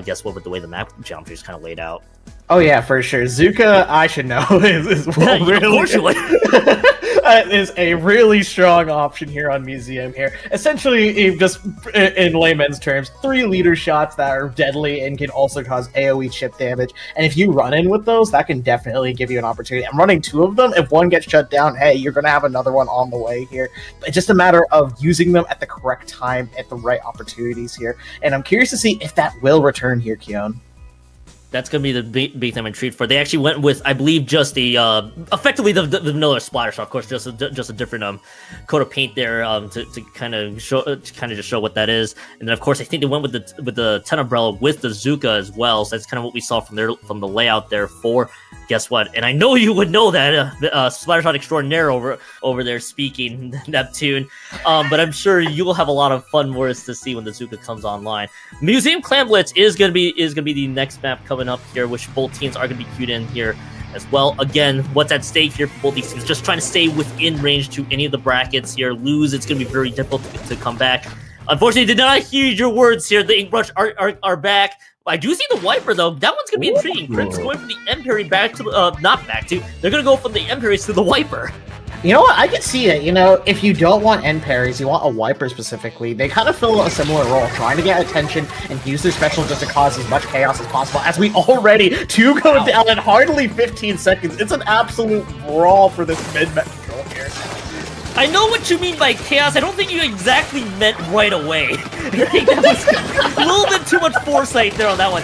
guess what, with the way the map geometry is kind of laid out. Oh yeah, for sure. Zuka, I should know, is is a really strong option here on Museum here. Essentially, just in layman's terms, 3 leader shots that are deadly and can also cause AoE chip damage. And if you run in with those, that can definitely give you an opportunity. I'm running 2 of them. If one gets shut down, hey, you're going to have another one on the way here. It's just a matter of using them at the correct time, at the right opportunities here. And I'm curious to see if that will return here, Keon. That's going to be the big thing I'm intrigued for. They actually went with, I believe, just the effectively the vanilla splatter shot. Of course, just a different coat of paint there to kind of just show what that is. And then of course I think they went with the 10 umbrella with the Zuka as well. So that's kind of what we saw from the layout there for guess what. And I know you would know that splatter shot extraordinaire over there speaking Neptune. But I'm sure you will have a lot of fun words to see when the Zuka comes online. Museum Clan Blitz is gonna be the next map coming up here, which both teams are going to be queued in here as well. Again, what's at stake here for both these teams? Just trying to stay within range to any of the brackets here. Lose, it's going to be very difficult to come back. Unfortunately, did not hear your words here. The ink brush are back. I do see the wiper though. That one's going to be intriguing. Crypt's going from the M parry back to they're going to go from the M parries to the wiper. You know what? I can see it. You know, if you don't want end parries, you want a wiper specifically. They kind of fill a similar role, trying to get attention and use their special just to cause as much chaos as possible. As we already 2 go down in hardly 15 seconds. It's an absolute brawl for this mid-map control here. I know what you mean by chaos. I don't think you exactly meant right away. I think that was a little bit too much foresight there on that one.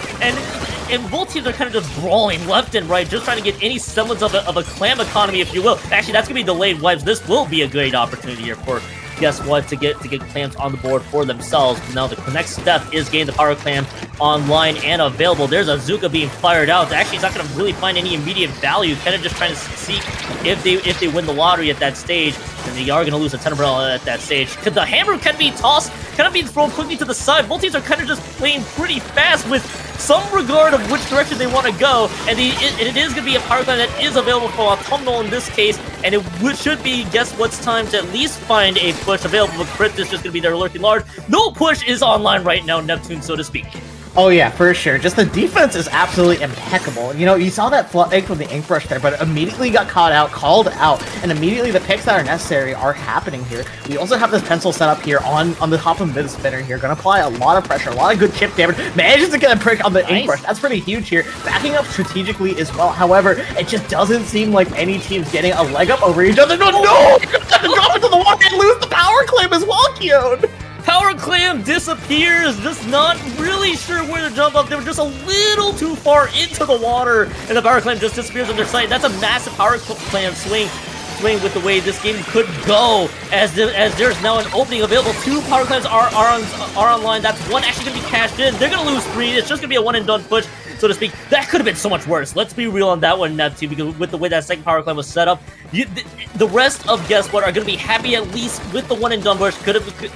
And both teams are kind of just brawling left and right, just trying to get any semblance of a clam economy, if you will. Actually, that's going to be delayed wipes. This will be a great opportunity here for, guess what, to get clams on the board for themselves. Now, the next step is getting the power clam online and available. There's a Zuka being fired out. Actually, it's not going to really find any immediate value. Kind of just trying to see if they win the lottery at that stage. And they are going to lose a 10 umbrella at that stage. Because the hammer can be tossed, kind of being thrown quickly to the side. Both teams are kind of just playing pretty fast with some regard of which direction they want to go. And it is going to be a power clam that is available for autumnal in this case. And it should be, guess what's time to at least find a push available. But Crypt is just going to be there lurking large. No push is online right now, Neptune, so to speak. Oh yeah, for sure. Just the defense is absolutely impeccable. You know, you saw that fake from the ink brush there, but immediately got called out, and immediately the picks that are necessary are happening here. We also have this pencil set up here on the top of mid spinner here. Gonna apply a lot of pressure, a lot of good chip damage. Manages to get a prick on the ink brush. That's pretty huge here. Backing up strategically as well. However, it just doesn't seem like any team's getting a leg up over each other. No! You're gonna have to drop into the water and lose the power claim as well, Keon! Power clam disappears, just not really sure where to jump up. They were just a little too far into the water, and the power clam just disappears on their sight. That's a massive power clam swing with the way this game could go, as there's now an opening available. 2 power clams are online. That's one actually going to be cashed in. They're going to lose 3. It's just going to be a one and done push, so to speak. That could have been so much worse. Let's be real on that one, Neptune, because with the way that second power clam was set up, the rest of guess what are going to be happy at least with the one and done push.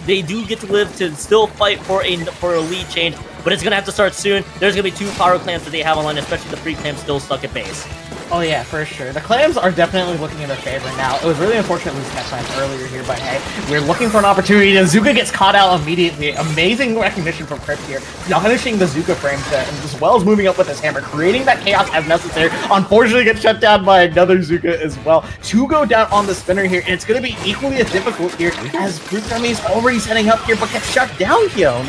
They do get to live to still fight for a lead change, but it's going to have to start soon. There's going to be 2 power clams that they have online, especially the free clams still stuck at base. Oh yeah, for sure. The clams are definitely looking in their favor now. It was really unfortunate losing that clam earlier here, but hey, we're looking for an opportunity, and Zuka gets caught out immediately. Amazing recognition from Crypt here, punishing the Zuka frame set, as well as moving up with his hammer, creating that chaos as necessary. Unfortunately, gets shut down by another Zuka as well. 2 go down on the spinner here, and it's going to be equally as difficult here, as Fruit Gummy is already setting up here, but gets shut down, Keon.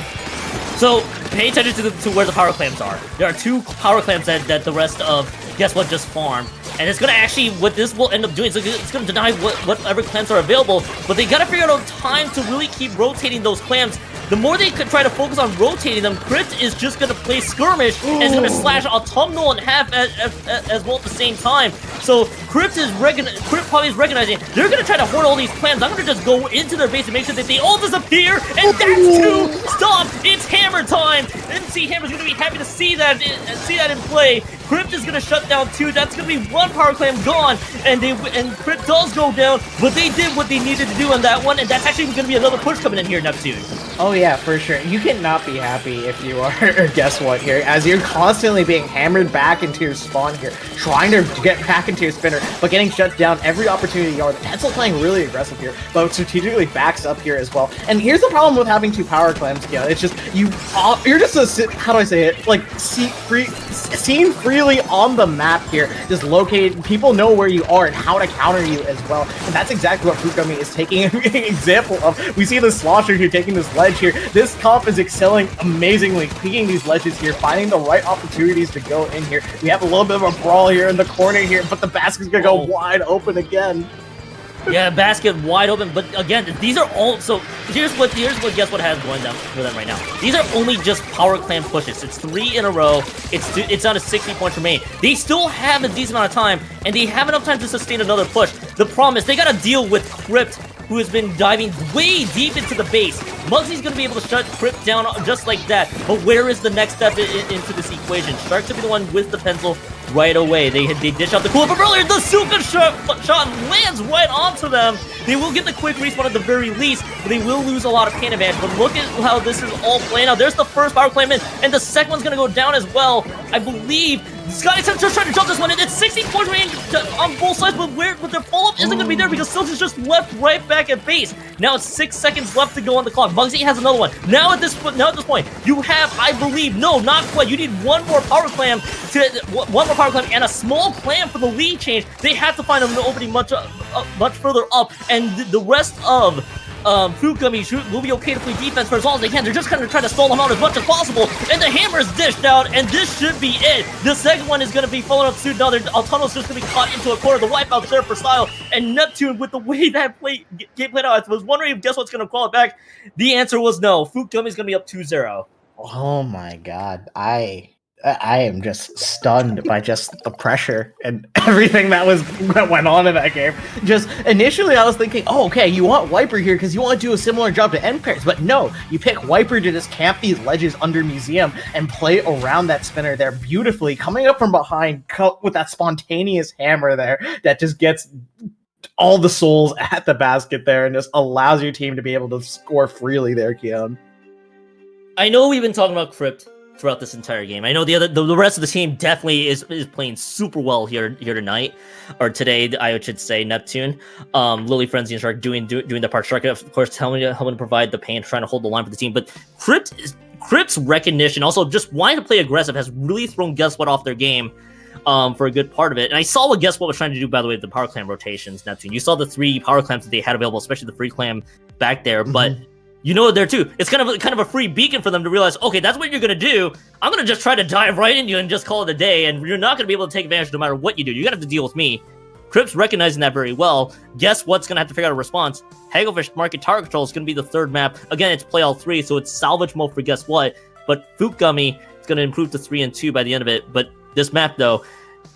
So, pay attention to where the power clams are. There are 2 power clams that the rest of, guess what, just farm. and it's gonna actually, what this will end up doing, it's gonna deny whatever clams are available, but they gotta figure out time to really keep rotating those clams. The more they could try to focus on rotating them, Crypt is just gonna play skirmish, and is gonna slash Autumnal in half as well at the same time. So Crypt probably is recognizing they're gonna try to hoard all these clams. I'm gonna just go into their base and make sure that they all disappear, and that's 2. Stop! It's hammer time! MC Hammer's gonna be happy to see that in play. Crypt is gonna shut down 2. That's gonna be 1 power clam gone, and Crypt does go down, but they did what they needed to do on that one, and that's actually gonna be another push coming in here, Neptune. Oh yeah, for sure. You cannot be happy if you are, guess what here, as you're constantly being hammered back into your spawn here, trying to get back into your spinner, but getting shut down every opportunity you are. The pencil playing really aggressive here, but strategically backs up here as well. And here's the problem with having 2 power clams, yeah, it's just, you're just how do I say it, like, seen freely on the map here, just located, people know where you are and how to counter you as well. And that's exactly what FUIT GUMMY is taking an example of. We see the Slosher here taking this ledge here. This comp is excelling amazingly, picking these ledges here, finding the right opportunities to go in here. We have a little bit of a brawl here in the corner here, but the basket's gonna go wide open again. Yeah, basket wide open, but again, these are all, so here's what guess what has going down for them right now. These are only just power clam pushes. It's 3 in a row. It's down to 60 points remain. They still have a decent amount of time, and they have enough time to sustain another push. The problem is they gotta deal with Crypt, who has been diving way deep into the base. Muggsy's gonna be able to shut Crypt down just like that, but where is the next step into this equation? Shark's gonna be the one with the pencil right away. They dish out the cool, but earlier the super shot lands right onto them. They will get the quick respawn at the very least, but they will lose a lot of pain advantage. But look at how this is all playing out. There's the first power clam in, and the second one's gonna go down as well. I believe Scotty's just trying to jump this one, and it's 60 points range on both sides, but their follow-up isn't gonna be there because Silk is just left right back at base. Now it's 6 seconds left to go on the clock. Muggsy has another one. Now at this point, you have, I believe, no, not quite. You need one more power clam and a small clam for the lead change. They have to find an opening much further up, and the rest of FUIT GUMMY will be okay to play defense for as long as they can. They're just kind of trying to stall them out as much as possible, and the hammer is dished out, and this should be it. The second one is going to be following up suit. Now Autumnal's just going to be caught into a corner. The wipeout's there for style, and Neptune, with the way that game played out, I was wondering if guess what's going to call it back. The answer was no. FUIT GUMMY's going to be up 2-0. Oh my god, I am just stunned by just the pressure and everything that went on in that game. Just initially I was thinking, oh, okay, you want Wiper here because you want to do a similar job to end pairs, but no, you pick Wiper to just camp these ledges under Museum and play around that spinner there beautifully, coming up from behind with that spontaneous hammer there that just gets all the souls at the basket there and just allows your team to be able to score freely there, Keon. I know we've been talking about Crypt throughout this entire game. I know the rest of the team definitely is playing super well here tonight, or today, I should say. Neptune, Lily, Frenzy, and Shark doing their part. Shark, of course, helping to provide the pain, trying to hold the line for the team. But Crypt's recognition, also just wanting to play aggressive, has really thrown Guess What off their game for a good part of it. And I saw what Guess What was trying to do, by the way, with the power clam rotations. Neptune, you saw the 3 power clams that they had available, especially the free clam back there, but. You know, there too. It's kind of a free beacon for them to realize, okay, that's what you're gonna do. I'm gonna just try to dive right into you and just call it a day, and you're not gonna be able to take advantage no matter what you do. You're gonna have to deal with me. Crypt's recognizing that very well. Guess what's gonna have to figure out a response? Hagglefish Market Tower Control is gonna be the third map. Again, it's play all 3, so it's salvage mode for Guess What. But FUIT GUMMY is gonna improve to 3 and 2 by the end of it. But this map, though,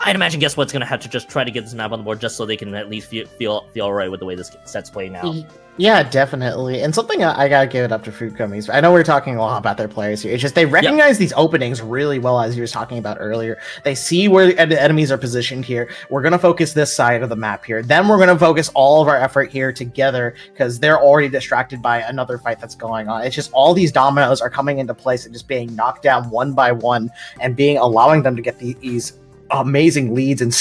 I'd imagine Guess What's gonna have to just try to get this map on the board just so they can at least feel alright with the way this set's playing out. Yeah, definitely. And something I gotta give it up to FUIT GUMMY. I know we're talking a lot about their players here. It's just they recognize these openings really well, as you were talking about earlier. They see where the enemies are positioned here. We're gonna focus this side of the map here. Then we're gonna focus all of our effort here together because they're already distracted by another fight that's going on. It's just all these dominoes are coming into place and just being knocked down one by one and allowing them to get these amazing leads and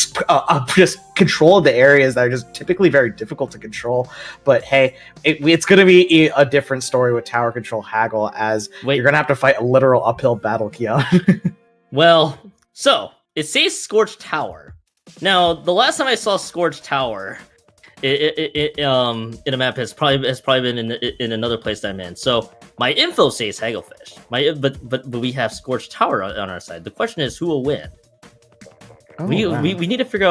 just control the areas that are just typically very difficult to control. But hey, it's going to be a different story with Tower Control Haggle, as you're going to have to fight a literal uphill battle, Keon. Well, so it says Scorched Tower. Now, the last time I saw Scorched Tower in a map has probably been in another place that I'm in. So my info says Hagglefish. But we have Scorched Tower on our side. The question is, who will win? We need to figure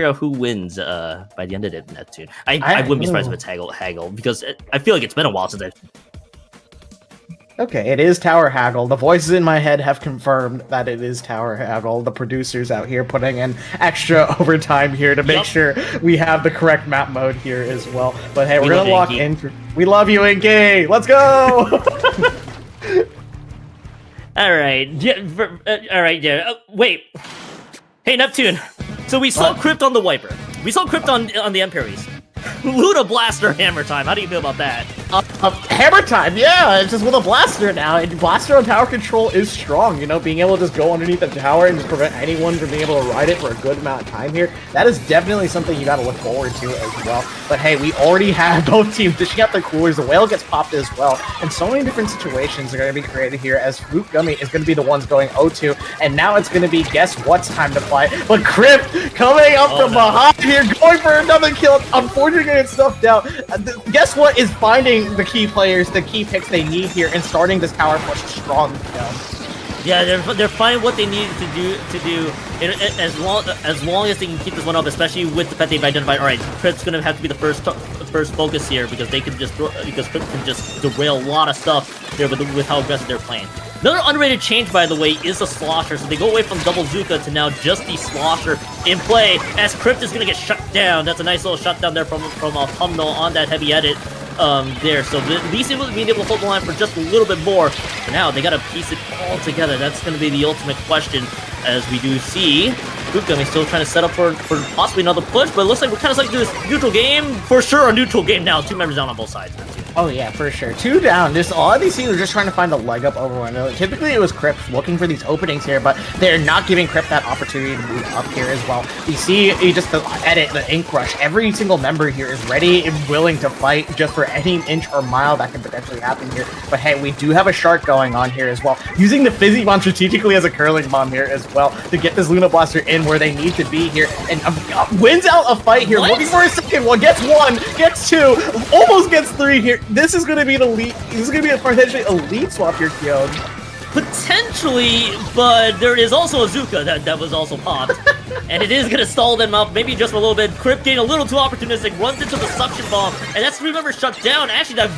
out who wins by the end of it, Neptune. I wouldn't be surprised if it's haggle because I feel like it's been a while since I. Okay, it is Tower Haggle. The voices in my head have confirmed that it is Tower Haggle. The producers out here putting in extra overtime here to make sure we have the correct map mode here as well. But hey, we're gonna lock in. We love you, Inky. Let's go. All right. Yeah. Wait. Hey, Neptune. So we saw Crypt on the Wiper. We saw Crypt on the Emperies. Luna Blaster Hammer Time. How do you feel about that? Hammer Time, yeah. It's just with a Blaster now. And Blaster on tower control is strong. You know, being able to just go underneath the tower and just prevent anyone from being able to ride it for a good amount of time here. That is definitely something you got to look forward to as well. But hey, we already have both teams dishing out their coolers. The whale gets popped as well. And so many different situations are going to be created here as FUIT GUMMY is going to be the ones going 0-2. And now it's going to be guess what's time to play. But Crypt coming up from behind here, going for another kill. Unfortunately, getting stuffed out. Guess what is finding the key players, the key picks they need here, and starting this tower push strong. Yeah, they're finding what they need to do as long as they can keep this one up, especially with the fact they've identified. All right, Crypt's gonna have to be the first focus here because they can just Crypt can just derail a lot of stuff there with how aggressive they're playing. Another underrated change, by the way, is the Slosher. So they go away from double Zuka to now just the Slosher in play as Crypt is gonna get shut down. That's a nice little shutdown there from Autumnal on that heavy edit. There, so at least it was being able to hold the line for just a little bit more. For now, they gotta piece it all together. That's gonna be the ultimate question, as we do see FUIT GUMMY still trying to set up for possibly another push, but it looks like we're kind of like this neutral game. For sure, a neutral game now. 2 members down on both sides. Oh yeah, for sure. 2 down. Just all of these teams are just trying to find a leg up over one another. Typically, it was Crypt looking for these openings here, but they're not giving Crypt that opportunity to move up here as well. You see, just the edit, the ink rush. Every single member here is ready and willing to fight just for any inch or mile that can potentially happen here. But hey, we do have a shark going on here as well, using the Fizzy Bomb strategically as a curling bomb here as well to get this Luna Blaster in where they need to be here, and wins out a fight here. Looking for a second one, gets 1, gets 2, almost gets 3 here. This is going to be an elite. This is going to be a potentially elite swap here, Kion. Potentially, but there is also a Zuka that was also popped. And it is going to stall them up, maybe just for a little bit. Crypt getting a little too opportunistic, runs into the suction bomb, and that's 3 members shut down. Actually, that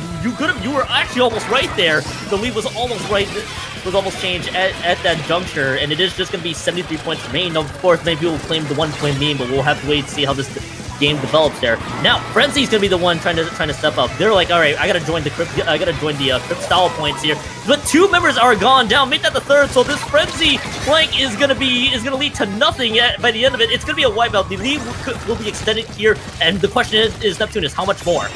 you were actually almost right there. The lead was almost right, was almost changed at that juncture, and it is just going to be 73 points remaining. Of course, many people claim the 1-point meme, but we'll have to wait and see how this game develops there. Now, Frenzy's gonna be the one trying to step up. They're like, all right, I gotta join the Crypt style points here. But 2 members are gone down. Make that the 3rd. So this Frenzy flank is gonna lead to nothing by the end of it. It's gonna be a wipeout. The lead will be extended here, and the question is Neptune, how much more?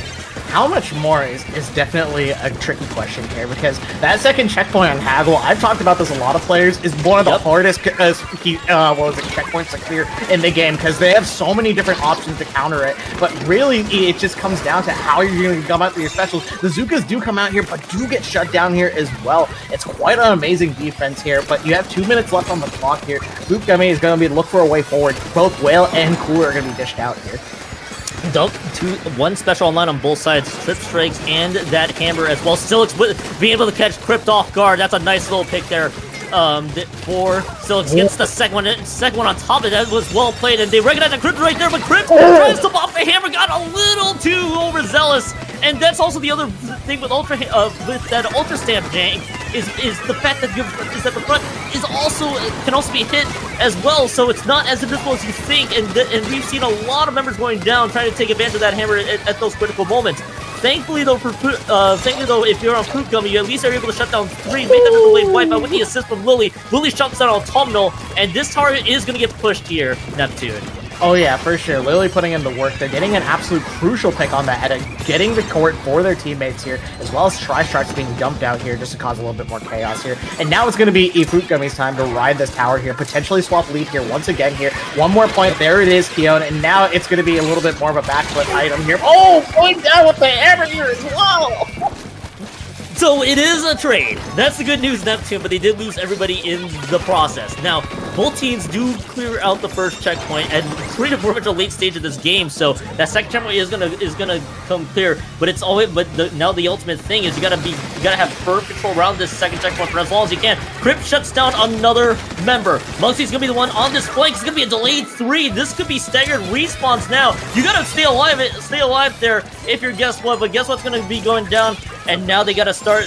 How much more is definitely a tricky question here, because that second checkpoint on Haggle, I've talked about this a lot of players, is one of the hardest checkpoints to clear in the game, because they have so many different options to counter it. But really, it just comes down to how you're going to come out with your specials. The Zukas do come out here, but do get shut down here as well. It's quite an amazing defense here, but you have 2 minutes left on the clock here. FUIT GUMMY is going to be look for a way forward. Both Whale and Cooler are going to be dished out here. One special online on both sides, Trip Strikes and that hammer as well. Silix being able to catch Crypt off guard. That's a nice little pick there for Silix. Gets the second one on top of that. Was well played, and they recognize the Crypt right there, but Crypt tries to pop the hammer, got a little too overzealous. And that's also the other thing with that Ultra Stamp jank is the fact that the front can also be hit as well, so it's not as invisible as you think, and we've seen a lot of members going down trying to take advantage of that hammer at those critical moments. Thankfully though, if you're on FUIT GUMMY, you at least are able to shut down 3, make that a delayed wipeout with the assist from Lily. Lily shuts down Autumnal, and this target is going to get pushed here, Neptune. Oh yeah, for sure. Lily putting in the work. They're getting an absolute crucial pick on that edit, getting the court for their teammates here, as well as Tri-Strikes being dumped out here just to cause a little bit more chaos here. And now it's going to be FUIT GUMMY's time to ride this tower here, potentially swap lead here once again here. 1 more point. There it is, Kion. And now it's going to be a little bit more of a backfoot item here. Oh, going down with the hammer here as well! So it is a trade. That's the good news, Neptune, but they did lose everybody in the process. Now, both teams do clear out the first checkpoint, and pretty much a late stage of this game, so that second checkpoint is gonna come clear. But it's always now the ultimate thing is you gotta have firm control around this second checkpoint for as long as you can. Crypt shuts down another member. Munksy's gonna be the one on this flank. It's gonna be a delayed 3. This could be staggered respawns now. You gotta stay alive there if you're guess what, but guess what's gonna be going down? And now they gotta start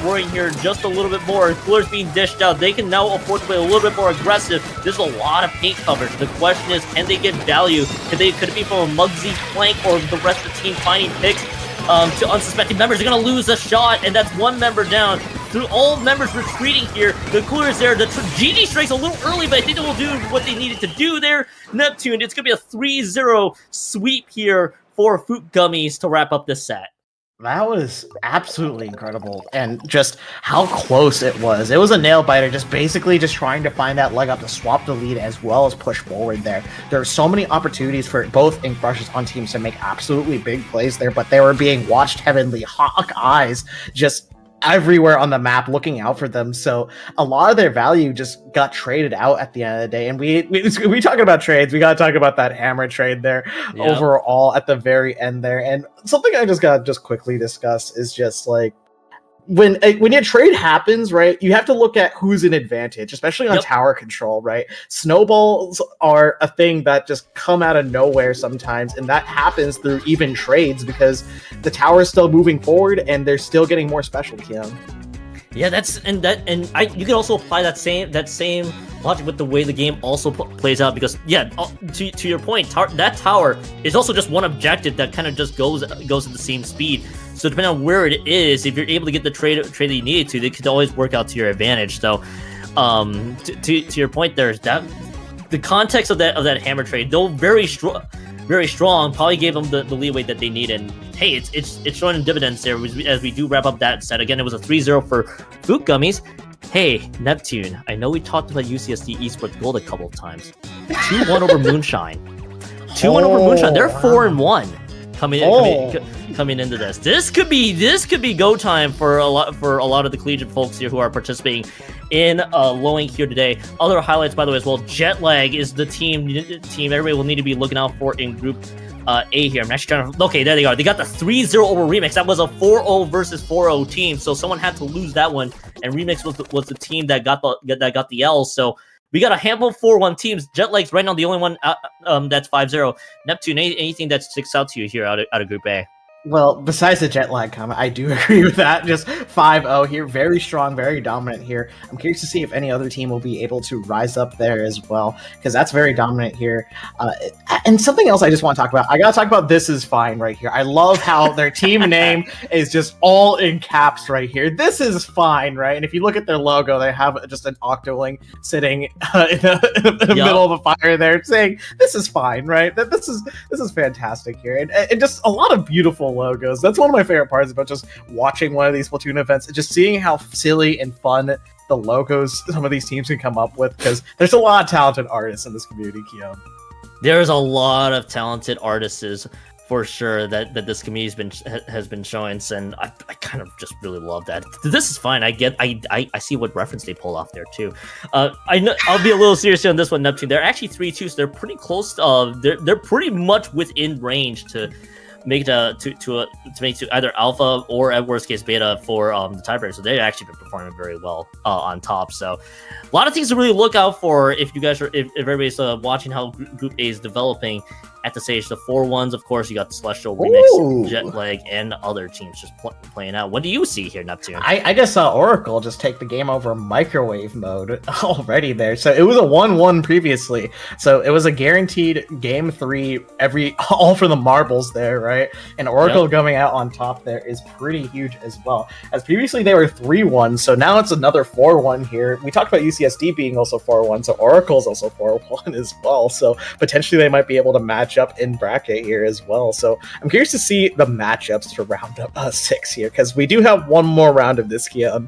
worrying here just a little bit more. Coolers being dished out. They can now afford to play a little bit more aggressive. There's a lot of paint coverage. The question is, can they get value? Could it be from a Muggsy flank or the rest of the team finding picks to unsuspecting members? They're gonna lose a shot, and that's one member down. Through all members retreating here, the Coolers there. The GG strikes a little early, but I think they will do what they needed to do there. Neptune, it's gonna be a 3-0 sweep here for FUIT Gummies to wrap up this set. That was absolutely incredible, and just how close it was. It was a nail biter, just basically just trying to find that leg up to swap the lead as well as push forward there. There are so many opportunities for both ink brushes on teams to make absolutely big plays there, but they were being watched heavenly hawk eyes just everywhere on the map looking out for them. So a lot of their value just got traded out at the end of the day. And we talking about trades, we got to talk about that hammer trade there overall at the very end there. And something I just got to quickly discuss is just like, when a trade happens, right, you have to look at who's in advantage, especially on tower control, right? Snowballs are a thing that just come out of nowhere sometimes, and that happens through even trades because the tower is still moving forward and they're still getting more specialty. Yeah, you can also apply that same logic with the way the game also plays out, because to your point, that tower is also just one objective that kind of just goes at the same speed. So depending on where it is, if you're able to get the trade that you needed to, they could always work out to your advantage. So, to your point, there's that the context of that hammer trade, though very strong, probably gave them the leeway that they needed. And hey, it's showing dividends there as we do wrap up that set. Again, it was a 3-0 for FUIT Gummies. Hey, Neptune, I know we talked about UCSD Esports Gold a couple of times. 2-1 over Moonshine. 2-1 over Moonshine. They're 4-1 coming into this. This could be go time for a lot of the collegiate folks here who are participating in Lowing here today. Other highlights, by the way, as well. Jetlag is the team everybody will need to be looking out for in Group A here. I'm actually trying to. Okay, there they are. They got the 3-0 over Remix. That was a 4-0 versus 4-0 team, so someone had to lose that one, and Remix was the team that got the L. So we got a handful of 4-1 teams. Jetlag's right now the only one that's 5-0. Neptune, anything that sticks out to you here out of Group A? Well, besides the jet lag comment, I do agree with that. Just 5-0 here. Very strong, very dominant here. I'm curious to see if any other team will be able to rise up there as well, because that's very dominant here. And something else I just want to talk about. I got to talk about This Is Fine right here. I love how their team name is just all in caps right here. This is fine, right? And if you look at their logo, they have just an Octoling sitting in the middle of a fire there saying, "This is fine," right? This is fantastic here. And just a lot of beautiful logos. That's one of my favorite parts about just watching one of these Splatoon events, just seeing how silly and fun the logos some of these teams can come up with, because there's a lot of talented artists in this community, Keon. There's a lot of talented artists for sure that this community has been showing, and I kind of just really love that. This is fine. I see what reference they pulled off there too. I know I'll be a little serious on this one, Neptune. They're actually 3-2, so they're pretty close. They're pretty much within range to make it to either alpha or at worst case beta for the tiebreaker. So they've actually been performing very well on top. So a lot of things to really look out for if everybody's watching how Group A is developing at the stage. The 4-1s, of course, you got the Celestial Remix, Jetlag, and other teams just playing out. What do you see here, Neptune? I just saw Oracle just take the game over microwave mode already there. So it was a 1-1 previously. So it was a guaranteed game 3, all for the marbles there, right? And Oracle coming out on top there is pretty huge as well. As previously they were 3-1, so now it's another 4-1 here. We talked about UCSD being also 4-1, so Oracle's also 4-1 as well. So potentially they might be able to match up in bracket here as well. So I'm curious to see the matchups for round 6 here, because we do have one more round of this, Kian.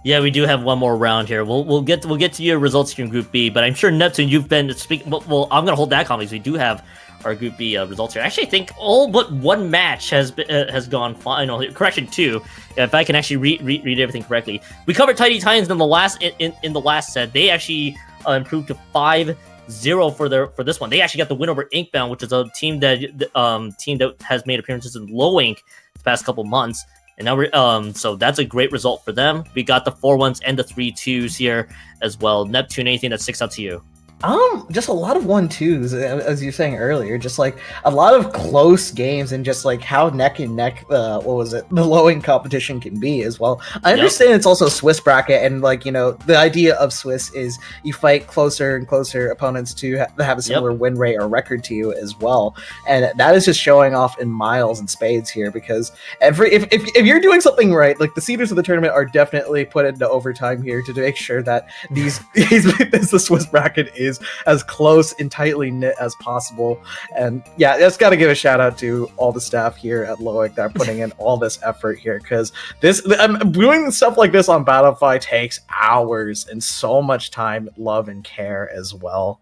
Yeah, we do have one more round here. We'll get to your results here in Group B, but I'm sure Neptune, you've been speaking. Well, I'm gonna hold that comment because we do have our Group B results here. I actually think all but one match has gone final. Correction, 2. If I can actually read everything correctly, we covered Tidings in the last in the last set. They actually improved to 5-0 for this one. They actually got the win over Inkbound, which is a team that has made appearances in low ink the past couple months. And now we're so that's a great result for them. We got the 4-1s and the 3-2s here as well. Neptune, anything that sticks out to you? Just a lot of 1-2s, as you were saying earlier. Just like a lot of close games, and just like how neck and neck, the low-end competition can be as well. I understand it's also Swiss bracket, and like the idea of Swiss is you fight closer and closer opponents to have a similar win rate or record to you as well, and that is just showing off in miles and spades here. Because if you're doing something right, like the seeders of the tournament are definitely put into overtime here to make sure that the Swiss bracket is as close and tightly knit as possible. And yeah, just got to give a shout out to all the staff here at Loic that are putting in all this effort here, because doing stuff like this on Battlefy takes hours and so much time, love, and care as well.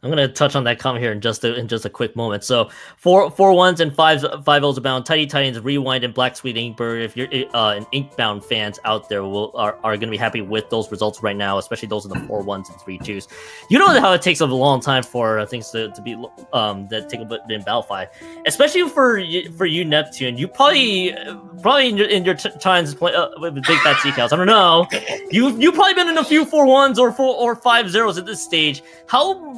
I'm gonna touch on that comment here in just a quick moment. So 4-1s and 5-0s abound. Tidings, Rewind, and Black Sweet Inkbird. If you're an Inkbound fans out there, are gonna be happy with those results right now, especially those in the 4-1s and 3-2s. You know how it takes a long time for things to be that take a bit in Battlefy, especially for you Neptune. You probably in your times with Big Fat Sea Cows. I don't know. You've probably been in a few 4-1s or 5-0s at this stage. How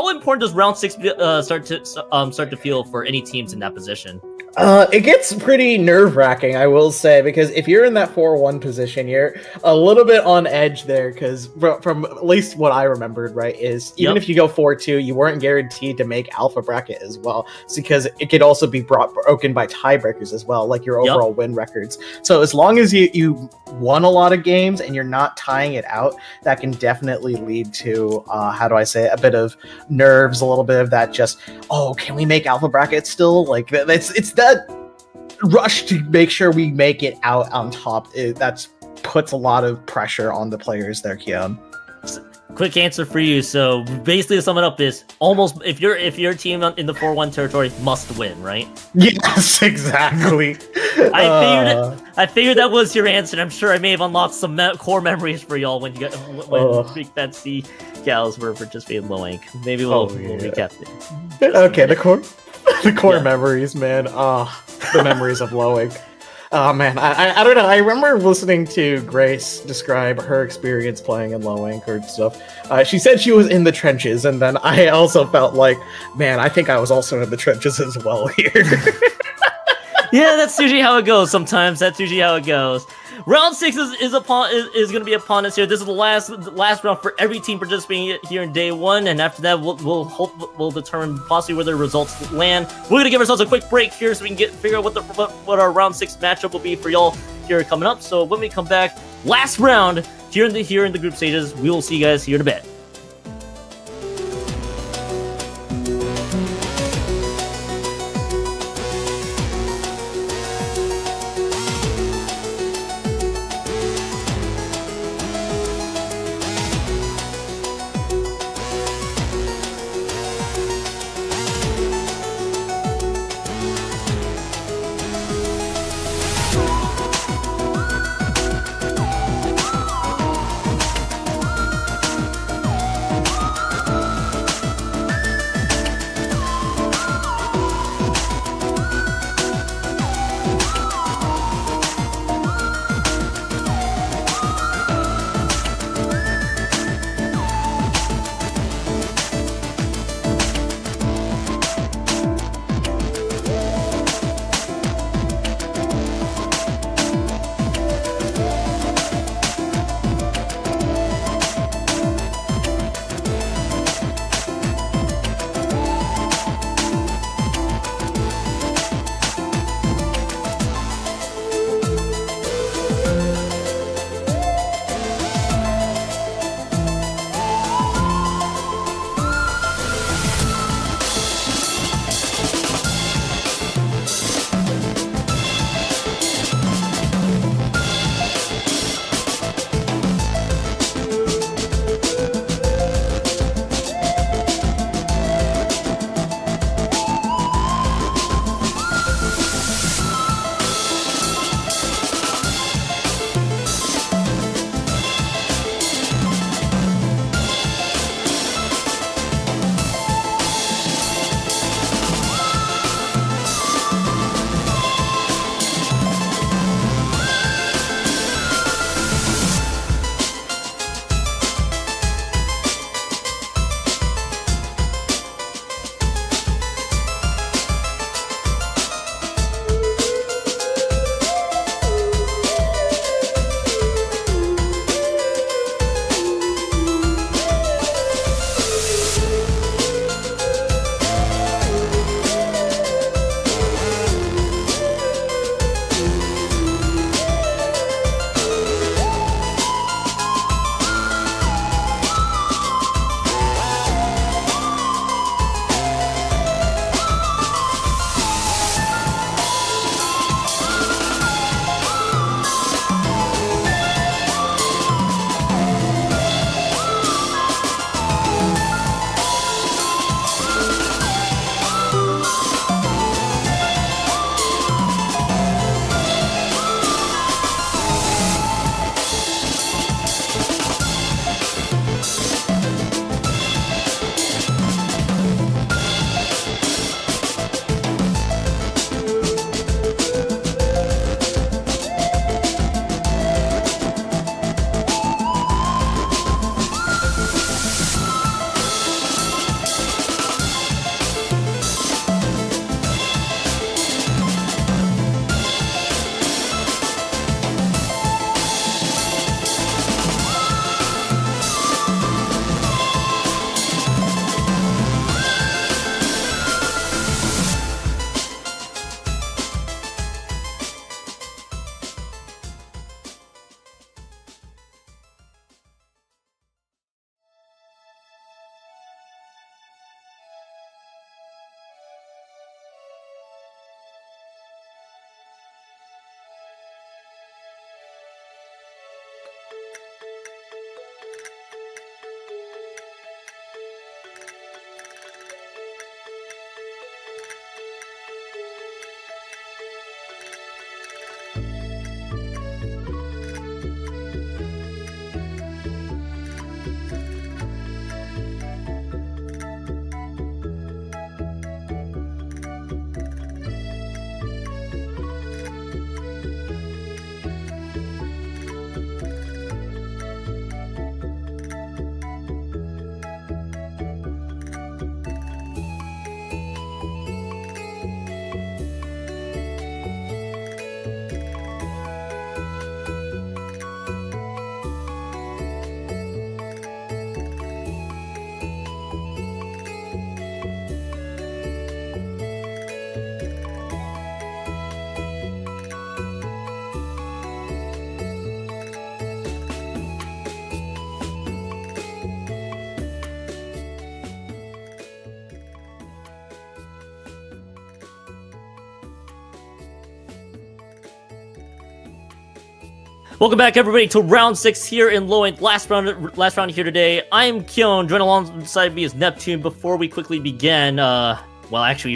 important does round 6 start to feel for any teams in that position? It gets pretty nerve-wracking, I will say, because if you're in that 4-1 position, you're a little bit on edge there, because from at least what I remembered, right, is even if you go 4-2, you weren't guaranteed to make alpha bracket as well, because it could also be broken by tiebreakers as well, like your overall win records. So as long as you won a lot of games and you're not tying it out, that can definitely lead to, a bit of nerves, a little bit of that just, can we make alpha bracket still? Like, it's that rush to make sure we make it out on top. That puts a lot of pressure on the players there, Keon. Quick answer for you. So basically, to sum it up, is almost if your team in the 4-1 territory must win, right? Yes, exactly. I figured that was your answer. And I'm sure I may have unlocked some core memories for y'all when Big Fat Sea Cows were just being low ink. Maybe we'll recap it. Okay, the core memories, man. The memories of low ink. Oh man, I don't know. I remember listening to Grace describe her experience playing in low ink or stuff. She said she was in the trenches, and then I also felt like, man, I think I was also in the trenches as well here. Yeah, that's usually how it goes. Sometimes that's usually how it goes. Round 6 is going to be upon us here. This is the last round for every team participating here in day 1, and after that, we'll determine possibly where their results land. We're going to give ourselves a quick break here so we can figure out what our round 6 matchup will be for y'all here coming up. So when we come back, last round here in the group stages, we will see you guys here in a bit. Welcome back, everybody, to round 6 here in Low-End. Last round here today. I'm Kyon. Joined alongside me is Neptune. Before we quickly begin, well, actually,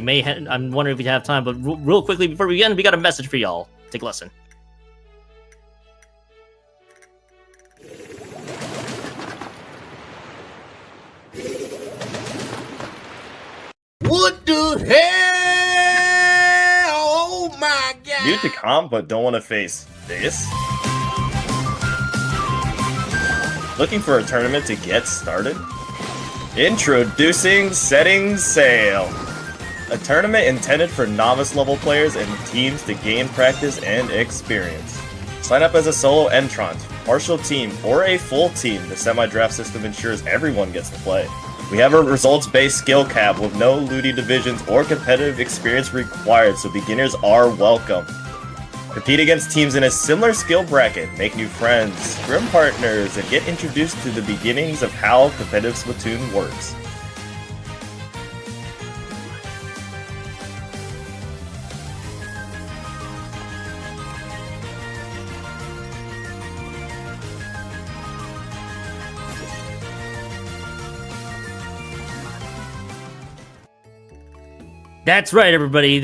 I'm wondering if we have time, but real quickly before we begin, we got a message for y'all. Take a listen. What the hell? Oh my god! New to comp, but don't want to face this? Looking for a tournament to get started? Introducing Setting Sail! A tournament intended for novice level players and teams to gain practice and experience. Sign up as a solo entrant, partial team, or a full team. The semi-draft system ensures everyone gets to play. We have a results-based skill cap with no looty divisions or competitive experience required, so beginners are welcome. Compete against teams in a similar skill bracket, make new friends, scrim partners, and get introduced to the beginnings of how competitive Splatoon works. That's right, everybody.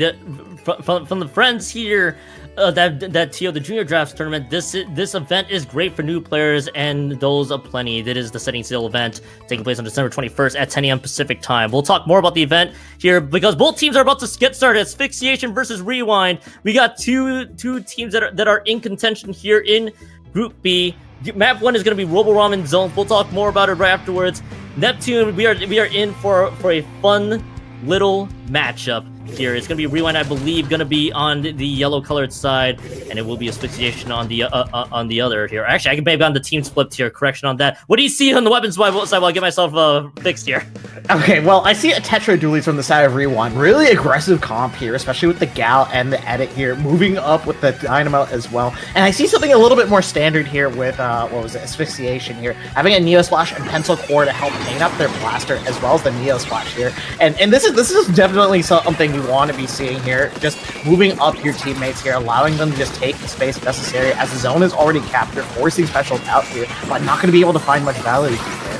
From the friends here, that TO, the Junior Drafts Tournament, this event is great for new players and those aplenty. That is the Setting Sail event taking place on December 21st at 10 a.m. Pacific time. We'll talk more about the event here because both teams are about to get started. Asphyxiation versus Rewind. We got two teams that are in contention here in Group B. Map 1 is going to be Robo Ramen Zones. We'll talk more about it right afterwards. Neptune, we are in for a fun little matchup here. It's gonna be Rewind, I believe, gonna be on the yellow colored side, and it will be Asphyxiation on the other here. Actually, I can maybe on the team split here. Correction on that. What do you see on the weapons side while I get myself fixed here? Okay, well, I see a Tetra Dualies from the side of Rewind. Really aggressive comp here, especially with the Gal and the Edit here, moving up with the Dynamo as well. And I see something a little bit more standard here with, Asphyxiation here. Having a Neo Splash and Pencil Core to help paint up their blaster, as well as the Neo Splash here. And this is definitely something you want to be seeing here. Just moving up your teammates here, allowing them to just take the space necessary, as the zone is already captured, forcing special out here, but not going to be able to find much value here.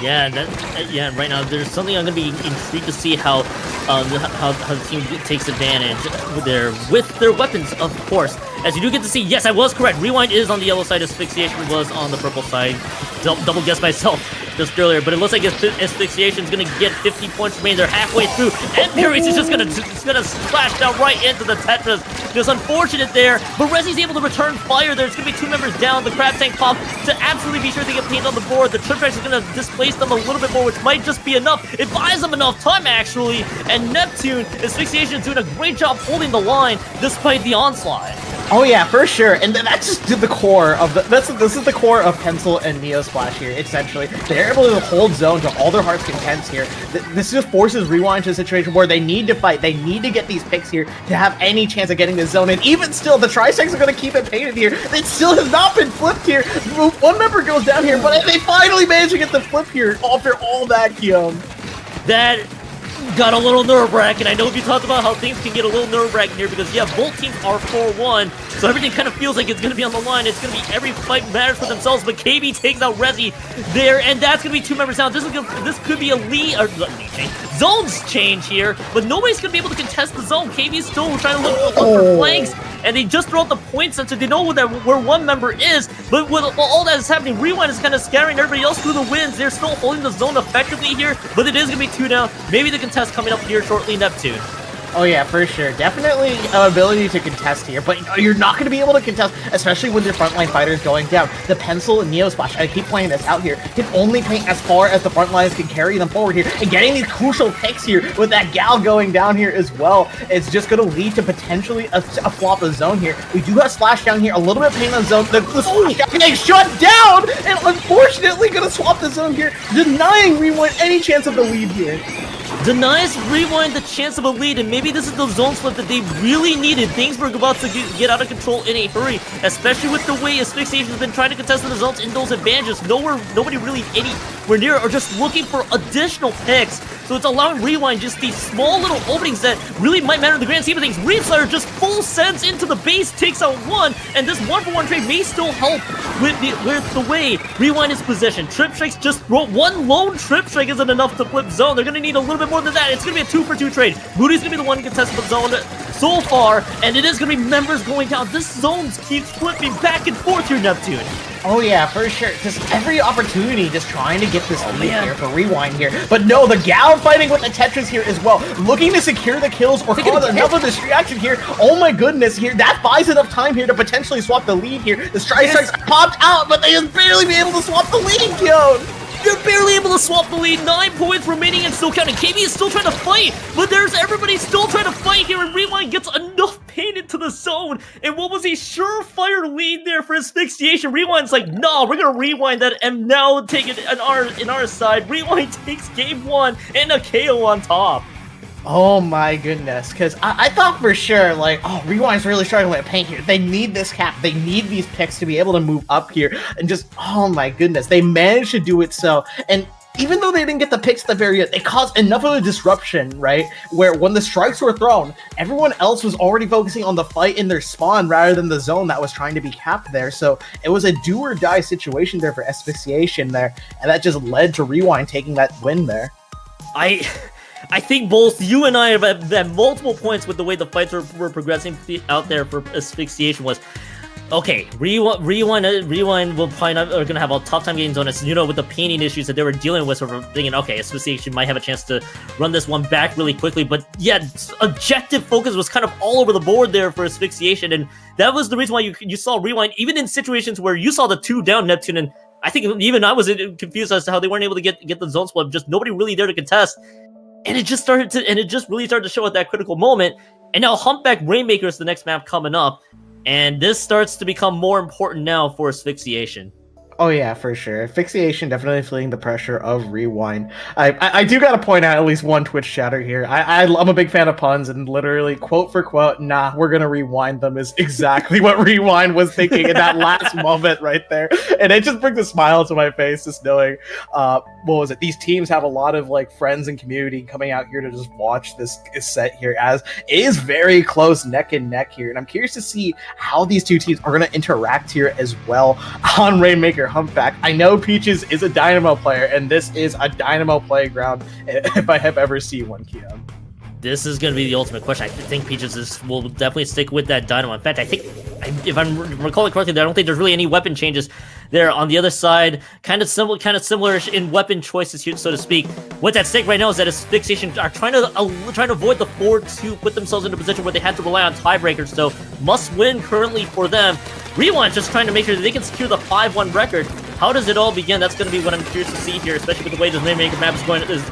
Yeah, right now there's something I'm gonna be intrigued to see how the team takes advantage with their weapons, of course. As you do get to see, yes, I was correct. Rewind is on the yellow side. Asphyxiation was on the purple side. Double guess myself just earlier, but it looks like Asphyxiation is gonna get 50 points remaining. They're halfway through, and Paris is just gonna splash down right into the Tetras. Just unfortunate there, but Rezi's able to return fire. There's gonna be 2 members down. The Crab Tank pop to absolutely be sure to get paint on the board. The Trip Track is gonna displace them a little bit more, which might just be enough. It buys them enough time, actually, and Neptune, Asphyxiation is doing a great job holding the line despite the onslaught. Oh yeah, for sure, and that's just the core of this is the core of Pencil and Neo Splash here. Essentially, they're able to hold zone to all their heart's contents here. This just forces Rewind to a situation where they need to fight. They need to get these picks here to have any chance of getting the zone. And even still, the Tri-Stacks are going to keep it painted here. It still has not been flipped here. One member goes down here, but they finally managed to get the flip here after all that, Kyung. That got a little nerve-wracking. I know you talked about how things can get a little nerve-wracking here because, yeah, both teams are 4-1, so everything kind of feels like it's going to be on the line. It's going to be every fight matters for themselves, but KB takes out Rezi there, and that's going to be 2 members down. This could be a lead change. Zones change here, but nobody's going to be able to contest the zone. KB's still trying to look for flanks, and they just throw out the point sensor. They know where one member is, but with all that is happening, Rewind is kind of scattering everybody else through the winds. They're still holding the zone effectively here, but it is going to be 2 down. Maybe the contest coming up here shortly, Neptune. Oh yeah, for sure. Definitely ability to contest here, but you're not going to be able to contest, especially with your frontline fighters going down. The Pencil and Neo Splash, I keep playing this out here, can only paint as far as the front lines can carry them forward here, and getting these crucial picks here with that Gal going down here as well, it's just going to lead to potentially a flop of zone here. We do have Splash down here, a little bit of pain on zone. The Splash down getting shut down, and unfortunately going to swap the zone here, denying Rewind any chance of the lead here. Denies Rewind the chance of a lead, and maybe this is the zone split that they really needed. Things were about to get out of control in a hurry, especially with the way Asphyxiation has been trying to contest the results in those advantages. Nobody really anywhere near are just looking for additional picks. So it's allowing Rewind just these small little openings that really might matter in the grand scheme of things. Reefslayer just full sends into the base, takes out one, and this 1-for-1 trade may still help with the way Rewind is positioned. Trip Strikes just one lone Trip Strike isn't enough to flip zone. They're going to need a little bit more than that. It's going to be a 2-for-2 trade. Moody's going to be the one who can test the zone so far, and it is going to be members going down. This zone keeps flipping back and forth here, Neptune. Oh yeah, for sure. Just every opportunity, just trying to get this lead here for Rewind here. But no, the Gal fighting with the Tetris here as well, looking to secure the kills or cause another distraction here. Oh my goodness, here that buys enough time here to potentially swap the lead here. The strikes popped out, but they just barely be able to swap the lead, yo. They're barely able to swap the lead. 9 points remaining and still counting. KB is still trying to fight, but there's everybody still trying to fight here, and Rewind gets enough pain into the zone. And what was a surefire lead there for Asphyxiation? Rewind's like, no, we're gonna rewind that and now take it in our side. Rewind takes game 1 and a KO on top. Oh my goodness, because I thought for sure, like, oh, Rewind's really struggling with paint here. They need this cap. They need these picks to be able to move up here. And just, oh my goodness, they managed to do it so. And even though they didn't get the picks at the very end, they caused enough of a disruption, right? Where when the strikes were thrown, everyone else was already focusing on the fight in their spawn rather than the zone that was trying to be capped there. So it was a do or die situation there for Asphyxiation there. And that just led to Rewind taking that win there. I think both you and I have had multiple points with the way the fights were progressing out there for Asphyxiation was, okay, Rewind will probably not are going to have a tough time getting zone. It's, you know, with the painting issues that they were dealing with, sort of thinking, okay, Asphyxiation might have a chance to run this one back really quickly. But yeah, objective focus was kind of all over the board there for Asphyxiation. And that was the reason why you saw Rewind, even in situations where you saw the 2 down Neptune. And I think even I was confused as to how they weren't able to get the zone split. Just nobody really there to contest. And it just really started to show at that critical moment. And now Humpback Rainmaker is the next map coming up. And this starts to become more important now for Asphyxiation. Oh yeah, for sure. Asphyxiation definitely feeling the pressure of Rewind. I do gotta point out at least one Twitch chatter here. I'm a big fan of puns, and literally quote for quote, nah, we're gonna rewind them is exactly what Rewind was thinking in that last moment right there. And it just brings a smile to my face just knowing, what was it? These teams have a lot of like friends and community coming out here to just watch this set here, as it is very close neck and neck here. And I'm curious to see how these two teams are gonna interact here as well on Rainmaker Humpback. I know Peaches is a Dynamo player, and this is a Dynamo playground if I have ever seen one, Kian. This is going to be the ultimate question. I think Peaches will definitely stick with that Dynamo. In fact, I think, if I'm recalling correctly, I don't think there's really any weapon changes there on the other side. Kind of similar in weapon choices here, so to speak. What's at stake right now is that Asphyxiation are trying to avoid the 4-2, put themselves in a position where they have to rely on tiebreakers. So must win currently for them. Rewind just trying to make sure that they can secure the 5-1 record. How does it all begin? That's going to be what I'm curious to see here, especially with the way the Rainmaker map is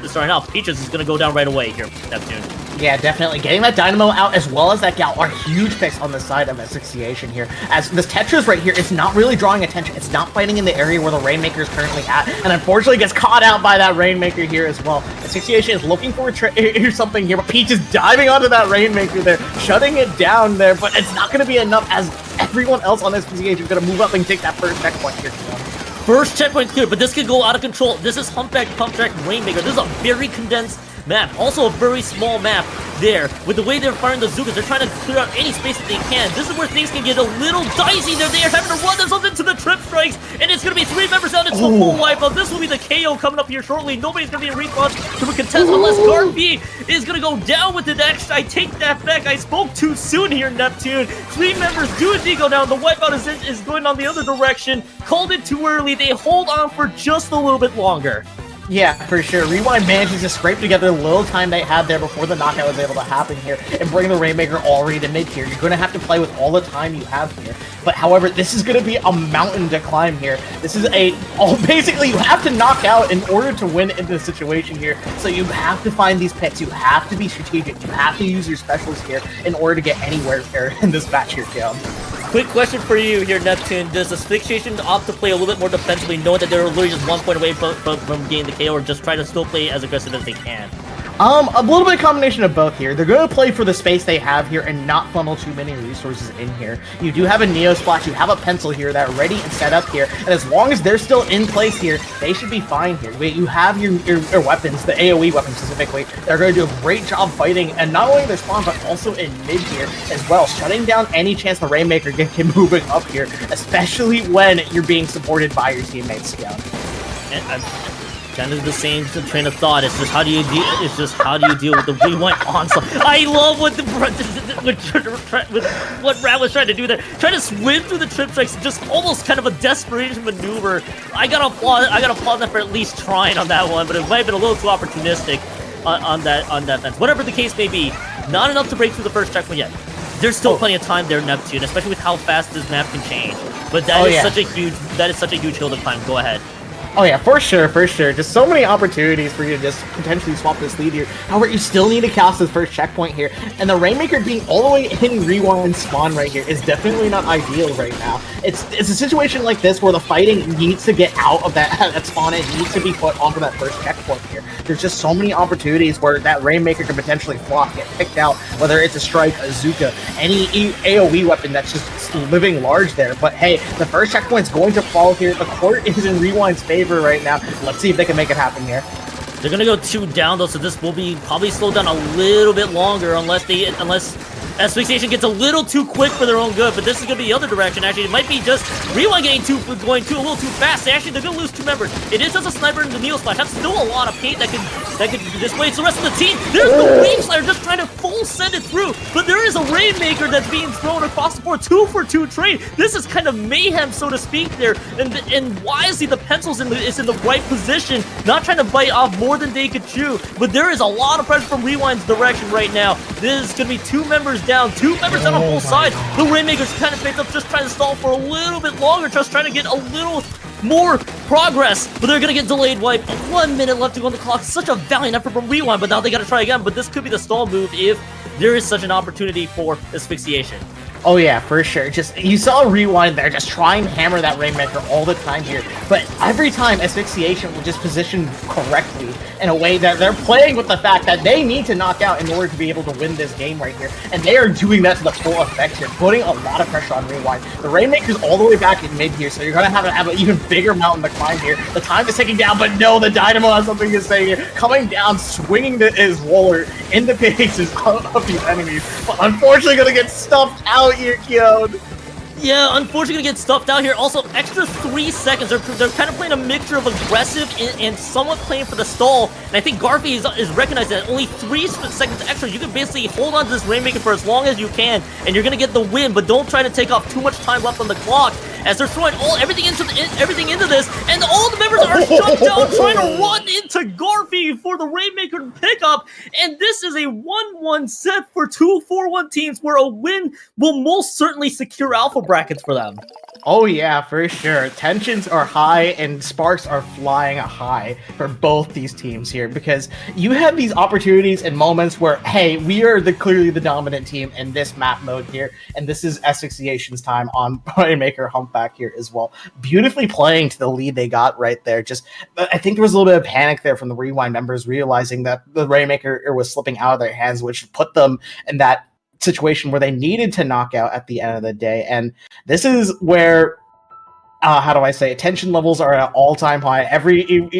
starting out. Peaches is going to go down right away here, Neptune. Yeah, definitely. Getting that Dynamo out as well as that Gal are huge picks on the side of Asphyxiation here. As this Tetris right here is not really drawing attention. It's not fighting in the area where the Rainmaker is currently at, and unfortunately gets caught out by that Rainmaker here as well. Asphyxiation is looking for something here, but Peach is diving onto that Rainmaker there, shutting it down there, but it's not going to be enough as everyone else on Asphyxiation is going to move up and take that first checkpoint here. First checkpoint clear, but this could go out of control. This is Humpback Rainmaker. This is a very condensed map. Also a very small map there. With the way they're firing the Zookas, they're trying to clear out any space that they can. This is where things can get a little dicey. They're having to run themselves into the trip strikes, and it's going to be 3 members down. It's a full wipeout. This will be the KO coming up here shortly. Nobody's going to be in response to a contest unless Garpy is going to go down with it. Actually, I take that back. I spoke too soon here, Neptune. 3 members do indeed go down. The wipeout is going on the other direction. Called it too early. They hold on for just a little bit longer. Yeah, for sure. Rewind manages to scrape together the little time they had there before the knockout was able to happen here and bring the Rainmaker already to mid here. You're going to have to play with all the time you have here. But however, this is going to be a mountain to climb here. This is basically you have to knock out in order to win in this situation here. So you have to find these picks. You have to be strategic. You have to use your specials here in order to get anywhere here in this match here, Kim. Quick question for you here, Neptune. Does Asphyxiation opt to play a little bit more defensively, knowing that they're literally just 1 point away from getting the KO, or just try to still play as aggressive as they can? A little bit of combination of both here. They're going to play for the space they have here and not funnel too many resources in here. You do have a Neo Splash, you have a Pencil here that are ready and set up here, and as long as they're still in place here, they should be fine here. You have your weapons, the AoE weapons specifically, they're going to do a great job fighting, and not only their spawn, but also in mid here as well, shutting down any chance the Rainmaker can moving up here, especially when you're being supported by your teammates, Scout. And kind of the same train of thought. It's just how do you deal? It's just how do you deal with the rewind onslaught? I love what what Rat was trying to do there. Trying to swim through the trip strikes, just almost kind of a desperation maneuver. I gotta applaud them for at least trying on that one, but it might have been a little too opportunistic on that fence. Whatever the case may be, not enough to break through the first checkpoint yet. There's still plenty of time there, Neptune, especially with how fast this map can change. But that is such a huge hill to climb. Go ahead. Oh yeah, for sure. Just so many opportunities for you to just potentially swap this lead here. However, you still need to cast this first checkpoint here, and the Rainmaker being all the way in rewind spawn right here is definitely not ideal right now. It's a situation like this where the fighting needs to get out of that spawn. It needs to be put onto that first checkpoint here. There's just so many opportunities where that Rainmaker can potentially flop, get picked out, whether it's a Strike, a Zuka, any AoE weapon that's just living large there. But hey, the first checkpoint's going to fall here. The court is in Rewind's favor right now. Let's see if they can make it happen here. They're gonna go 2 down though, so this will be probably slowed down a little bit longer unless Asphyxiation gets a little too quick for their own good, but this is gonna be the other direction. Actually, it might be just Rewind going a little too fast. Actually, they're gonna lose 2 members. It is as a sniper in the Neo Splash. That's still a lot of paint that could display. It's the rest of the team. There's the Wave Slayer just trying to full send it through, but there is a Rainmaker that's being thrown across the board. 2-for-2 trade. This is kind of mayhem, so to speak. There and wisely the Pencil's is in the right position, not trying to bite off more than they could chew. But there is a lot of pressure from Rewind's direction right now. This is gonna be 2 members down. 2 members down on both sides. The Rainmaker's kind of picked up, just trying to stall for a little bit longer, just trying to get a little more progress, but they're gonna get delayed wipe. 1 minute left to go on the clock. Such a valiant effort from Rewind, but now they gotta try again. But this could be the stall move if there is such an opportunity for Asphyxiation. Oh yeah, for sure. Just you saw Rewind there, just try and hammer that Rainmaker all the time here. But every time Asphyxiation will just position correctly in a way that they're playing with the fact that they need to knock out in order to be able to win this game right here. And they are doing that to the full effect here, putting a lot of pressure on Rewind. The Rainmaker's all the way back in mid here, so you're gonna have an even bigger mountain to climb here. The time is ticking down, but no, the Dynamo has something to say here. Coming down, swinging his roller in the faces of these enemies. But unfortunately gonna get stuffed out here, Keon. Yeah, unfortunately gonna get stuffed out here. Also, extra 3 seconds. They're kind of playing a mixture of aggressive and somewhat playing for the stall. And I think Garfy is recognizing that only 3 seconds extra. You can basically hold on to this Rainmaker for as long as you can, and you're gonna get the win. But don't try to take off too much time left on the clock, as they're throwing everything into this, and all the members are shut down, trying to run into Garfy for the Rainmaker to pick up. And this is a 1-1 set for 2 4-1 teams, where a win will most certainly secure alpha brackets for them. Oh yeah, for sure. Tensions are high and sparks are flying high for both these teams here, because you have these opportunities and moments where, hey, we are clearly the dominant team in this map mode here, and this is Asphyxiation's time on Rainmaker Humpback here as well. Beautifully playing to the lead they got right there. Just, I think there was a little bit of panic there from the Rewind members, realizing that the Rainmaker was slipping out of their hands, which put them in that situation where they needed to knock out at the end of the day. And this is where how do I say it? Tension levels are at all-time high.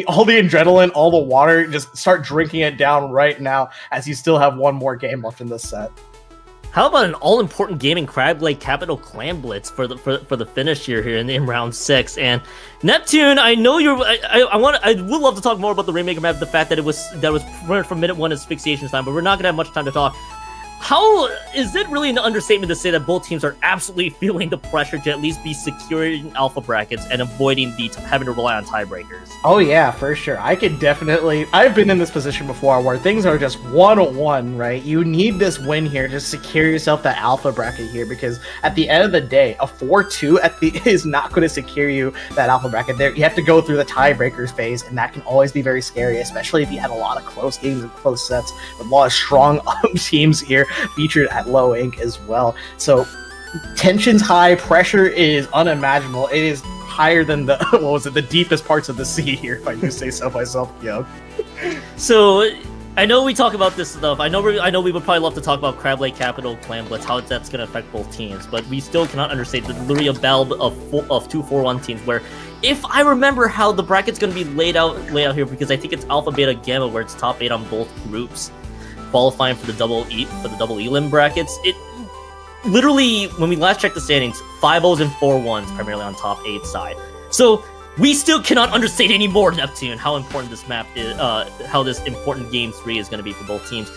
All the adrenaline, all the water, just start drinking it down right now, as you still have 1 more game left in this set. How about an all-important game in Crab Lake Capital Clan Blitz for the finish here in round 6? And Neptune, I know you're. I would love to talk more about the Rainmaker map, the fact that it was from minute 1 Asphyxiation's time, but we're not gonna have much time to talk. How is it really an understatement to say that both teams are absolutely feeling the pressure to at least be securing alpha brackets and avoiding having to rely on tiebreakers? Oh yeah, for sure. I've been in this position before where things are just 1-1, right? You need this win here to secure yourself that alpha bracket here, because at the end of the day, a 4-2 is not going to secure you that alpha bracket there. You have to go through the tiebreakers phase, and that can always be very scary, especially if you had a lot of close games and close sets with a lot of strong teams here featured at low ink as well. So tension's high, pressure is unimaginable. It is higher than the deepest parts of the sea here, if I do say so myself, yo. So I know we talk about this stuff. I know we would probably love to talk about Crab Lake Capital Clan Blitz, how that's going to affect both teams, but we still cannot understate the literally a battle of 2 4-1 teams where, if I remember how the bracket's going to be laid out here, because I think it's Alpha, Beta, Gamma, where it's top 8 on both groups, qualifying for the double elim brackets. It literally, when we last checked the standings, 5-0s and 4-1s primarily on top 8 side. So we still cannot understate anymore, Neptune, how important this map is, how this important Game 3 is going to be for both teams.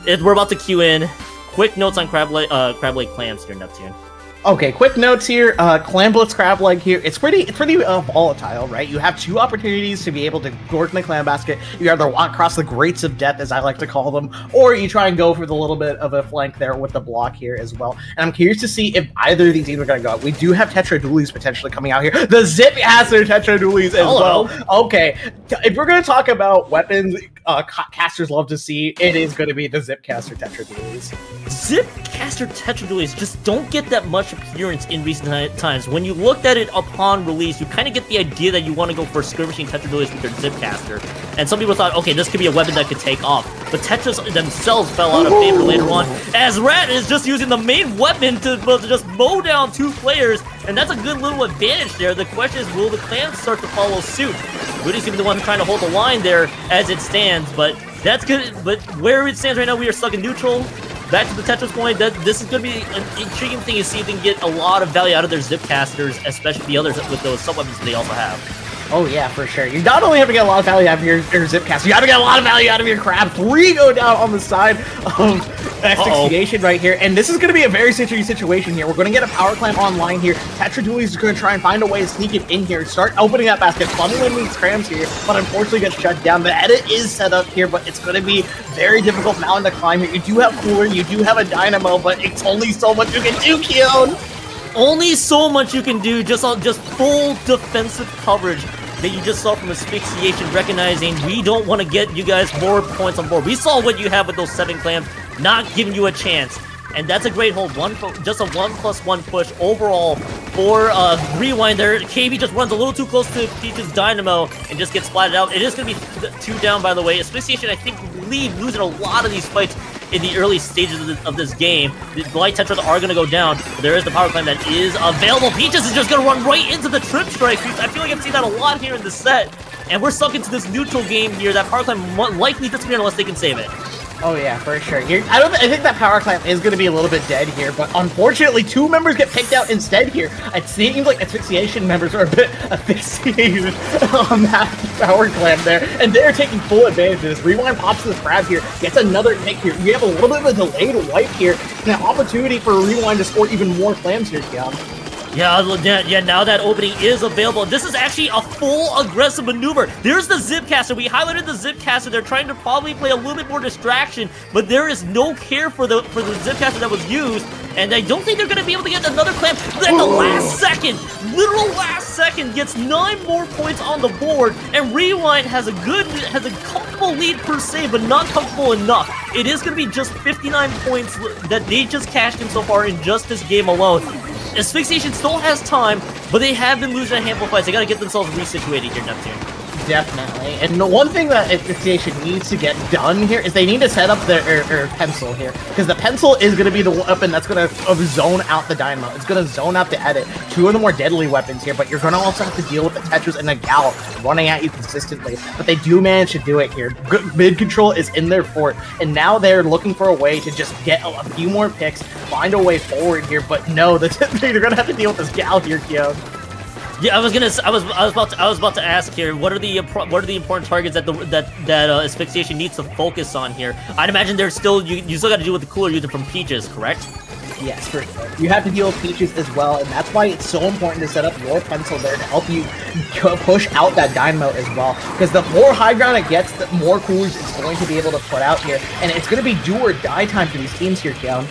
We're about to queue in. Quick notes on Crab Lake Clams here, Neptune. Okay, quick notes here. Clan Blitz Crab Leg here. It's pretty volatile, right? You have 2 opportunities to be able to work in the clan basket. You either walk across the grates of death, as I like to call them, or you try and go for the little bit of a flank there with the block here as well. And I'm curious to see if either of these teams are going to go. We do have Tetra Dualies potentially coming out here. The Zip has their Tetra Dualies as well. Okay, if we're going to talk about weapons casters love to see, it is going to be the Zipcaster Tetra Dualies. Zipcaster Tetra Dualies just don't get that much appearance in recent times. When you looked at it upon release, you kind of get the idea that you want to go for skirmishing Tetra Dualies with your Zipcaster. And some people thought, okay, this could be a weapon that could take off. But Tetras themselves fell out of favor later on, as Rat is just using the main weapon to just mow down 2 players, and that's a good little advantage there. The question is, will the clans start to follow suit? Rudy's gonna be the one trying to hold the line there as it stands, but that's good. But where it stands right now, we are stuck in neutral. Back to the Tetris point, this is going to be an intriguing thing to see if they can get a lot of value out of their Zipcasters, especially the others with those sub-weapons they also have. Oh yeah, for sure. You not only have to get a lot of value out of your Zipcaster, you have to get a lot of value out of your Crab. 3 go down on the side of Asphyxiation right here, and this is going to be a very tricky situation here. We're going to get a power clamp online here. Tetra Dualies is going to try and find a way to sneak it in here, start opening that basket, funneling these crams here, but unfortunately gets shut down. The edit is set up here, but it's going to be very difficult mountain to climb here. You do have Cooler, you do have a Dynamo, but it's only so much you can do, Keon. Only so much you can do, just full defensive coverage that you just saw from Asphyxiation, recognizing we don't want to get you guys more points on board. We saw what you have with those 7 clams, not giving you a chance. And that's a great hold. Just a 1+1 push overall for Rewind there. KB just runs a little too close to Peach's Dynamo and just gets splatted out. It is going to be 2 down, by the way. Asphyxiation, I think, losing a lot of these fights in the early stages of this game. The Light Tetras are going to go down. But there is the power climb that is available. Peaches is just going to run right into the trip strike. I feel like I've seen that a lot here in the set. And we're stuck into this neutral game here. That power climb likely disappear unless they can save it. Oh yeah, for sure. I think that power clamp is going to be a little bit dead here, but unfortunately 2 members get picked out instead here. It seems like Asphyxiation members are a bit asphyxiated on that power clamp there, and they're taking full advantage of this. Rewind pops to the Crab here, gets another pick here. You have a little bit of a delayed wipe here, and an opportunity for Rewind to score even more clams here, Keon. Yeah, now that opening is available. This is actually a full aggressive maneuver. There's the Zipcaster. We highlighted the Zipcaster. They're trying to probably play a little bit more distraction, but there is no care for the Zipcaster that was used, and I don't think they're going to be able to get another clamp. At the last second, literal last second, gets 9 more points on the board, and Rewind has a comfortable lead per se, but not comfortable enough. It is going to be just 59 points that they just cashed in so far in just this game alone. Asphyxiation still has time, but they have been losing a handful of fights. They got to get themselves resituated here, Neptune. Definitely. And the one thing that Asphyxiation needs to get done here is they need to set up their pencil here, because the pencil is going to be the weapon that's going to zone out the Dynamo. It's going to zone out the edit. 2 of the more deadly weapons here, but you're going to also have to deal with the Tetras and the Gal running at you consistently. But they do manage to do it here. Good mid control is in their fort, and now they're looking for a way to just get a few more picks, find a way forward here. But no, they're going to have to deal with this Gal here, Kyo. Yeah, I was about to ask here. What are the important targets that Asphyxiation needs to focus on here? I'd imagine there's still you still got to deal with the cooler user from Peaches, correct? Yes, for sure. You have to deal with Peaches as well, and that's why it's so important to set up your pencil there to help you push out that Dynamo as well. Because the more high ground it gets, the more coolers it's going to be able to put out here, and it's going to be do or die time for these teams here, Keon.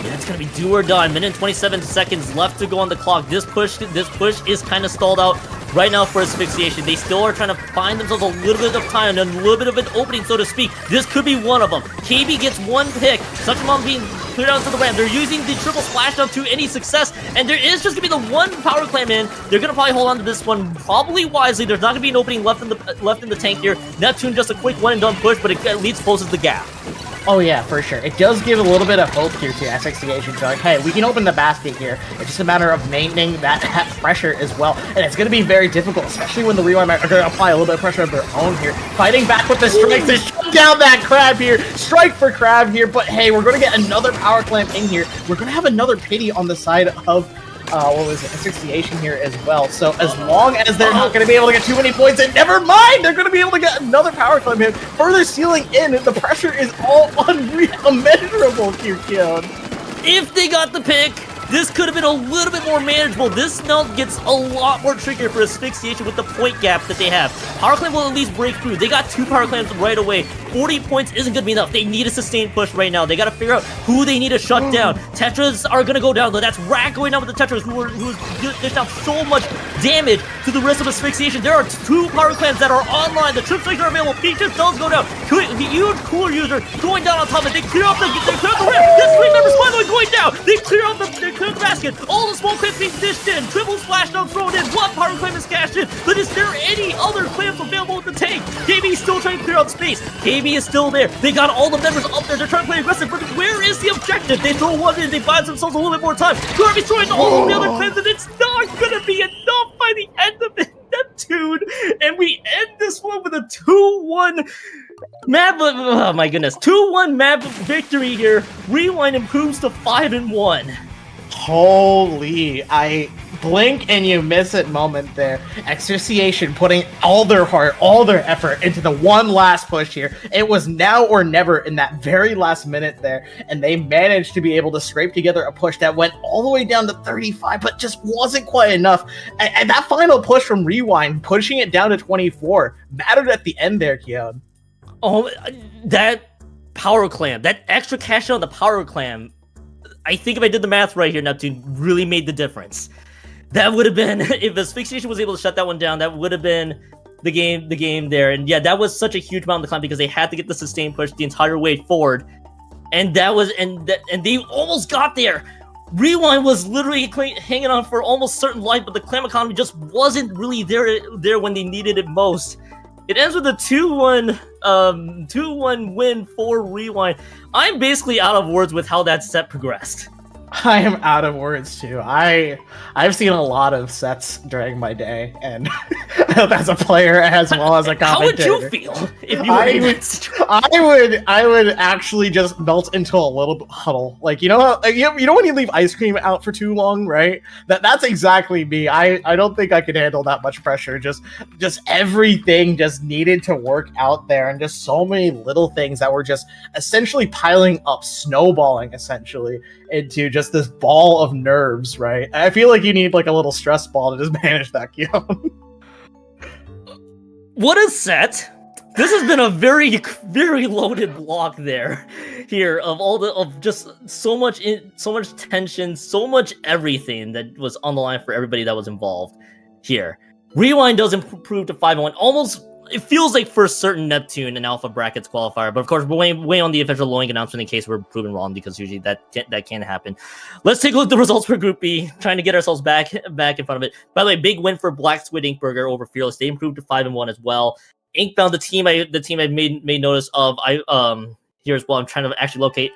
Yeah, it's gonna be do or die. Minute and 27 seconds left to go on the clock. This push is kind of stalled out right now for Asphyxiation. They still are trying to find themselves a little bit of time and a little bit of an opening, so to speak. This could be one of them. KB gets 1 pick. Such a mom being clear down to the ramp. They're using the triple splashdown to any success, and there is just gonna be the one power clam in. They're gonna probably hold on to this one probably wisely. There's not gonna be an opening left in the tank here. Neptune just a quick one and done push, but it at least closes the gap. Oh yeah, for sure. It does give a little bit of hope here to Asphyxiation. So like, hey, we can open the basket here. It's just a matter of maintaining that pressure as well. And it's going to be very difficult, especially when the Rewind are going to apply a little bit of pressure of their own here. Fighting back with the strike to shut down that Crab here. Strike for Crab here. But hey, we're going to get another power clamp in here. We're going to have another pity on the side of Asphyxiation here as well. So as long as they're not going to be able to get too many points in, never mind, they're going to be able to get another power climb hit, further sealing in. The pressure is all immeasurable here, Kion. If they got the pick, this could have been a little bit more manageable. This now gets a lot more trickier for Asphyxiation with the point gap that they have. Power Clam will at least break through. They got 2 power clams right away. 40 points isn't going to be enough. They need a sustained push right now. They got to figure out who they need to shut down. Tetras are going to go down, though. That's Rat going down with the Tetras, who's dished out so much damage to the rest of Asphyxiation. There are 2 power clams that are online. The trip strikes are available. Peaches does go down. Huge cooler user going down on top of it. They clear up the ramp. This 3 members finally going down. They clear up the basket. All the small clams being dished in. Triple splashdown thrown in. 1 power clam is cashed in. But is there any other clams available with the tank? KB is still trying to clear out space. KB is still there. They got all the members up there. They're trying to play aggressive, but where is the objective? They throw one in. They buy themselves a little bit more time. They're destroying all of the other clams, and it's not going to be enough by the end of it. Neptune, and we end this one with a 2-1 map. Oh my goodness, 2-1 map victory here. Rewind improves to 5-1. Holy, I blink and you miss it moment there. Asphyxiation putting all their heart, all their effort into the one last push here. It was now or never in that very last minute there, and they managed to be able to scrape together a push that went all the way down to 35, but just wasn't quite enough. And that final push from Rewind, pushing it down to 24, mattered at the end there, Kion. Oh, that power clam, that extra cash out on the power clam, I think if I did the math right here, Neptune really made the difference. That would have been, if Asphyxiation was able to shut that one down, that would have been the game there. And yeah, that was such a huge amount of the climb because they had to get the sustained push the entire way forward. And that was, and they almost got there. Rewind was literally hanging on for almost certain life, but the clam economy just wasn't really there when they needed it most. It ends with a 2-1 win for Rewind. I'm basically out of words with how that set progressed. I am out of words too. I've seen a lot of sets during my day, and as a player as well as a commentator. How would you feel if you were in that situation? I would actually just melt into a little huddle. Like, you know when you leave ice cream out for too long, right? That's exactly me. I don't think I could handle that much pressure. Just everything just needed to work out there, and just so many little things that were just essentially piling up, snowballing essentially into just this ball of nerves, right? I feel like you need like a little stress ball to just manage that, Kion. What a set! This has been a very, very loaded block here of just so much tension, so much everything that was on the line for everybody that was involved here. Rewind does improve to 5-1, almost. It feels like for certain Neptune and Alpha Brackets qualifier, but of course we're way on the official Loing announcement in case we're proven wrong, because usually that can happen. Let's take a look at the results for Group B, trying to get ourselves back in front of it. By the way, big win for Black Squid Ink Burger over Fearless. They improved to 5-1 as well. Inkbound, the team I made notice of. Here as well. I'm trying to actually locate.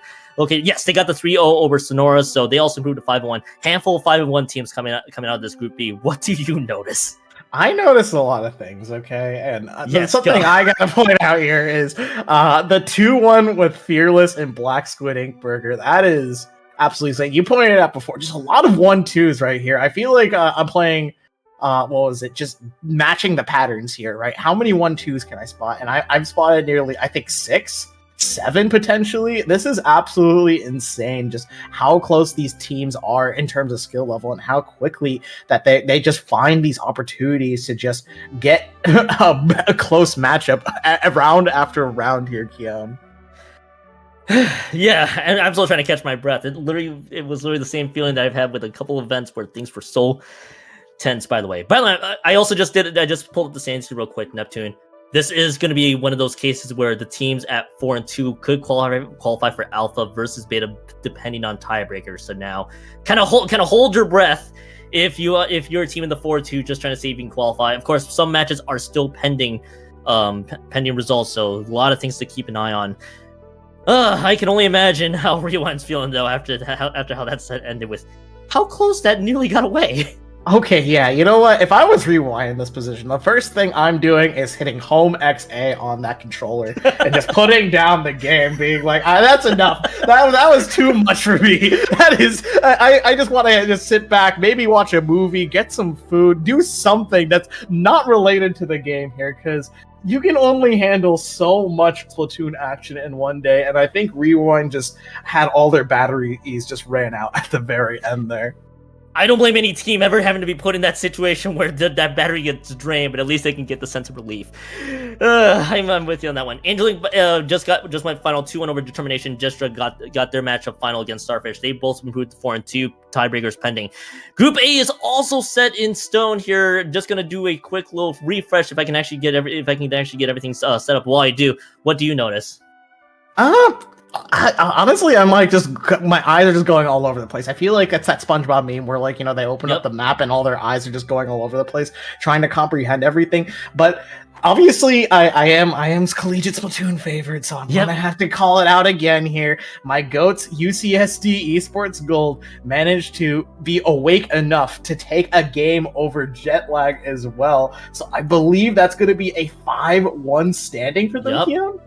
Yes, they got the 3-0 over Sonora, so they also improved to 5-1. Handful of 5-1 teams coming out of this Group B. What do you notice? I noticed a lot of things, okay? And yes, something I gotta point out here is the 2-1 with Fearless and Black Squid Ink Burger. That is absolutely insane. You pointed it out before. Just a lot of 1-2s right here. I feel like I'm playing, just matching the patterns here, right? How many 1-2s can I spot? And I've spotted nearly, I think, 6, 7 potentially. This is absolutely insane, just how close these teams are in terms of skill level, and how quickly that they just find these opportunities to just get a close matchup round after round here, Kion. Yeah, and I'm still trying to catch my breath. It was literally the same feeling that I've had with a couple of events where things were so tense. By the way, I also just pulled up the standings real quick, Neptune. This is going to be one of those cases where the teams at 4 and 2 could qualify for Alpha versus Beta, depending on tiebreakers. So now, kind of hold your breath if you're a team in the 4-2 just trying to see if you can qualify. Of course, some matches are still pending results, so a lot of things to keep an eye on. I can only imagine how Rewind's feeling though after how that set ended with how close that nearly got away. Okay, yeah, you know what? If I was Rewind in this position, the first thing I'm doing is hitting home XA on that controller and just putting down the game, being like, that's enough. That was too much for me. That is, I just want to just sit back, maybe watch a movie, get some food, do something that's not related to the game here, because you can only handle so much Splatoon action in one day, and I think Rewind just had all their batteries just ran out at the very end there. I don't blame any team ever having to be put in that situation where that battery gets drained, but at least they can get the sense of relief. I'm with you on that one. Angeling just went final 2-1 over Determination. Gestra got their matchup final against Starfish. They both improved to 4 and 2. Tiebreakers pending. Group A is also set in stone here. Just gonna do a quick little refresh if I can actually get everything set up. While I do, what do you notice? Honestly, I'm like my eyes are just going all over the place. I feel like it's that SpongeBob meme where like, they open up the map and all their eyes are just going all over the place, trying to comprehend everything. But obviously, I am collegiate Splatoon favorite, so I'm gonna have to call it out again here. My GOATs UCSD Esports Gold managed to be awake enough to take a game over Jetlag as well. So I believe that's gonna be a 5-1 standing for them, Keon.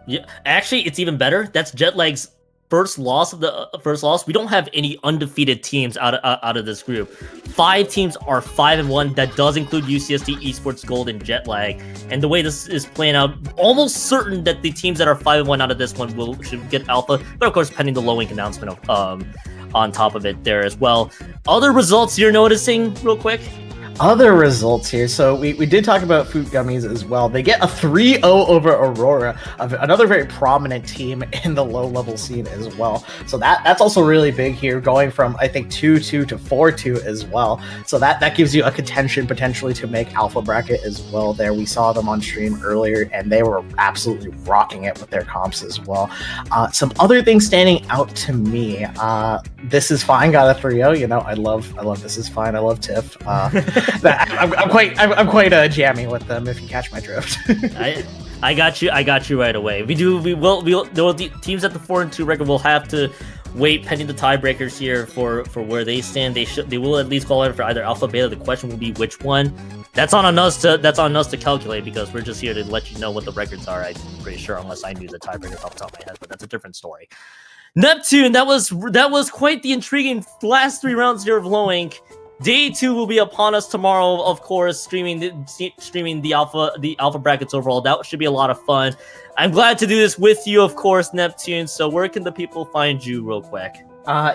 Yeah, actually, it's even better. That's Jetlag's first loss. We don't have any undefeated teams out of this group. 5 teams are 5-1. That does include UCSD Esports Gold and Jetlag. And the way this is playing out, almost certain that the teams that are 5-1 out of this one should get Alpha. But of course, pending the low ink announcement on top of it there as well. Other results you're noticing, real quick. Other results here. So we did talk about FUIT Gummies as well. They get a 3-0 over Aurora, another very prominent team in the low-level scene as well. So that's also really big here, going from, I think, 2-2 to 4-2 as well. So that gives you a contention potentially to make Alpha Bracket as well there. We saw them on stream earlier, and they were absolutely rocking it with their comps as well. Some other things standing out to me. This Is Fine got a 3-0. I love This Is Fine. I love Tiff. I'm quite jammy with them, if you catch my drift. I got you right away. The teams at the 4 and 2 record will have to wait pending the tiebreakers here for where they stand. They will at least qualify for either Alpha Beta. The question will be which one. That's on us to calculate, because we're just here to let you know what the records are. I'm pretty sure, unless I knew the tiebreakers off the top of my head, but that's a different story. Neptune, that was quite the intriguing last 3 rounds here of Low Ink. Day 2 will be upon us tomorrow, of course, streaming the alpha brackets overall. That should be a lot of fun. I'm glad to do this with you, of course, Neptune. So where can the people find you real quick?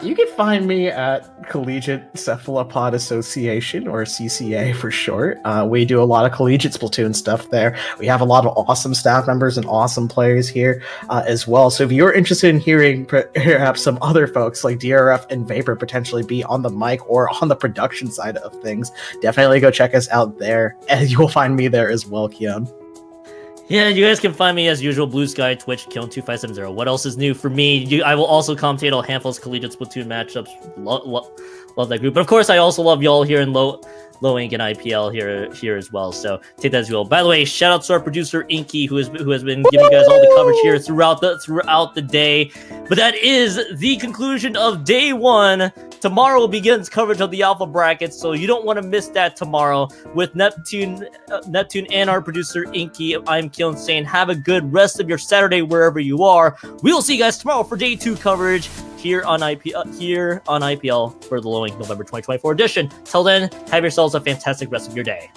You can find me at Collegiate Cephalopod Association, or CCA for short. We do a lot of collegiate Splatoon stuff there. We have a lot of awesome staff members and awesome players here as well. So if you're interested in hearing perhaps some other folks like DRF and Vapor potentially be on the mic or on the production side of things, definitely go check us out there. And you'll find me there as well, Keon. Yeah, you guys can find me as usual, Blue Sky, Twitch, Kion2570. What else is new for me? I will also commentate on handfuls of collegiate Splatoon matchups. Love that group. But of course, I also love y'all here in Low Ink and IPL here as well. So take that as well. By the way, shout out to our producer Inky, who has been giving you guys all the coverage here throughout the day. But that is the conclusion of day 1. Tomorrow begins coverage of the Alpha brackets, so you don't want to miss that tomorrow with Neptune and our producer Inky. I'm Keon saying have a good rest of your Saturday wherever you are. We will see you guys tomorrow for day 2 coverage here on IPL for the Low Ink November 2024 edition. Till then, have yourselves a fantastic rest of your day.